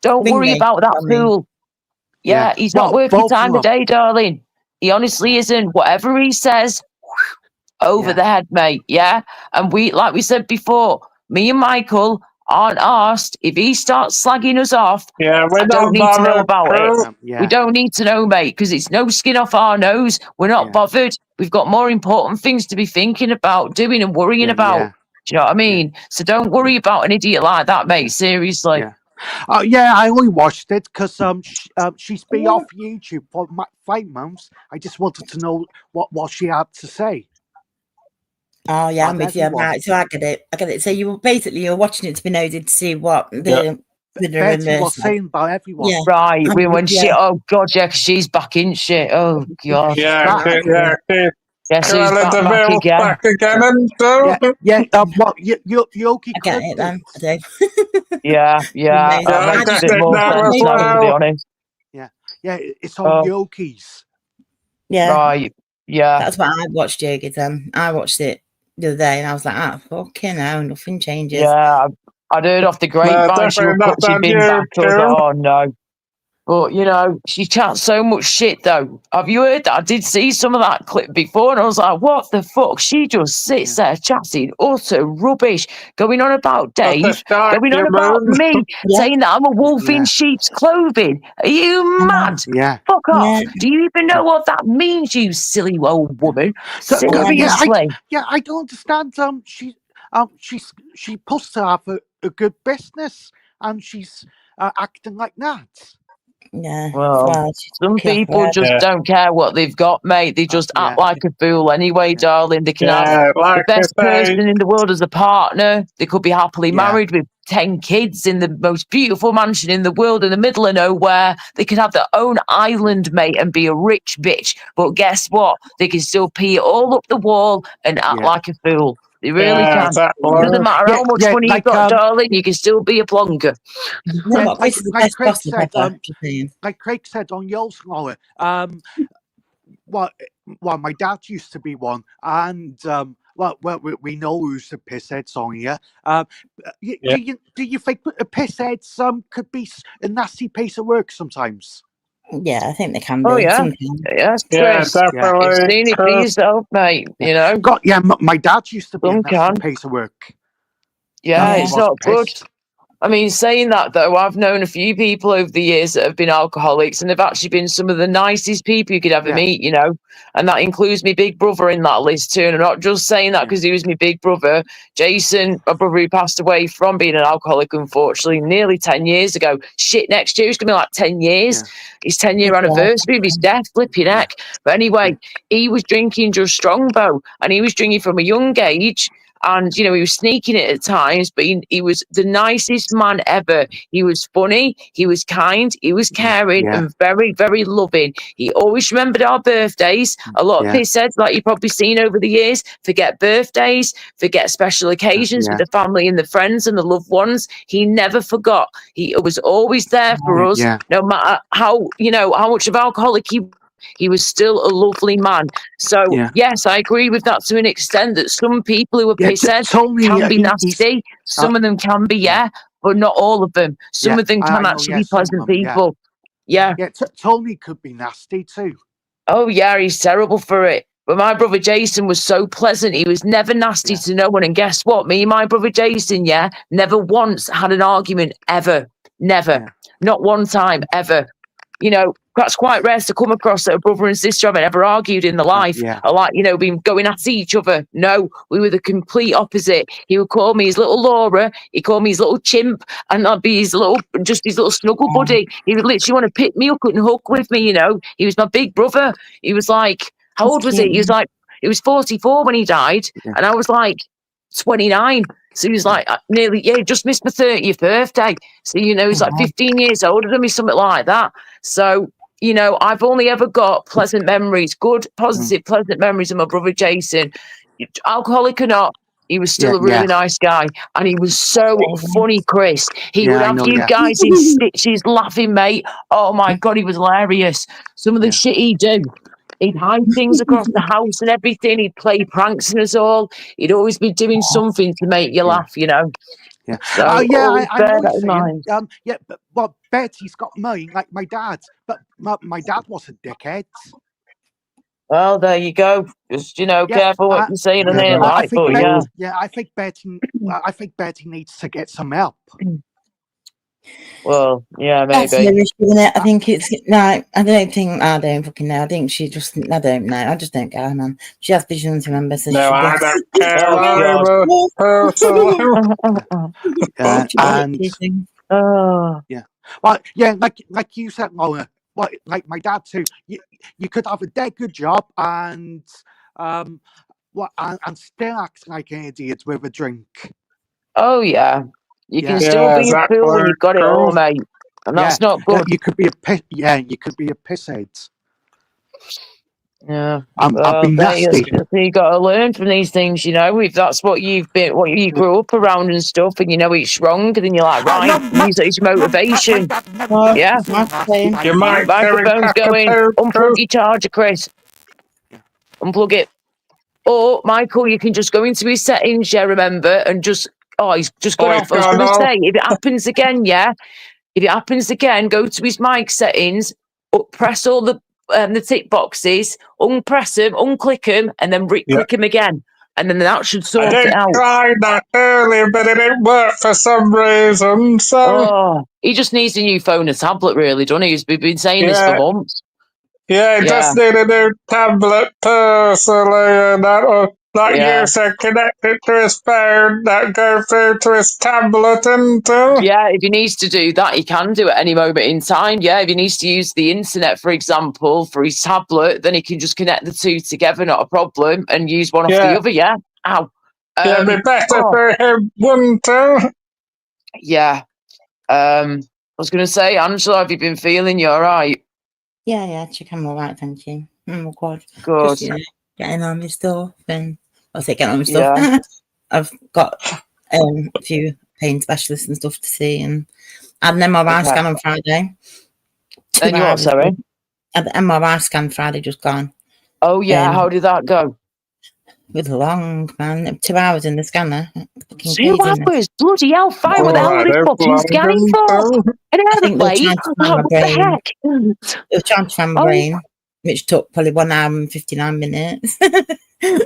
S3: Don't worry about that fool. Yeah, he's not worth your time today, darling. He honestly isn't. Whatever he says, over the head, mate. Yeah, and like we said before, me and Michael aren't asked if he starts slagging us off.
S1: Yeah, we
S3: don't need to know about it.
S2: Yeah.
S3: We don't need to know, mate, because it's no skin off our nose. We're not bothered. We've got more important things to be thinking about, doing and worrying about. Do you know what I mean? So don't worry about an idiot like that, mate. Seriously.
S2: I only watched it because she's been off YouTube for 5 months. I just wanted to know what she had to say.
S4: Oh yeah, I'm with you. Right, so I get it. So you're watching it to be nosy to see what the
S2: Betty was saying about everyone.
S4: Yeah.
S3: Right, when she, oh God, yeah, because she's back in shit. Oh God.
S1: Cruella de Vil back again and
S2: what Yogi
S4: I get it then. I do.
S3: That makes a bit more sense now, to be honest.
S2: Yeah, it's on Yogi's.
S4: Yeah.
S3: Right. Yeah.
S4: That's why I watched Yogi's. I watched it the other day and I was like, fucking hell, nothing changes.
S3: Yeah, I'd heard off the grapevine she'd been back. I was like, oh no. But, you know, she chats so much shit, though. Have you heard that? I did see some of that clip before, and I was like, what the fuck? She just sits there chatting utter rubbish, going on about Dave, going on about me, saying that I'm a wolf in sheep's clothing. Are you mad?
S2: Yeah.
S3: Fuck off.
S4: Yeah.
S3: Do you even know what that means, you silly old woman?
S2: So,
S3: Seriously.
S2: I don't understand. She supposed to have a good business, and she's acting like that.
S4: Yeah.
S3: Well, some people just don't care what they've got, mate. They just act like a fool anyway, darling. They can have the best person in the world as a partner. They could be happily married with 10 kids in the most beautiful mansion in the world in the middle of nowhere. They could have their own island, mate, and be a rich bitch. But guess what? They can still pee it all up the wall and act like a fool. They really can. It doesn't matter how much money you've got, darling. You can still be a plonker.
S2: Like Craig said on Yo's Lower, well, my dad used to be one, and we know who's the pissheads on here. Do you think a pissheads could be a nasty piece of work sometimes?
S4: Yeah, I think they can be.
S3: Oh yeah,
S4: sometimes.
S3: yes,
S1: Yeah,
S3: Chris.
S1: definitely.
S3: You've seen it for yourself, mate. You know.
S2: My dad used to be a nasty piece of work.
S3: Yeah, it's not good. I mean, saying that though, I've known a few people over the years that have been alcoholics, and they've actually been some of the nicest people you could ever meet, you know. And that includes me big brother in that list too. And I'm not just saying that because he was my big brother. Jason, my brother, who passed away from being an alcoholic, unfortunately, nearly 10 years ago. Shit, next year it's gonna be like 10 years. His 10-year anniversary of his death, flipping heck. But anyway, he was drinking just Strongbow, and he was drinking from a young age. And, you know, he was sneaking it at times, but he was the nicest man ever. He was funny, he was kind, he was caring and very, very loving. He always remembered our birthdays. A lot of pissheads, like you've probably seen over the years, forget birthdays, forget special occasions with the family and the friends and the loved ones. He never forgot. He was always there for us, no matter how, you know, how much of alcoholic he was still a lovely man. So, yes, I agree with that to an extent that some people who are pissheads can be nasty. Some of them can be, but not all of them. Some of them can actually be pleasant people. Yeah.
S2: Tony could be nasty too.
S3: Oh, yeah, he's terrible for it. But my brother Jason was so pleasant. He was never nasty to no one. And guess what? Me and my brother Jason, never once had an argument, ever. Never. Not one time, ever. You know, that's quite rare to come across that a brother and sister haven't ever argued in the life. Or like, you know, been going at each other. No, we were the complete opposite. He would call me his little Laura. He'd call me his little chimp. And I'd be his little snuggle buddy. He would literally want to pick me up and hook with me, you know. He was my big brother. He was like, how old was he? He was 44 when he died. And I was like 29. So he was like, nearly, just missed my 30th birthday. So, you know, he's like 15 years older than me, something like that. So, you know, I've only ever got pleasant memories, good, positive, pleasant memories of my brother Jason. Alcoholic or not, he was still a really nice guy. And he was so funny, Chris. He would have you guys in stitches laughing, mate. Oh, my God, he was hilarious. Some of the shit he'd do. He'd hide things across the house and everything. He'd play pranks on us all. He'd always be doing something to make you laugh, you know.
S2: Yeah.
S3: So,
S2: I know
S3: bear
S2: what
S3: that in
S2: you're saying.
S3: mind.
S2: But Betty's got money like my dad. But my dad was a dickhead.
S3: Well, there you go. Just, you know, careful what you're saying in there, right?
S2: I think Betty needs to get some help.
S3: Well, yeah, maybe.
S4: That's the issue, isn't it? I think it's like I don't fucking know. I think she just I don't know. I just don't care, man. She has visions, remember? So
S1: no, I don't care.
S2: Like you said, Laura. Like my dad too. You could have a dead good job and still act like an idiot with a drink.
S3: Oh yeah. You can still be a fool when you've got it all, mate. And that's not good.
S2: You could be you could be a pisshead.
S3: Yeah.
S2: I've been nasty.
S3: You got to learn from these things, you know. If that's what you grew up around and stuff, and you know it's wrong, and then you're like, right, use it as motivation. Yeah.
S1: Your
S3: microphone's going. Unplug your charger, Chris. Unplug it. Or Michael, you can just go into his settings, remember, and just he's just gone off. I was going to say, if it happens again, If it happens again, go to his mic settings, press all the tick boxes, unpress them, unclick them, and then click them again. And then that should sort it out.
S1: I did try that earlier, but it didn't work for some reason. So
S3: he just needs a new phone and tablet, really, doesn't he? He's been saying this for months.
S1: Yeah, he just need a new tablet personally, and that, like you said, connect it to his phone, that go through to his tablet and
S3: Yeah, if he needs to do that, he can do it at any moment in time. Yeah, if he needs to use the internet, for example, for his tablet, then he can just connect the two together, not a problem, and use one off the other, Ow.
S1: It'd be better for him, wouldn't it?
S3: Yeah. I was going to say, Angela, have you been feeling you all right?
S4: Yeah, I'm all right, thank you. Oh, God.
S3: Good.
S4: Just, getting on my stuff, and getting on my stuff. I've got a few pain specialists and stuff to see, and I had an MRI scan on Friday.
S3: And you what, sorry?
S4: I had the MRI scan Friday, just gone.
S3: Oh, yeah, how did that go?
S4: With long, man. 2 hours in the scanner.
S3: 2 hours? Bloody hell, fine. What the hell are they fucking scanning for? An aeroplane? What the heck?
S4: They were trying to find my brain, which took probably 1 hour and 59 minutes.
S3: Do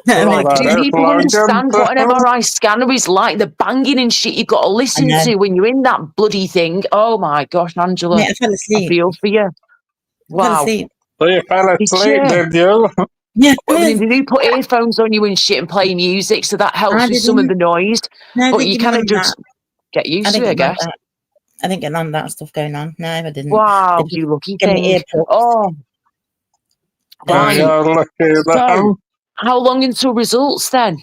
S3: people understand what an MRI scanner is like? The banging and shit you've got to listen to when you're in that bloody thing. Oh my gosh, Angela.
S4: I fell asleep.
S3: I feel for you. Wow.
S1: So you fell asleep, did you?
S4: Yeah.
S3: Did you put earphones on you and shit and play music so that helps with some of the noise?
S4: No,
S3: but you kind of just get used to it, I guess.
S4: I didn't get none of that stuff going on. No, I didn't.
S3: Wow, you lucky thing. Oh.
S1: Right.
S3: So, how long until results then?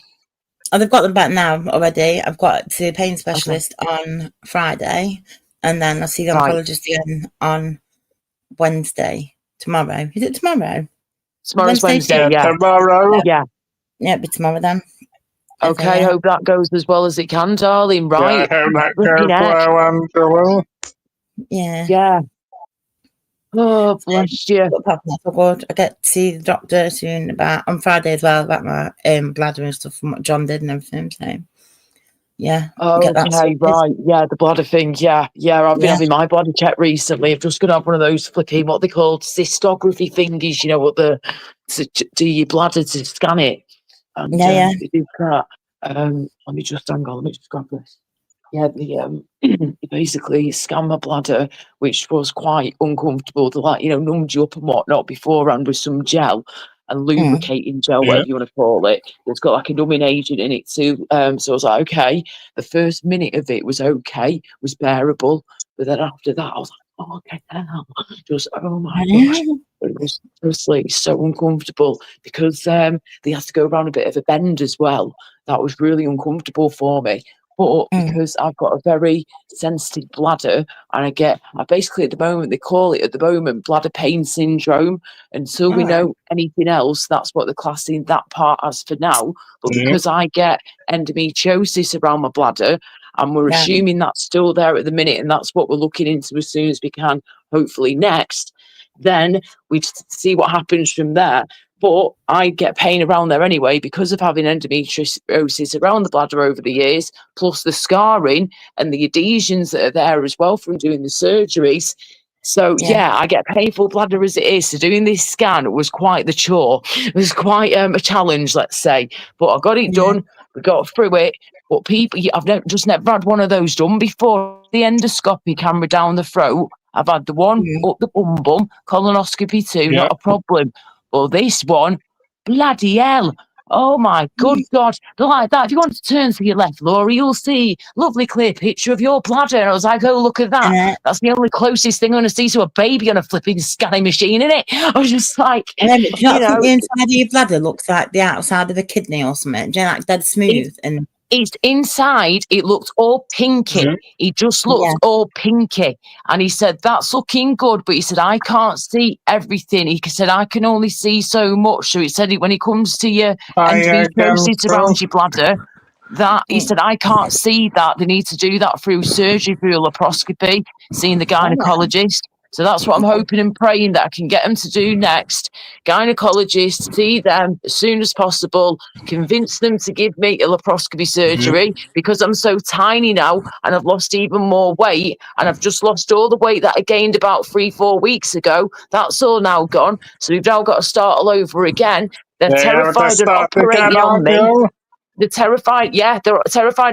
S4: Oh, they've got them back now already. I've got to see a pain specialist on Friday, and then I'll see the oncologist again on Wednesday. Tomorrow. Is it tomorrow?
S3: Tomorrow's Wednesday, yeah.
S1: Tomorrow.
S3: Yeah.
S4: Yeah, it'll be tomorrow then.
S3: Okay, hope that goes as well as it can, darling. Right.
S1: Yeah, I hope that goes well, Angela.
S4: Yeah.
S3: Yeah. Oh, bless you.
S4: I get to see the doctor soon on Friday as well about my bladder and stuff from what John did and everything. So, yeah.
S3: Okay, right. Yeah, the bladder thing. Yeah. I've been having my bladder checked recently. I'm just going to have one of those flipping, what they call cystography thingies, what to do your bladder to scan it. And, they do that. Let me just hang on. Let me just grab this. Yeah, basically scanned my bladder, which was quite uncomfortable. They numbed you up and whatnot beforehand with some gel and lubricating gel, whatever you want to call it. It's got like a numbing agent in it too. So I was like, okay. The first minute of it was okay, was bearable, but then after that, I was like, oh, okay, just oh my gosh, it was honestly so uncomfortable because they had to go around a bit of a bend as well. That was really uncomfortable for me. But because I've got a very sensitive bladder and I basically at the moment, they call it bladder pain syndrome. Until we know anything else, that's what they're classing that part as for now. But because I get endometriosis around my bladder and we're assuming that's still there at the minute and that's what we're looking into as soon as we can, hopefully next, then we see what happens from there. But I get pain around there anyway because of having endometriosis around the bladder over the years, plus the scarring and the adhesions that are there as well from doing the surgeries. So, I get painful bladder as it is. So doing this scan was quite the chore. It was quite a challenge, let's say. But I got it done. We got through it. But people, I've never had one of those done before. The endoscopy camera down the throat. I've had the one up the bum, colonoscopy too, not a problem. Well, this one, bloody hell. Oh, my good God. Like that. If you want to turn to your left, Laura, you'll see a lovely clear picture of your bladder. And I was like, oh, look at that. That's the only closest thing I'm going to see to a baby on a flipping scanning machine, innit? I was just like,
S4: do you know, the inside of your bladder looks like the outside of a kidney or something? Do you know, like dead smooth?
S3: It's inside, it looked all pinky. He just looked all pinky. And he said, that's looking good. But he said, I can't see everything. He said, I can only see so much. So he said, when it comes to your endometriosis around your bladder, he said, I can't see that. They need to do that through surgery, through laparoscopy, seeing the gynecologist. So that's what I'm hoping and praying that I can get them to do next. Gynecologist, see them as soon as possible, convince them to give me a laparoscopy surgery because I'm so tiny now and I've lost even more weight, and I've just lost all the weight that I gained about 3-4 weeks ago. That's all now gone. So we've now got to start all over again. They're terrified of operating on me. They're terrified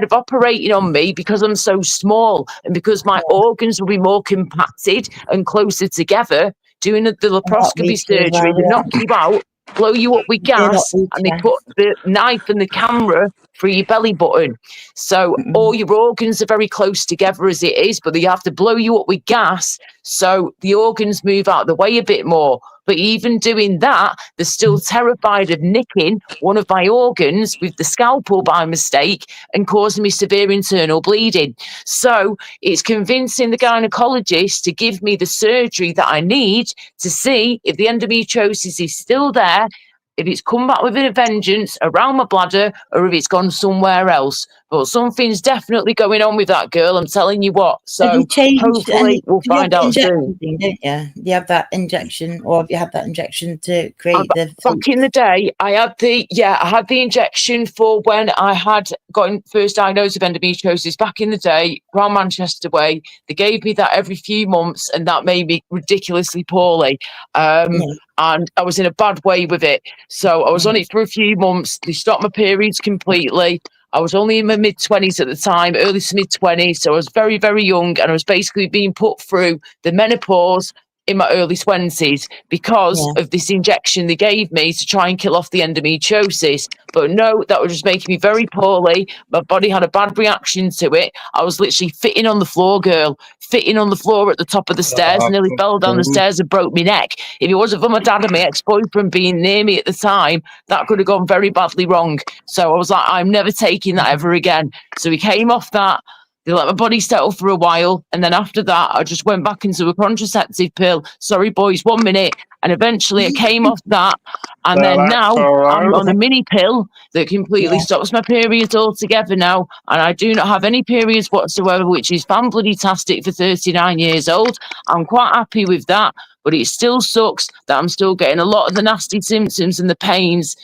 S3: of operating on me because I'm so small and because my organs will be more compacted and closer together. Doing the laparoscopy surgery, they knock you out, blow you up with gas, and they put the knife and the camera through your belly button. So all your organs are very close together as it is, but they have to blow you up with gas so the organs move out of the way a bit more. But even doing that, they're still terrified of nicking one of my organs with the scalpel by mistake and causing me severe internal bleeding. So it's convincing the gynecologist to give me the surgery that I need to see if the endometriosis is still there, if it's come back with a vengeance around my bladder, or if it's gone somewhere else. But something's definitely going on with that girl, I'm telling you what. So hopefully we'll find out soon.
S4: Don't you? You have that injection, or have you had that injection to create the...
S3: Back in the day, I had the injection for when I had gotten first diagnosed with endometriosis back in the day, around Manchester way. They gave me that every few months, and that made me ridiculously poorly. And I was in a bad way with it. So I was on it for a few months. They stopped my periods completely. I was only in my mid-20s at the time, early to mid-20s. So I was very, very young, and I was basically being put through the menopause in my early 20s because of this injection they gave me to try and kill off the endometriosis. But no, that was just making me very poorly. My body had a bad reaction to it. I was literally fitting on the floor, girl, fitting on the floor at the top of the stairs, and nearly fell down the stairs and broke my neck. If it wasn't for my dad and my ex-boyfriend being near me at the time, that could have gone very badly wrong. So I was like, I'm never taking that ever again. So we came off that. They let my body settle for a while, and then after that, I just went back into a contraceptive pill. Sorry, boys, 1 minute. And eventually I came off that, and then now I'm on a mini pill that completely stops my periods altogether now, and I do not have any periods whatsoever, which is fan-bloody-tastic for 39 years old. I'm quite happy with that, but it still sucks that I'm still getting a lot of the nasty symptoms and the pains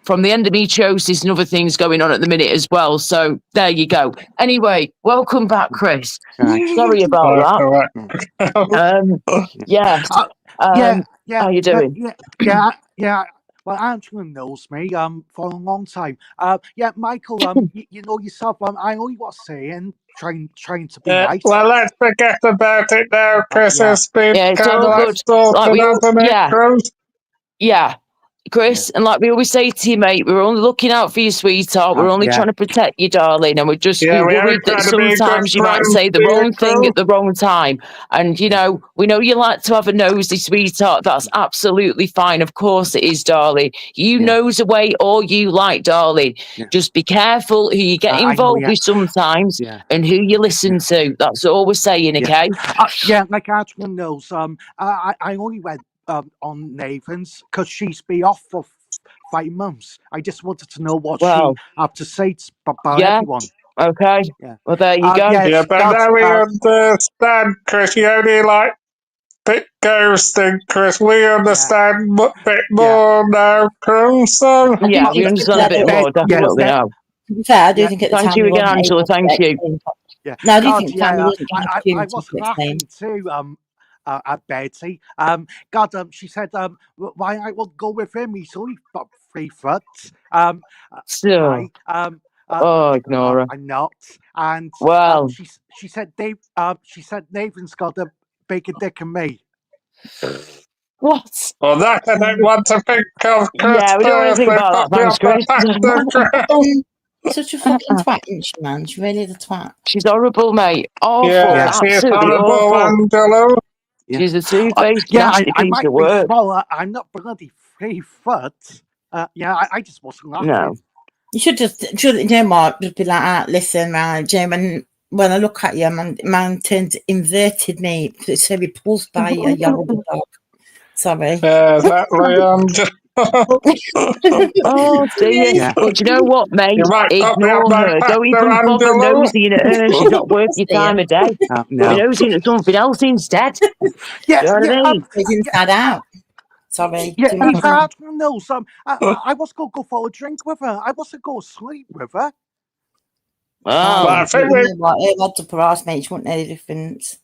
S3: from the endometriosis and other things going on at the minute as well. So there you go. Anyway, welcome back, Chris. Sorry about that. How you doing?
S2: Yeah. Well, Angela knows me for a long time. Michael, you know yourself. I know what I'm saying. Trying to be nice.
S1: Well, let's forget about it now. Chris has been
S3: it's all good. Chris, and like we always say to you, mate, we're only looking out for you, sweetheart. We're only trying to protect you, darling. And we're worried that sometimes you might say the wrong thing at the wrong time. And, you know, we know you like to have a nosy, sweetheart. That's absolutely fine. Of course it is, darling. You nose away all you like, darling. Just be careful who you get involved with sometimes and who you listen to. That's all we're saying, okay?
S2: Like Angela knows, I only went on Nathan's because she's been off for 5 months. I just wanted to know what she had to say about everyone.
S3: Okay. Well, there you go.
S1: But now we understand, Chris. You only like bit ghosting, Chris. We understand a bit more now, Chris. So
S3: we understand a bit more, definitely now.
S4: To be fair, I do think at the time.
S3: Thank you again, Angela. Thank you.
S4: No, I do think
S2: I was laughing too. At Betty. She said, why I won't go with him? He's only about 3 foot.
S3: Still. Ignore her.
S2: I'm not. And she said Nathan's got a bigger dick than me.
S3: What?
S1: Well, that I don't want to think of.
S3: Yeah, we don't want to think about that,
S4: Chris. Such a fucking twat, isn't she, man? She's really the twat.
S3: She's horrible, mate. Awful.
S1: Yeah, she's horrible, Angelo.
S3: She's a two-faced nasty piece of work.
S2: I'm not bloody 3 foot. I just wasn't laughing.
S3: No.
S4: You should just be like, listen, man, Jim, when I look at you, man turns inverted me. It's so repulsed by a horrible dog. Sorry.
S1: Exactly.
S3: Oh dear.
S2: Yeah.
S3: But you know what, mate?
S1: You might put me on
S3: Ignore
S1: my
S3: her.
S1: Pastor
S3: Don't even bother
S1: Angelo.
S3: nosying at her. She's not worth your time of day. Be
S2: No.
S3: nosing at something else instead.
S2: Yeah,
S3: Do you know what I mean?
S4: It's inside out. Sorry.
S2: yeah.
S4: too much.
S2: Actually, no. I was going to go for a drink with her. I wasn't going to sleep with her.
S3: Oh.
S1: Well, I think we,
S4: You know what? Her lads up her arse, mate. She wouldn't know the difference.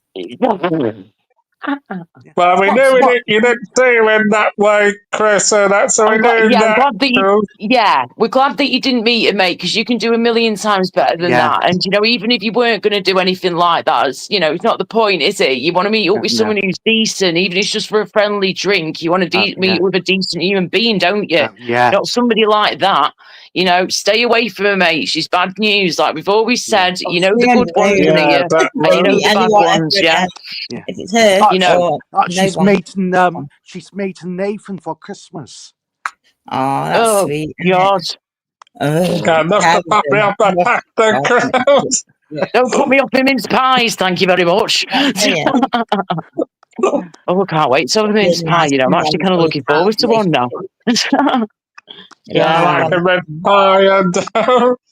S1: well, we knew you didn't deal in that way, Chris, so that's why we're doing
S3: I'm
S1: that.
S3: glad that you.
S1: too.
S3: Yeah, we're glad that you didn't meet her, mate, because you can do a million times better than
S2: Yeah.
S3: that. And you know, even if you weren't going to do anything like that, it's not the point, is it? You want to meet up with
S2: No.
S3: someone who's decent, even if it's just for a friendly drink. You want to meet with a decent human being, don't you?
S2: Yeah.
S3: Not somebody like that. Stay away from her, mate. She's bad news. Like we've always said, you know the good ones in
S1: Yeah,
S3: here,
S1: that
S3: and you know
S1: was.
S3: the bad ones. Yeah.
S2: Yeah.
S4: If it's her,
S2: Oh,
S3: You know.
S2: she's
S4: no one.
S2: meeting Nathan for Christmas.
S4: Oh, that's
S3: Oh
S4: sweet.
S3: God!
S1: Got enough to pop me off the Pastor Chris.
S3: Don't put me off in mince pies, thank you very much. Oh, I can't wait to have a mince pie. I'm actually kind of looking forward to one now.
S1: Yeah, I like a red pie and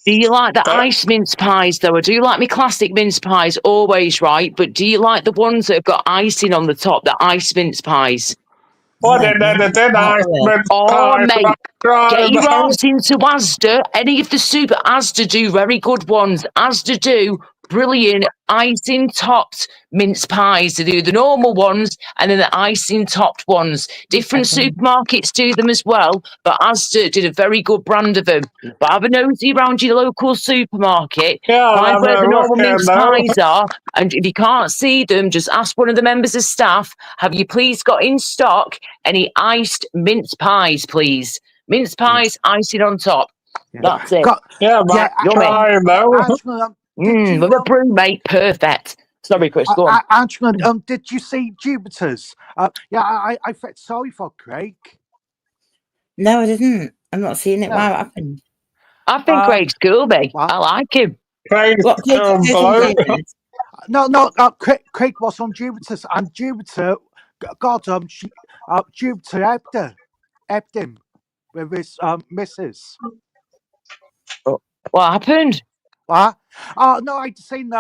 S3: Do you like the ice mince pies, though? I do like my classic mince pies always, right? But do you like the ones that have got icing on the top, the ice mince pies?
S1: what did I mince
S3: Oh,
S1: pies?
S3: mate, get your arse into Asda. Any of the super Asda do very good ones. Asda do brilliant icing topped mince pies. They do the normal ones and then the icing topped ones. Different supermarkets do them as well, but Asda did a very good brand of them. But have a nosy around your local supermarket, find where the normal mince pies are, and if you can't see them, just ask one of the members of staff, have you please got in stock any iced mince pies, please? Mince pies, icing on top. That's it.
S1: try though.
S3: With a broom, mate. Perfect. Sorry, Chris, go on.
S2: Angela, did you see Jupiter's? I felt sorry for Craig.
S4: No, I didn't. I'm not seeing it. Why? What happened?
S3: I think Craig's cool, mate. I like him.
S1: Craig's
S2: No, Craig was on Jupiter's, and Jupiter, Jupiter ebbed him with his missus.
S3: What happened?
S2: What? Oh no, I just seen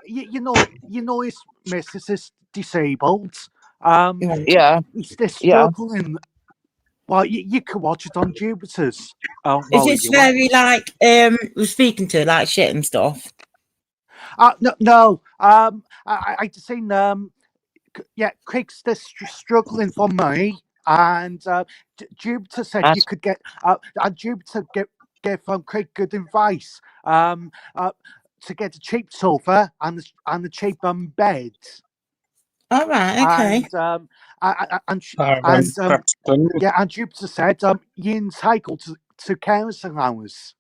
S2: you know his missus is disabled.
S3: Yeah.
S2: He's still struggling. Well, you can watch it on Jupiter's.
S4: Is it very like we're speaking to her like shit and stuff?
S2: No. I just seen Craig's still struggling for money, and Jupiter said you could get and Jupiter gave Craig good advice to get a cheap sofa and a cheap bed.
S4: All right, okay.
S2: And Jupiter said you're entitled to carers allowance.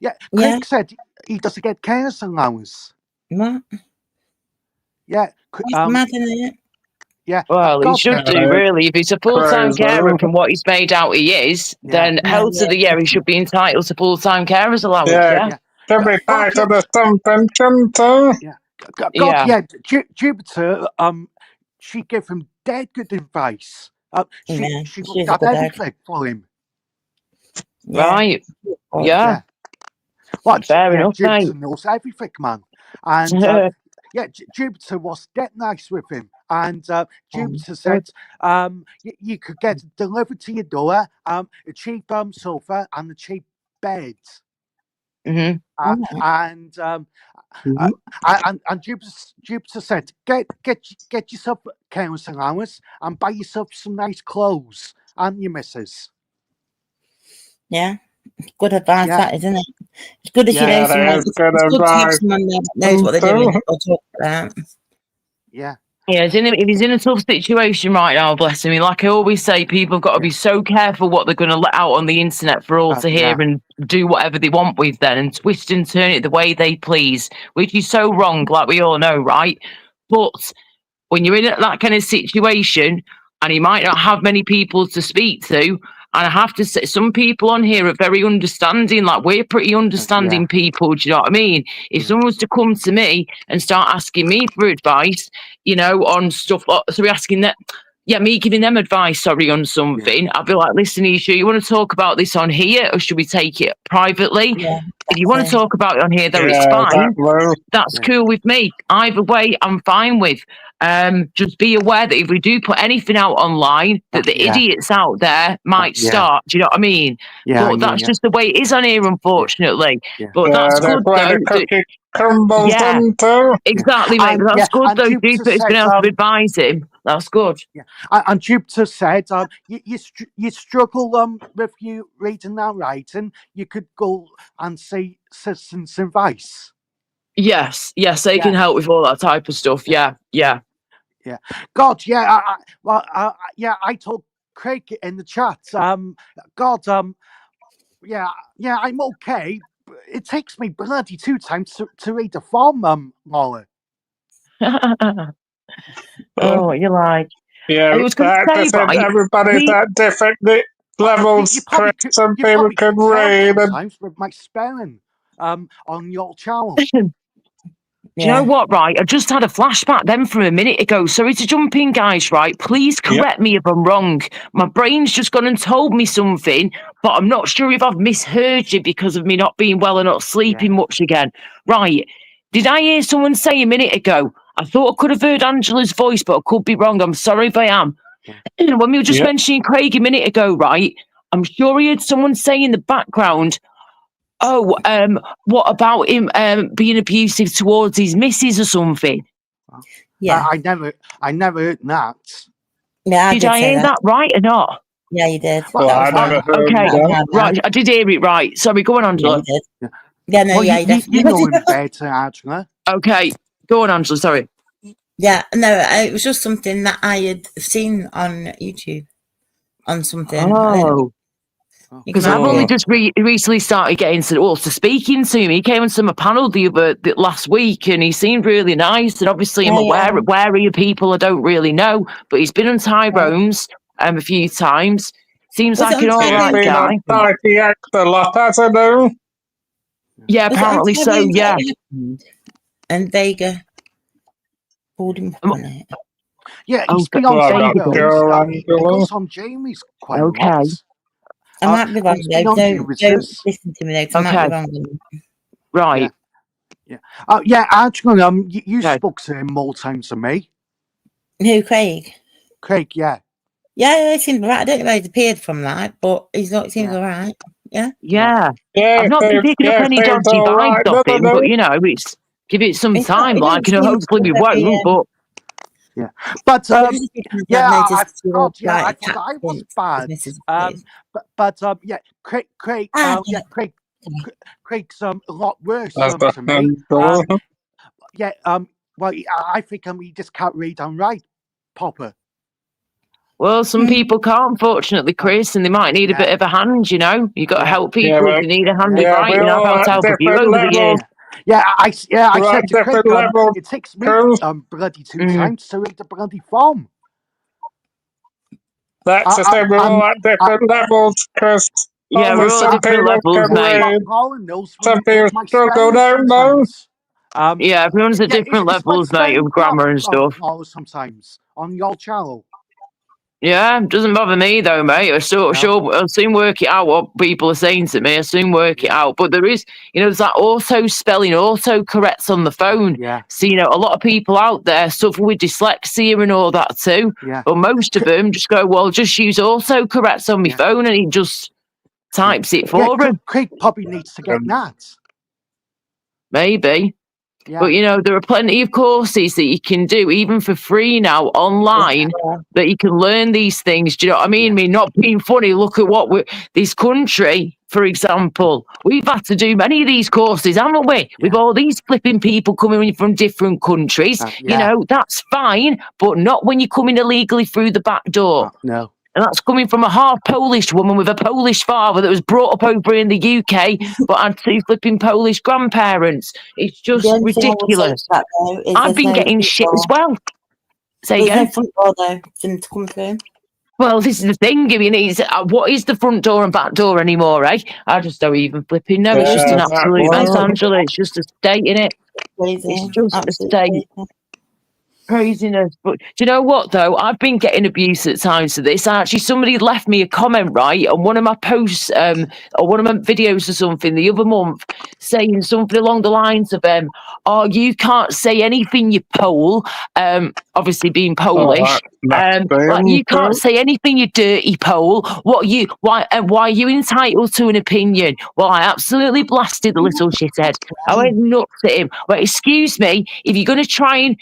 S2: Yeah, Craig said he doesn't get carers allowance.
S4: What?
S2: Yeah,
S4: mad, isn't it?
S2: Yeah.
S3: Well, he should do, really. If he's a full-time carer from what he's made out he is, then held to the year he should be entitled to full-time carers allowance, yeah?
S1: Should be entitled to some pension too.
S2: Jupiter, she gave him dead good advice. She looked at everything for him.
S3: Right. Yeah. Fair enough,
S2: Jupiter
S3: mate.
S2: knows everything, man. And Jupiter was dead nice with him. And Jupiter said you could get it delivered to your door, a cheap sofa and a cheap bed.
S3: Mm-hmm.
S2: And Jupiter said, get yourself carers allowance and buy yourself some nice clothes and your missus.
S4: Yeah, good advice, that isn't it? It's good if you know someone. It's good to have someone that knows what they're doing or talk about.
S3: Yeah, if he's in a tough situation right now, bless him. Like I always say, people have got to be so careful what they're going to let out on the internet for all to hear and do whatever they want with then and twist and turn it the way they please, which is so wrong, like we all know, right? But when you're in that kind of situation and you might not have many people to speak to, and I have to say, some people on here are very understanding. Like, we're pretty understanding people, do you know what I mean? If someone was to come to me and start asking me for advice, on stuff, so we're asking that, me giving them advice, on something. I'd be like, listen, Isha, you want to talk about this on here, or should we take it privately?
S4: Yeah,
S3: If you want to talk about it on here, though, it's
S1: Yeah,
S3: fine.
S1: that
S3: That's cool with me. Either way, I'm fine with. Just be aware that if we do put anything out online, that the idiots out there might start. Do you know what I mean?
S2: Yeah,
S3: But that's just the way it is on here, unfortunately. But
S1: yeah,
S3: that's
S1: that's
S3: good,
S1: where
S3: though.
S1: the cookie crumbles
S3: Yeah.
S1: into.
S3: Exactly, mate.
S2: And,
S3: But that's good,
S2: and
S3: though.
S2: Jupiter
S3: Jupiter's been
S2: said,
S3: able to advise him. That's good.
S2: and Jupiter said, you struggle with you reading and writing, you could go and see citizens' advice.
S3: Yes, they can help with all that type of stuff. Yeah.
S2: God, I told Craig in the chat. God, I'm okay. But it takes me bloody 2 times to read the form, Laura.
S3: Oh, what you like?
S1: Yeah,
S3: I was going to say, right?
S1: everybody's at different levels.
S2: You probably
S1: Chris, some
S2: you
S1: people
S2: probably
S1: can
S2: could tell
S1: read.
S2: sometimes with my spelling on your channel.
S3: Do you know what, right? I just had a flashback then from a minute ago. Sorry to jump in, guys, right? Please correct me if I'm wrong. My brain's just gone and told me something, but I'm not sure if I've misheard you because of me not being well and not sleeping much again. Right. Did I hear someone say a minute ago? I thought I could have heard Angela's voice, but I could be wrong. I'm sorry if I am. When we were just mentioning Craig a minute ago, right? I'm sure he heard someone say in the background, oh, what about him being abusive towards his missus or something?
S4: Yeah.
S2: I never heard that.
S4: Yeah,
S3: Did I hear that right or not?
S4: Yeah, you did.
S1: Well, I never heard that.
S3: Right, I did hear it right. Sorry, go on, Angela.
S4: Yeah, you did. Yeah, no,
S2: Well,
S4: yeah,
S2: you know him better, Angela.
S3: Okay, go on, Angela. Sorry.
S4: Yeah, no, it was just something that I had seen on YouTube on something.
S3: Oh. Because I've only just recently started getting to speaking to him. He came onto my panel the last week, and he seemed really nice. And obviously, I'm wary of people I don't really know. But he's been on Tyrone's a few times. Seems like an all right guy.
S1: He acts a lot, hasn't he?
S3: Yeah, apparently so. Yeah.
S4: And Vega pulled him on it.
S2: Yeah, he's been on Tyrone's. He goes on Jamie's quite a lot.
S4: I might be wrong though. Don't listen to me though, 'cause I might be wrong.
S3: Right.
S2: Yeah. Actually, you spoke to him more times than me.
S4: Who, Craig?
S2: Craig, yeah.
S4: Yeah, he seems right. I don't know where he's appeared from that, but he's not. He seems all right. Yeah.
S3: Yeah. I've not been picking up any dodgy vibes off him, but it's give it some time. Hopefully we won't. But
S2: but I was bad. Craig's a lot worse to me. Well, I think he just can't read and write proper.
S3: Well, some people can't, fortunately, Chris, and they might need a bit of a hand. You've got to help people if they need a hand in writing. I've helped out a few over the years.
S2: I said to Craig, it takes me bloody 2 times to read the bloody form.
S1: That's the same, we're all at different levels, Chris.
S3: Yeah, we're all at different levels, mate.
S1: Some people struggle, don't know.
S3: Yeah, everyone's at different levels, mate, of grammar and stuff.
S2: Sometimes on your channel.
S3: Yeah, it doesn't bother me though, mate. I'll soon work it out what people are saying to me. I'll soon work it out. But there is, there's that auto corrects on the phone.
S2: Yeah.
S3: So, a lot of people out there suffer with dyslexia and all that too.
S2: Yeah.
S3: But most of them just go, well, just use auto corrects on my phone, and he just types it for him.
S2: Craig probably needs to get that.
S3: Maybe.
S2: Yeah.
S3: But, there are plenty of courses that you can do, even for free now, online, that you can learn these things. Do you know what I mean? I mean, not being funny, look at this country, for example. We've had to do many of these courses, haven't we? Yeah. With all these flipping people coming in from different countries. That's fine, but not when you come in illegally through the back door.
S2: No.
S3: And that's coming from a half Polish woman with a Polish father that was brought up over in the UK, but had 2 flipping Polish grandparents. It's just ridiculous. I've been getting shit as well. Say again.
S4: There's no front door though for them to come through.
S3: Well, this is the thing. What is the front door and back door anymore, eh? I just don't even flipping know. It's just an absolute mess, Angela. It's just a state, innit?
S4: Crazy.
S3: It's just a state. Craziness. But do you know what, though? I've been getting abuse at times for this. Actually, somebody left me a comment, right, on one of my posts or one of my videos or something the other month saying something along the lines of, oh, you can't say anything, you Pole. Obviously being Polish. Like, you can't say anything, you dirty Pole. Why are you entitled to an opinion? Well, I absolutely blasted the little shithead. I went nuts at him. Well, excuse me, if you're going to try and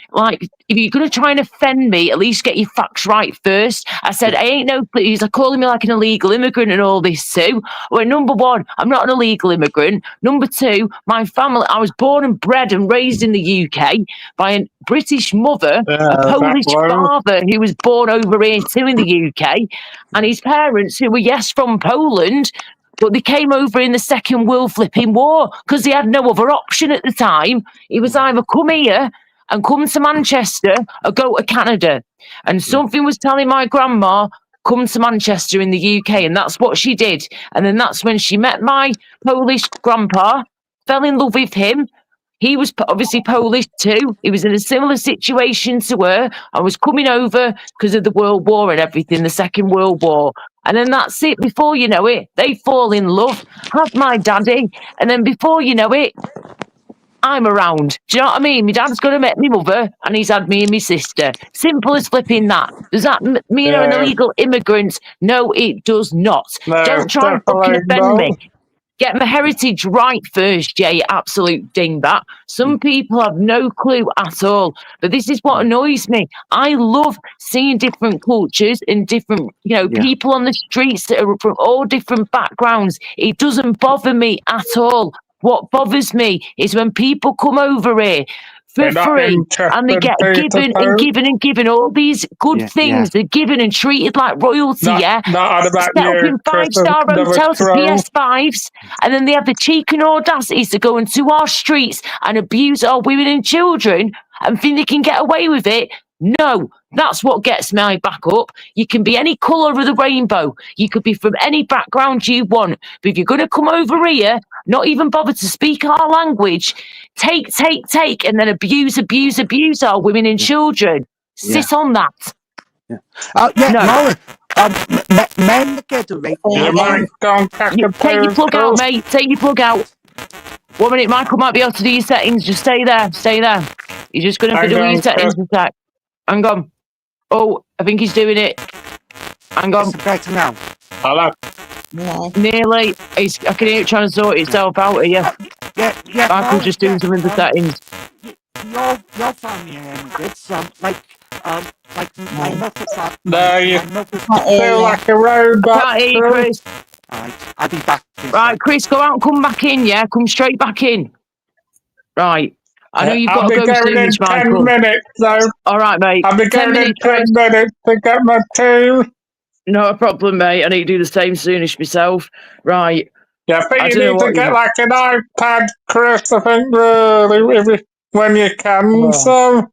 S3: offend me, at least get your facts right first. I said, I ain't no please. They're calling me like an illegal immigrant and all this too. Well, number one, I'm not an illegal immigrant. Number two, my family, I was born and bred and raised in the UK by a British mother, a Polish father who was born over here too in the UK, and his parents who were, yes, from Poland, but they came over in the Second World Flipping War because they had no other option at the time. It was either come here and come to Manchester or go to Canada. And something was telling my grandma, come to Manchester in the UK. And that's what she did. And then that's when she met my Polish grandpa, fell in love with him. He was obviously Polish too. He was in a similar situation to her. I was coming over because of the World War and everything, the Second World War. And then that's it. Before you know it, they fall in love, have my daddy. And then before you know it, I'm around. Do you know what I mean? My dad's gonna met my mother and he's had me and my sister. Simple as flipping that. Does that mean I'm an illegal immigrant? No, it does not.
S1: No,
S3: don't try and fucking offend me. Get my heritage right first, yeah, you absolute dingbat. Some people have no clue at all. But this is what annoys me. I love seeing different cultures and different, people on the streets that are from all different backgrounds. It doesn't bother me at all. What bothers me is when people come over here for free and they get given all these good things. They're given and treated like royalty,
S1: Not about
S3: set up in 5-star hotels with PS5s, and then they have the cheek and audacities to go into our streets and abuse our women and children and think they can get away with it. No, that's what gets my back up. You can be any colour of the rainbow. You could be from any background you want. But if you're going to come over here, not even bother to speak our language, take, and then abuse our women and children. Sit on that.
S2: Lauren, men get raped.
S3: Take your plug out, mate. Take your plug out. 1 minute, Michael might be able to do your settings. Just stay there. You're just going to have to do your settings a sec. Hang on. Oh, I think he's doing it. Hang on.
S2: Right now.
S1: Hello.
S3: Nearly. I can hear it trying to sort itself out here.
S2: Yeah.
S3: Michael's just doing some of the settings.
S2: Your family are immigrants, like my mother.
S1: No, you feel like a robot.
S3: Can't hear you, Chris.
S2: Alright, I'll be back.
S3: Right, Chris, go out and come back in, yeah? Come straight back in. Right. I know you've got to go soon, Michael.
S1: 10 minutes, though.
S3: All right, mate.
S1: I'll be going in 10 minutes to get my tea.
S3: No problem, mate. I need to do the same soonish myself. Right.
S1: Yeah, I think you need to get like an iPad, Chris, I think, really, when you can, so...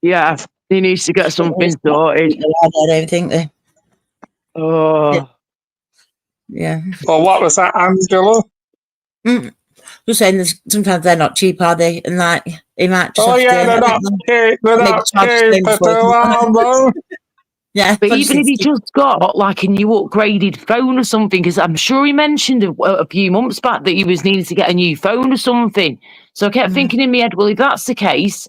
S3: Yeah, he needs to get something sorted.
S4: I don't think they...
S3: Oh.
S4: Yeah.
S1: Well, what was that, Angela?
S4: Just saying, sometimes they're not cheap, are they? And like, he might just
S1: they're not cheap. They're not cheap at all, though.
S4: Yeah,
S3: but even if he just got like a new upgraded phone or something, because I'm sure he mentioned a few months back that he was needing to get a new phone or something. So I kept thinking in my head, well, if that's the case,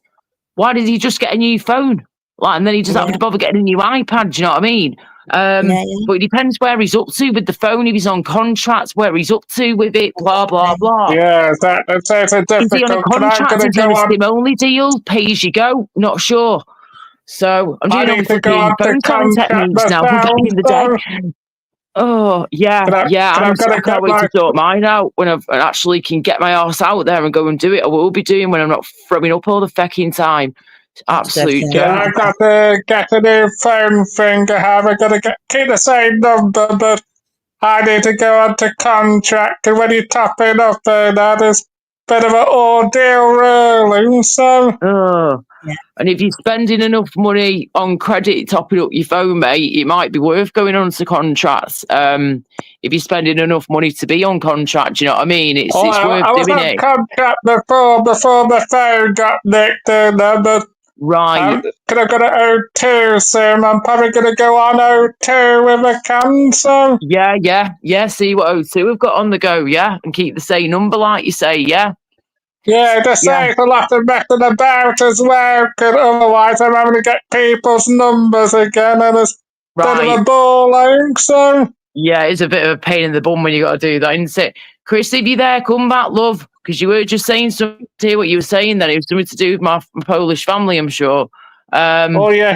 S3: why did he just get a new phone? Like, and then he just happened to bother getting a new iPad. Do you know what I mean? But it depends where he's up to with the phone. If he's on contract, where he's up to with it, blah blah blah.
S1: Yeah, it's a difficult.
S3: Is he on a contract? Is he on a SIM only deal? Pay as you go? Not sure. So I'm doing all the flipping phone selling techniques now. Back in the day. Oh yeah, I can't wait to sort mine out when I actually can get my arse out there and go and do it. I will be doing when I'm not throwing up all the fecking time. Absolute joke.
S1: Yeah, I've got to get a new phone thing. I've got to keep the same number, but I need to go on to contract. And when you top it up, that is a bit of an ordeal, really. So.
S3: And if you're spending enough money on credit topping up your phone, mate, it might be worth going on to contracts. If you're spending enough money to be on contract, you know what I mean? It's worth doing it.
S1: I was on contract before the phone got nicked, but
S3: Right.
S1: Can I go to O2 soon? I'm probably going to go on O2 if I can, so.
S3: Yeah. See what O2 we've got on the go, yeah? And keep the same number, like you say, yeah?
S1: Yeah, just saves a lot of messing about as well, because otherwise I'm having to get people's numbers again, and it's a bit of
S3: Right.
S1: a ball ache, so.
S3: Yeah, it's a bit of a pain in the bum when you got to do that, isn't it? Chris, if you're there, come back, love, because you were just saying something to hear what you were saying then. It was something to do with my Polish family, I'm sure.
S1: Oh yeah,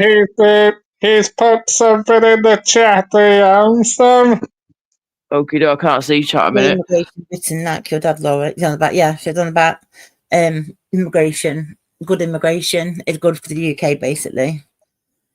S1: he's put something in the chat, so.
S3: Okay, I can't see chat a
S4: The
S3: minute.
S4: immigration written like your dad, Laura. It's on about, she's on about immigration. Good immigration is good for the UK, basically.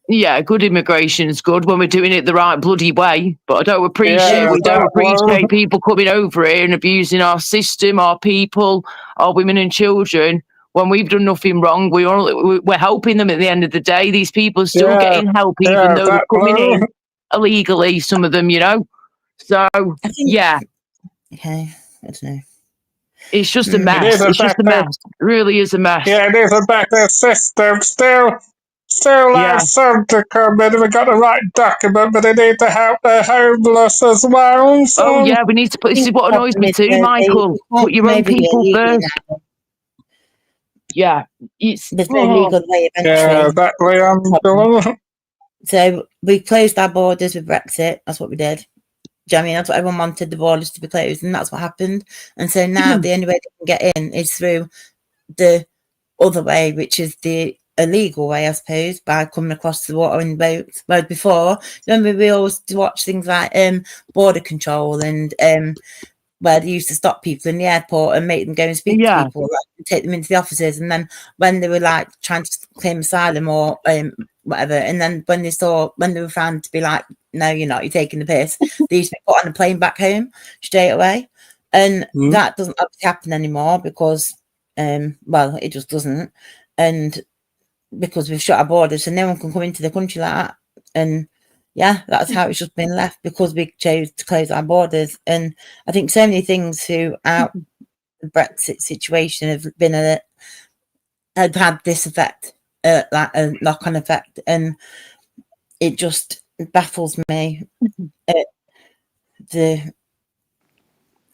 S3: Yeah, good immigration is good when we're doing it the right bloody way. But I don't appreciate
S1: Yeah,
S3: we don't
S1: that one.
S3: appreciate people coming over here and abusing our system, our people, our women and children. When we've done nothing wrong, we're helping them at the end of the day. These people are still getting help, even though they're coming in illegally, some of them, you know. So, yeah.
S4: Okay, I don't know.
S3: It's just a mess. It's just a mess. It really is a mess.
S1: Yeah, it is a better system. Still have some to come in. We've got the right document, but they need to help the homeless as well. So.
S3: Oh, yeah, we need to put, this is what annoys me too, Michael. Put your own people first. Yeah,
S4: there's no legal way of entry.
S1: Yeah, exactly.
S4: So we closed our borders with Brexit. That's what we did. Do you know what I mean? That's what everyone wanted, the borders to be closed, and that's what happened. And so now the only way they can get in is through the other way, which is the illegal way, I suppose, by coming across the water in boats. Whereas before, remember, we always watch things like border control and where they used to stop people in the airport and make them go and speak to people, like, take them into the offices, and then when they were like trying to claim asylum or whatever, and then when they were found to be like, no, you're not, you're taking the piss, they used to be put on a plane back home straight away, and that doesn't happen anymore because well, it just doesn't, and because we've shut our borders, so no one can come into the country like that. And yeah, that's how it's just been left, because we chose to close our borders. And I think so many things throughout the Brexit situation have been have had this effect, like a knock-on effect, and it just baffles me. I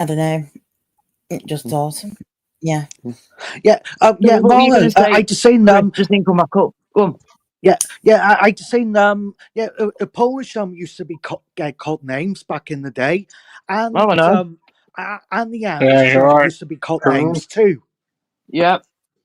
S4: don't know, it just does. Yeah.
S2: Marlon, I just saying,
S3: just think on my cup. Go on.
S2: I just saying, Polish used to be called names back in the day, and
S3: I know.
S2: And the Irish used to be called names too.
S3: Yeah,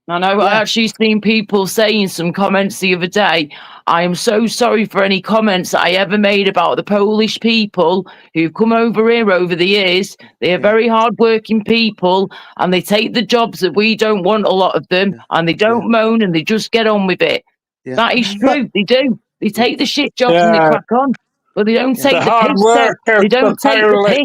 S3: I know. I actually seen people saying some comments the other day. I am so sorry for any comments that I ever made about the Polish people who've come over here over the years. They are very hard-working people, and they take the jobs that we don't want, a lot of them, and they don't moan, and they just get on with it. That is true. They do. They take the shit jobs and they crack on. But they don't take the piss. They don't take the piss.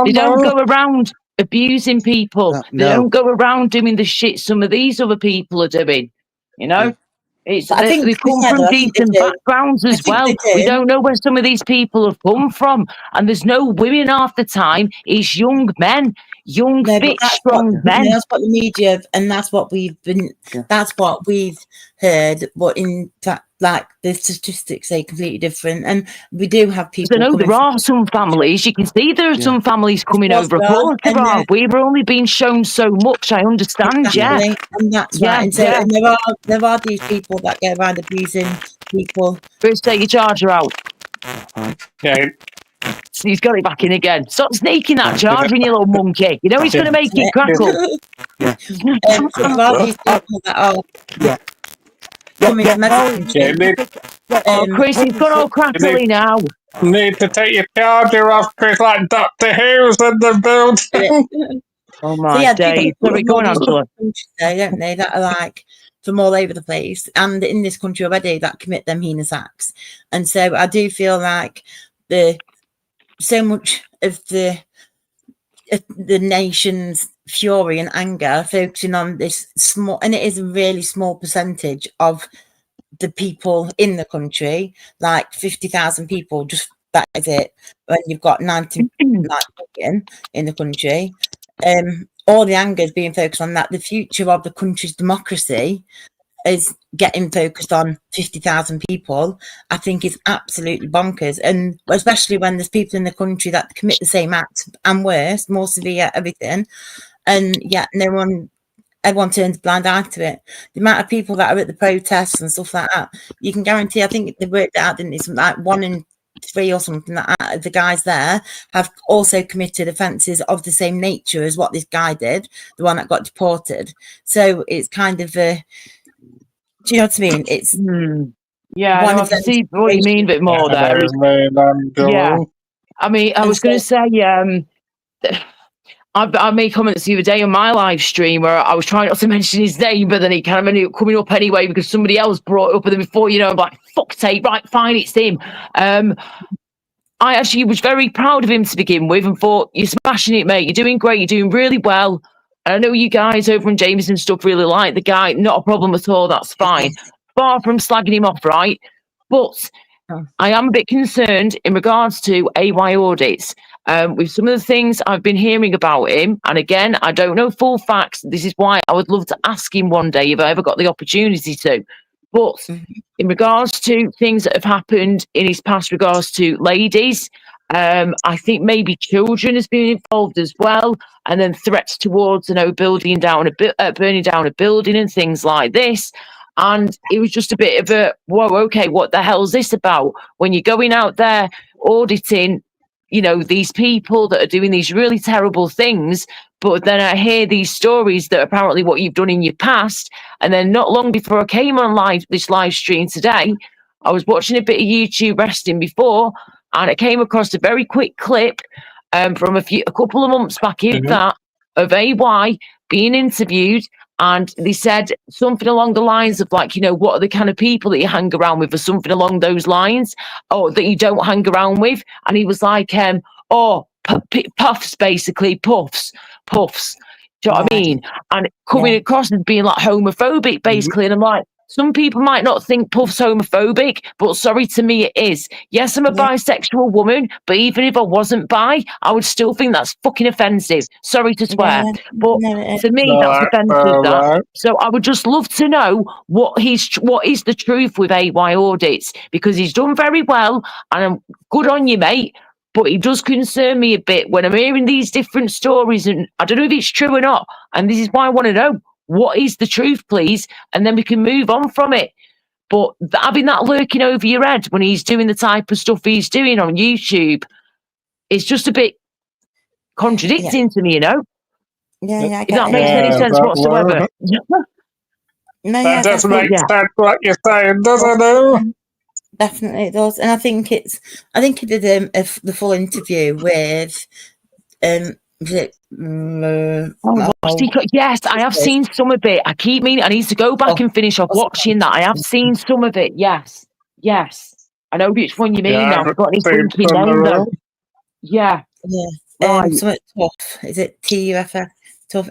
S3: They don't go around abusing people. They don't go around doing the shit some of these other people are doing. You know? It's they come from decent backgrounds as well. We don't know where some of these people have come from. And there's no women half the time. It's young men. Young, fit, strong men.
S4: That's what the media, and that's what we've been, that's what we've heard. But in fact, like, the statistics say completely different. And we do have people.
S3: I know there are some families, you can see there are some families coming over. Of course there are. We've only been shown so much, I understand,
S4: exactly. And that's right. And so and there are these people that go around abusing people.
S3: First, take your charger out.
S1: Yeah.
S3: He's got it back in again. Stop sneaking that charger in, you little monkey. You know he's going to make it crackle.
S4: So there are these people that are coming to message.
S3: Chris, he's got all crackly now.
S1: Need to take your charger off, Chris, like Dr. Who's in the building.
S3: Oh my days. Where are we going, Angela?
S4: Don't they? That are like from all over the place, and in this country already, that commit them heinous acts. And so I do feel like so much of the nation's fury and anger focusing on this small, and it is a really small percentage of the people in the country, like 50,000 people, just that is it. When you've got 90 million in the country, all the anger is being focused on that. The future of the country's democracy is getting focused on 50,000 people, I think is absolutely bonkers. And especially when there's people in the country that commit the same act and worse, more severe, everything, and yet everyone turns a blind eye to it. The amount of people that are at the protests and stuff like that, you can guarantee, I think they worked it out, didn't they? Something like 1 in 3 or something like that, the guys there have also committed offences of the same nature as what this guy did, the one that got deported. So it's kind of do you know what I mean? It's
S3: yeah, I
S4: one
S3: know,
S4: of
S3: I can
S4: those
S3: see what you mean a bit more
S1: Yeah,
S3: there. Yeah, I mean, I was going to say, I made comments the other day on my live stream where I was trying not to mention his name, but then he kind of ended up coming up anyway because somebody else brought it up, and then before you know, I'm like, fuck's sake, right, fine, it's him. I actually was very proud of him to begin with and thought, you're smashing it, mate. You're doing great. You're doing really well. And I know you guys over on James and stuff really like the guy. Not a problem at all. That's fine. Far from slagging him off, right? But I am a bit concerned in regards to AY audits. With some of the things I've been hearing about him, and again, I don't know full facts. This is why I would love to ask him one day if I ever got the opportunity to. But in regards to things that have happened in his past, regards to ladies, I think maybe children has been involved as well, and then threats towards, burning down a building and things like this. And it was just a bit of a, whoa, okay, what the hell's this about? When you're going out there auditing, these people that are doing these really terrible things, but then I hear these stories that apparently what you've done in your past. And then not long before I came on this live stream today, I was watching a bit of YouTube wrestling before, and I came across a very quick clip from a couple of months back in that of AY being interviewed. And they said something along the lines of what are the kind of people that you hang around with, or something along those lines, or that you don't hang around with. And he was like, puffs, basically, puffs. Do you know what I mean? And coming across as being like homophobic, basically. And I'm like, some people might not think Puff's homophobic, but sorry, to me it is. Yes, I'm a bisexual woman, but even if I wasn't bi, I would still think that's fucking offensive. Sorry to swear. But to me, that's offensive, that. So I would just love to know what is the truth with AY audits, because he's done very well, and I'm good on you, mate. But it does concern me a bit when I'm hearing these different stories, and I don't know if it's true or not. And this is why I want to know, what is the truth, please? And then we can move on from it. But having that lurking over your head when he's doing the type of stuff he's doing on YouTube, it's just a bit contradicting to me,
S4: Yeah,
S3: if that makes any sense whatsoever.
S1: That does make sense what you're saying, doesn't it?
S4: Definitely it does. And I think he did the full interview with
S3: yes, I have seen some of it. I need to go back and finish off watching that. I have seen some of it. Yes. I know which one you mean now. I've got his freaking name though. Yeah.
S4: Something Tough. Is it TUFF? Tough.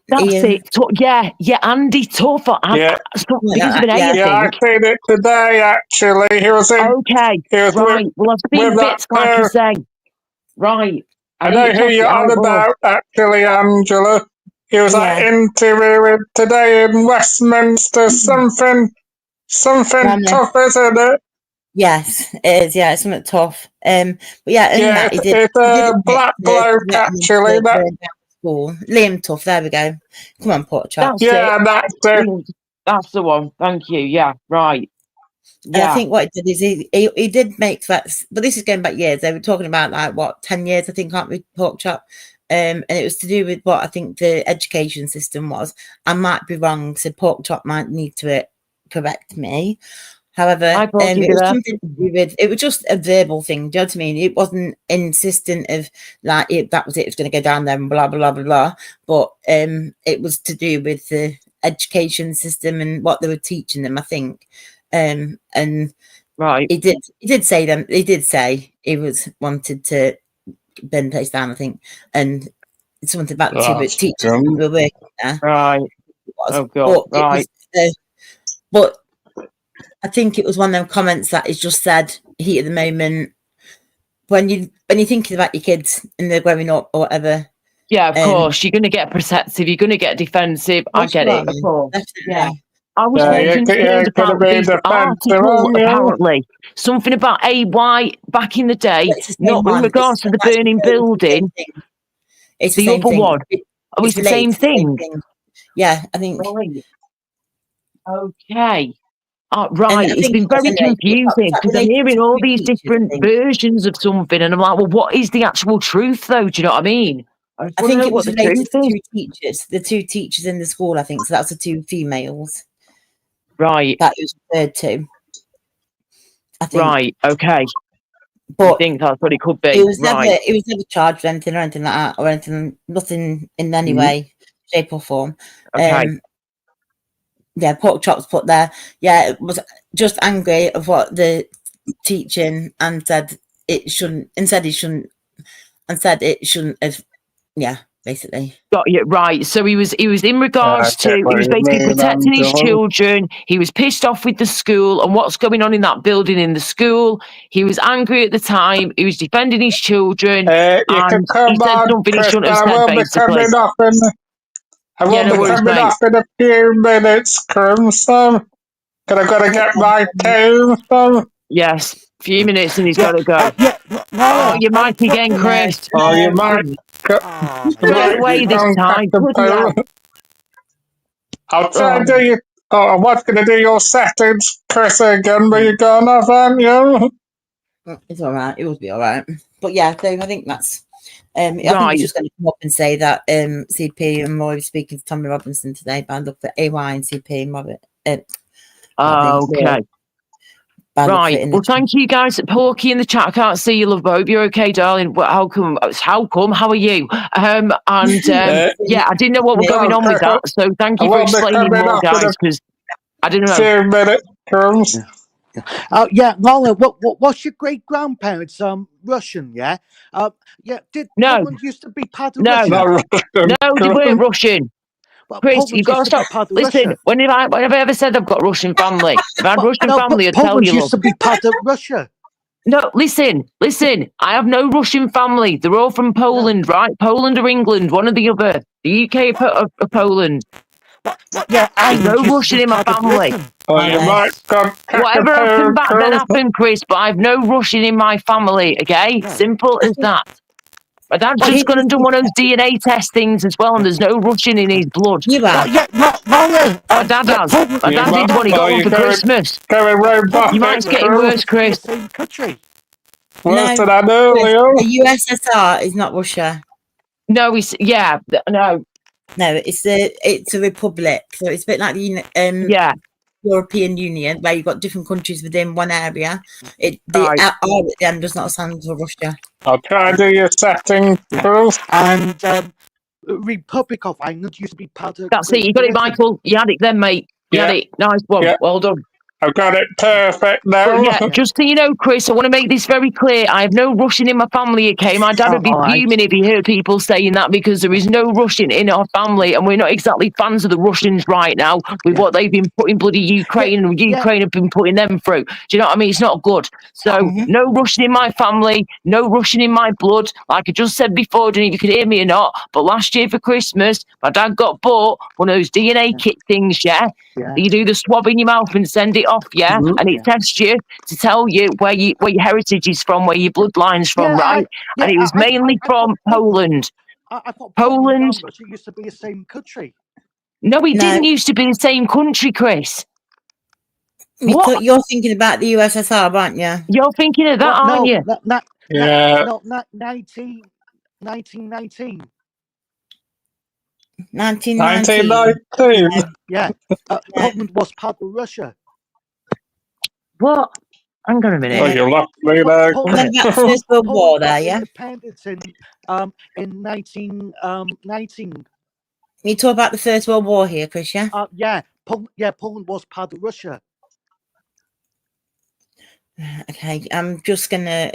S3: That's it. Yeah, Andy Tough.
S1: I've seen it today, actually. He was in...
S3: Okay, right. Well, I've seen bits, like you say. Right.
S1: I know who you're on about, actually, Angela. He was interviewing today in Westminster. Something tough, isn't it?
S4: Yes, it is. Yeah, it's something tough. But
S1: it's a black bloke, actually.
S4: Liam Tough, there we go. Come on, Porkchop.
S1: That's it.
S3: That's the one. Thank you. Yeah, right.
S4: Yeah. I think what he did is he did make that, but this is going back years. They were talking about 10 years, I think, aren't we, Porkchop? And it was to do with what I think the education system was. I might be wrong, so Porkchop might need to correct me. However, it was something to do with, it was just a verbal thing. Do you know what I mean? It wasn't insistent of that was it was going to go down there and blah blah blah blah. But it was to do with the education system and what they were teaching them, I think. And
S3: right,
S4: he did say he was wanted to burn the place down, I think, and something about the teachers who were working there.
S3: Right. Oh God. Right.
S4: But I think it was one of them comments that is just said heat at the moment when you're thinking about your kids and they're growing up or whatever.
S3: Yeah, of course. You're going to get protective. You're going to get defensive. I get it. Of course.
S4: Yeah.
S3: I was
S1: Yeah,
S3: more concerned
S1: gonna
S3: about
S1: be
S3: this
S1: defensive,
S3: article,
S1: aren't you?
S3: apparently. Something about AY back in the day,
S4: It's the same
S3: not
S4: one.
S3: in regards to the
S4: It's
S3: burning
S4: actually the same
S3: building.
S4: thing. It's the
S3: The
S4: same
S3: other
S4: thing.
S3: one. Oh, it's the
S4: related
S3: same
S4: to the
S3: thing.
S4: Yeah, I think.
S3: Right. Okay.
S4: And
S3: right.
S4: I
S3: It's
S4: think
S3: been very
S4: anyway,
S3: confusing because I'm
S4: related
S3: hearing
S4: to
S3: all
S4: two
S3: these
S4: teachers, I
S3: different
S4: think.
S3: versions of something, and I'm like, well, what is the actual truth, though? Do you know what I mean? I just
S4: I
S3: want to
S4: think
S3: know
S4: it
S3: what
S4: was
S3: the
S4: related
S3: truth
S4: to
S3: is.
S4: the two teachers in the school, I think. So that's the two females
S3: Right.
S4: that it was referred to, I think.
S3: Right. Okay.
S4: But
S3: you think that's what it could be?
S4: it was
S3: Right.
S4: never charged with anything or anything like that, or anything, nothing in any
S3: Mhm.
S4: way, shape or form.
S3: Okay.
S4: Yeah, pork chops put there. Yeah, it was just angry of what the teaching and said it shouldn't, and said it shouldn't have. Yeah, basically.
S3: Got you right. So he was in regards to
S1: get
S3: he
S1: what
S3: was
S1: you
S3: basically
S1: mean,
S3: protecting his
S1: Angela.
S3: children. He was pissed off with the school and what's going on in that building in the school. He was angry at the time. He was defending his children,
S1: You can
S3: and
S1: come
S3: he said
S1: on,
S3: something he
S1: Chris,
S3: shouldn't
S1: but
S3: have
S1: I
S3: said.
S1: will be
S3: Basically,
S1: coming off I
S3: yeah,
S1: will
S3: no
S1: be
S3: worries,
S1: coming
S3: mate.
S1: off in a few minutes, Crimson. Because I've got to get my tombstone.
S3: Yes, few minutes and he's
S2: Yeah,
S3: got to go. Oh, you might again, Chris.
S1: Oh, you might
S3: Put it away this time. Bloody hell.
S1: I'll try and
S3: Oh.
S1: do you. Oh, I was going to do your settings, Chris, again, but you're gone off, aren't you?
S4: It's all right. It will be all right. But yeah, so I think that's. I think
S3: Right.
S4: he's just going to come up and say that CP and Roy was speaking to Tommy Robinson today, but I looked at AY and CP and Robert.
S3: Okay. Right. Well, thank you guys. Porky in the chat. I can't see you, love. I hope you're okay, darling. Well, how come? How are you? Yeah, I didn't know what was going on with that. So thank you for explaining more, guys, because I didn't know.
S1: Few minutes, Crumbs.
S2: Yeah, Roland, what's your great grandparents Russian, yeah? Did
S3: No.
S2: Poland used to be part of
S3: No.
S2: Russia?
S3: No, they weren't Russian.
S2: Well,
S3: Chris,
S2: Poland
S3: you've got to
S2: used to be
S3: stop.
S2: part of
S3: Listen,
S2: Russia.
S3: when have I ever said I've got Russian family? If I had Russian family, I'd tell
S2: Poland
S3: you,
S2: used
S3: love.
S2: to be part of Russia.
S3: No, listen. I have no Russian family. They're all from Poland, right? Poland or England, one or the other. The UK or Poland.
S2: Yeah,
S3: there's no Russian in my family.
S1: Oh, you might got
S3: Whatever happened back then happened, Chris, but I've no Russian in my family, okay? Simple as that. My dad's just gone and done one of those DNA test things as well, and there's no Russian in his blood.
S4: You are.
S3: My dad has. My dad did one. He got one for Christmas. You might it's getting worse, Chris.
S1: Worse than I know, Leo.
S4: The USSR is not Russia.
S3: No, no.
S4: No, it's a republic. So it's a bit like the European Union, where you've got different countries within one area. The R at the end does not stand for Russia.
S1: I'll try and do your setting, Chris.
S2: And Republic of Ireland used to be part of.
S3: That's it. You got it, Michael. You had it then, mate. You had it. Nice one. Well done.
S1: I've got it perfect now.
S3: But yeah, just so you know, Chris, I want to make this very clear. I have no Russian in my family, okay? My dad would be fuming if he heard people saying that, because there is no Russian in our family, and we're not exactly fans of the Russians right now with what they've been putting bloody Ukraine, and Ukraine have been putting them through. Do you know what I mean? It's not good. So no Russian in my family, no Russian in my blood. Like I just said before, I don't know if you could hear me or not, but last year for Christmas, my dad got bought one of those DNA kit things, You do the swab in your mouth and send it off, and it tests you to tell you where your heritage is from, where your bloodline's from, right? And it was mainly from Poland.
S2: I thought
S3: Poland.
S2: Russia used to be the same country.
S3: No, it didn't used to be the same country, Chris.
S4: What? You're thinking about the USSR, aren't you?
S3: You're thinking of that, aren't you?
S2: No, 1919.
S4: 1919.
S2: Yeah. Poland was part of Russia.
S3: What? Hang on a minute.
S1: Oh, you lost me there.
S4: Poland got First World War there, yeah?
S2: Independence in 1919.
S4: You talk about the First World War here, Chris, yeah?
S2: Poland was part of Russia.
S4: Okay, I'm just gonna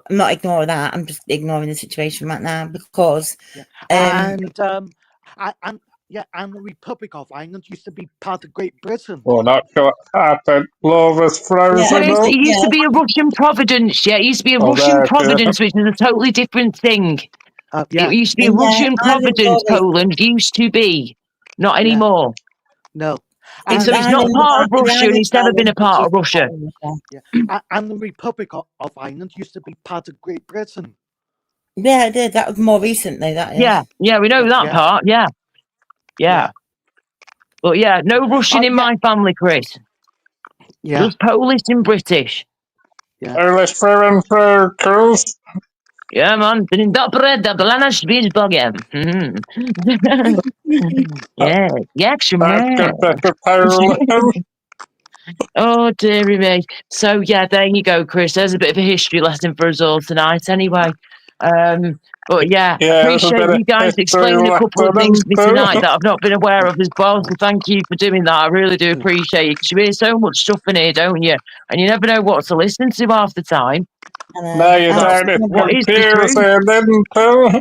S4: not ignore that. I'm just ignoring the situation right now because
S2: and the Republic of Ireland used to be part of Great Britain.
S1: Well, not sure what happened. Love was frozen.
S3: It used to be a Russian Providence, It used to be a Russian Providence, which is a totally different thing. It used to be a Russian Providence, Poland used to be. Not anymore.
S2: No.
S3: So
S2: And
S3: it's not part of Russia, and it's never been a part of Russia.
S2: and the Republic of Ireland used to be part of Great Britain.
S4: Yeah, it did. That was more recently. That is.
S3: Yeah, we know that
S2: Yeah.
S3: part. Yeah. But yeah, no Russian in my family, Chris.
S2: Yeah.
S3: Just Polish and British.
S1: Polish through and through, Cruz.
S3: Yeah, man. Dobre, dobranoc, Bogiem. Yeah,
S1: That's
S3: man.
S1: good bit of Polish.
S3: Oh, dearie me. So, yeah, there you go, Chris. There's a bit of a history lesson for us all tonight, anyway. But yeah, appreciate you guys explaining a couple of things to me tonight that I've not been aware of as well. So thank you for doing that. I really do appreciate it, because you hear so much stuff in here, don't you? And you never know what to listen to half the time.
S1: No, you don't. It's
S3: What is the truth?
S1: confusing,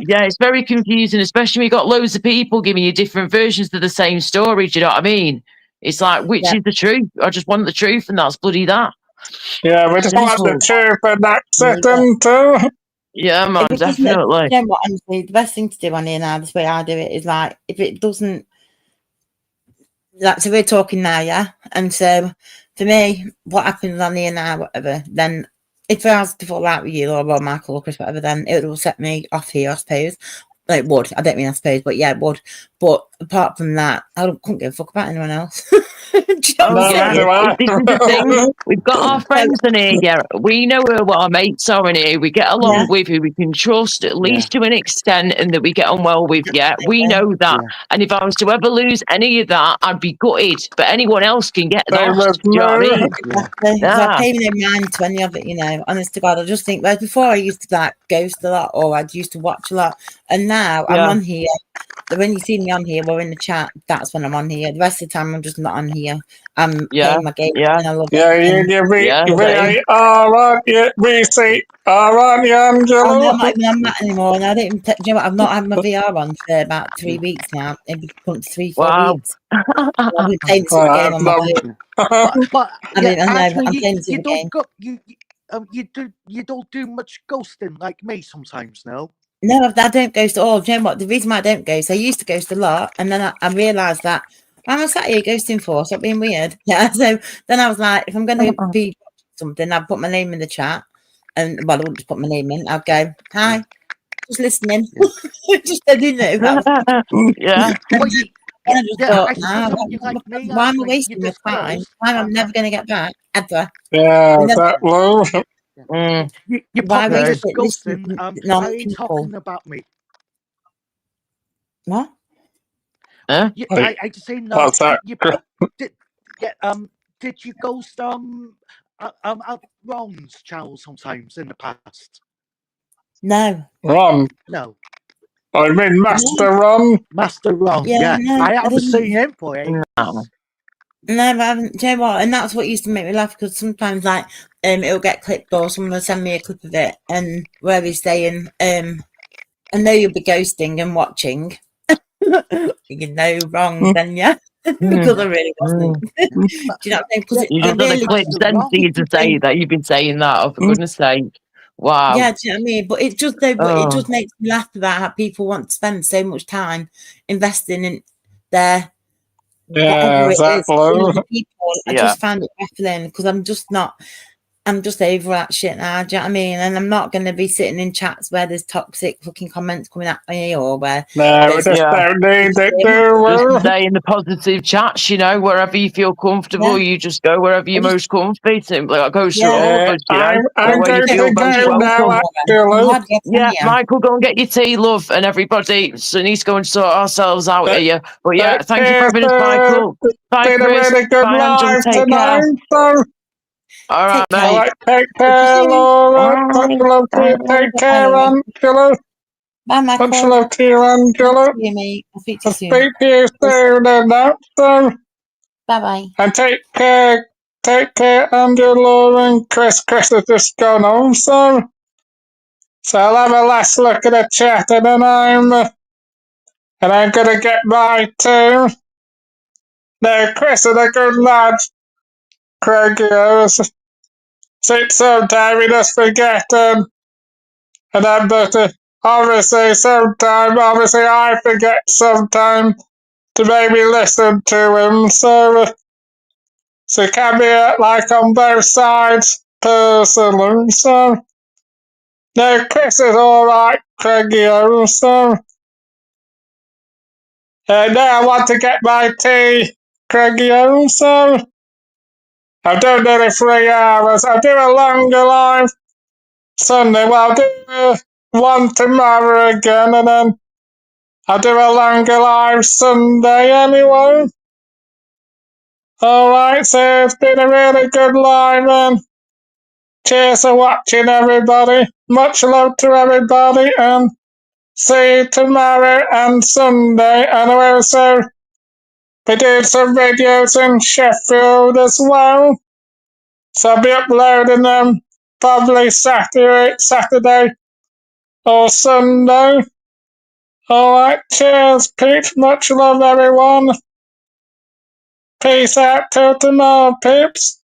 S3: Yeah, it's very confusing, especially when you've got loads of people giving you different versions of the same story. Do you know what I mean? It's like, which is the truth? I just want the truth, and that's bloody that.
S1: Yeah, we just want the truth, and that's it, too.
S3: Yeah, man, definitely.
S4: You know what, honestly, the best thing to do on here now, this way I do it, is like, if it doesn't, like, so we're talking now, yeah? And so, for me, what happens on here now, whatever, then, if I was to fall out with you, or Michael, or Chris, whatever, then it will set me off here, I suppose. Like, it would. I don't mean I suppose, but yeah, it would. But apart from that, I couldn't give a fuck about anyone else. This is
S3: the thing. We've got our friends in here. Yeah, we know who our mates are in here. We get along with, who we can trust at least to an extent, and that we get on well with. Yeah, we know that. And if I was to ever lose any of that, I'd be gutted. But anyone else can get lost. Do you know what I mean?
S4: Exactly. I pay no mind to any of it, you know. Honest to God, I just think, whereas before I used to like ghost a lot, or I'd used to watch a lot, and now I'm on here. When you see me on here, we're in the chat. That's when I'm on here. The rest of the time, I'm just not on here. I'm playing my game, and I love it.
S1: aren't you, Angela?
S4: Oh, no, I'm not even on that anymore. And I don't even. Do you know what? I've not had my VR on for about 3 weeks now. Maybe 3-4 weeks. I've been playing this game on my phone.
S2: But
S4: I'm
S2: Angela,
S4: playing this game.
S2: You don't do much ghosting like me sometimes, no?
S4: No, I don't ghost at all. Do you know what? The reason why I don't ghost, I used to ghost a lot, and then I realised that I'm sat here ghosting for. Stop being weird. Yeah. So then I was like, if I'm going to be something, I'd put my name in the chat, and I wouldn't just put my name in. I'd go, hi, just listening. Just I didn't know that.
S3: Yeah.
S4: I just thought, why am I wasting my time? Time I'm never going to get back ever.
S1: Yeah, that low.
S2: You
S4: Why
S2: probably
S4: waste
S2: just
S4: it
S2: ghosting. Are you
S4: people?
S2: talking about me?
S4: What?
S2: I just say no.
S1: What's that?
S2: Did you ghost Ron's channel sometimes in the past?
S4: No.
S1: Ron.
S2: No.
S1: I mean Master Ron.
S2: Master Ron.
S4: Yeah. No,
S2: I haven't seen him for ages.
S4: No, I haven't. Do you know what? And that's what used to make me laugh, because sometimes, like, it'll get clipped, or someone will send me a clip of it, and where he's saying, I know you'll be ghosting and watching. You know, wrong, then yeah, because I really wasn't. Do you know what I'm saying? Because
S3: you just really clip send for you to say that you've been saying that. Oh, for goodness' sake! Wow.
S4: Yeah, do you know what I mean? But it just it just makes me laugh about how people want to spend so much time investing in their whatever it is. People, I just found it baffling, because I'm just over that shit now. Do you know what I mean? And I'm not going to be sitting in chats where there's toxic fucking comments coming at me, or where
S1: we just don't need it.
S3: Just stay in the positive chats, you know, wherever you feel comfortable. You just go wherever you're most comfy. Simply, like goes through all of us, you know.
S1: I'm going to go now, actually.
S3: Yeah, Michael, go and get your tea, love, and everybody. So we need to go and sort ourselves out here. But yeah, thank you for having us, Michael. Bye, Chris.
S1: Really good
S3: bye, Angela. Take care. All right, mate.
S1: Take care, Laura. Take care, Angela.
S4: Bye, Michael.
S1: Much love to you, Angela.
S4: I'll speak to you soon.
S1: Speak to you soon, and that, so.
S4: Bye-bye.
S1: And take care, Angela and Chris. Chris has just gone home, so I'll have a last look at the chat, and then I'm gonna get my too. No, Chris is a good lad. Craig, sometimes we just forget, and then, but obviously I forget sometimes to maybe listen to him, so So it can be like on both sides, personally. So, no, Chris is alright, Craigie. So, now I want to get my tea, Craigie. So, I've done nearly 3 hours. I'll do a longer live Sunday. Well, I'll do one tomorrow again, and then I'll do a longer live Sunday anyway. Alright, so it's been a really good live, and cheers for watching, everybody. Much love to everybody, and see you tomorrow and Sunday. And also, we did some videos in Sheffield as well, so I'll be uploading them probably Saturday or Sunday. Alright, cheers, peeps. Much love, everyone. Peace out till tomorrow, peeps.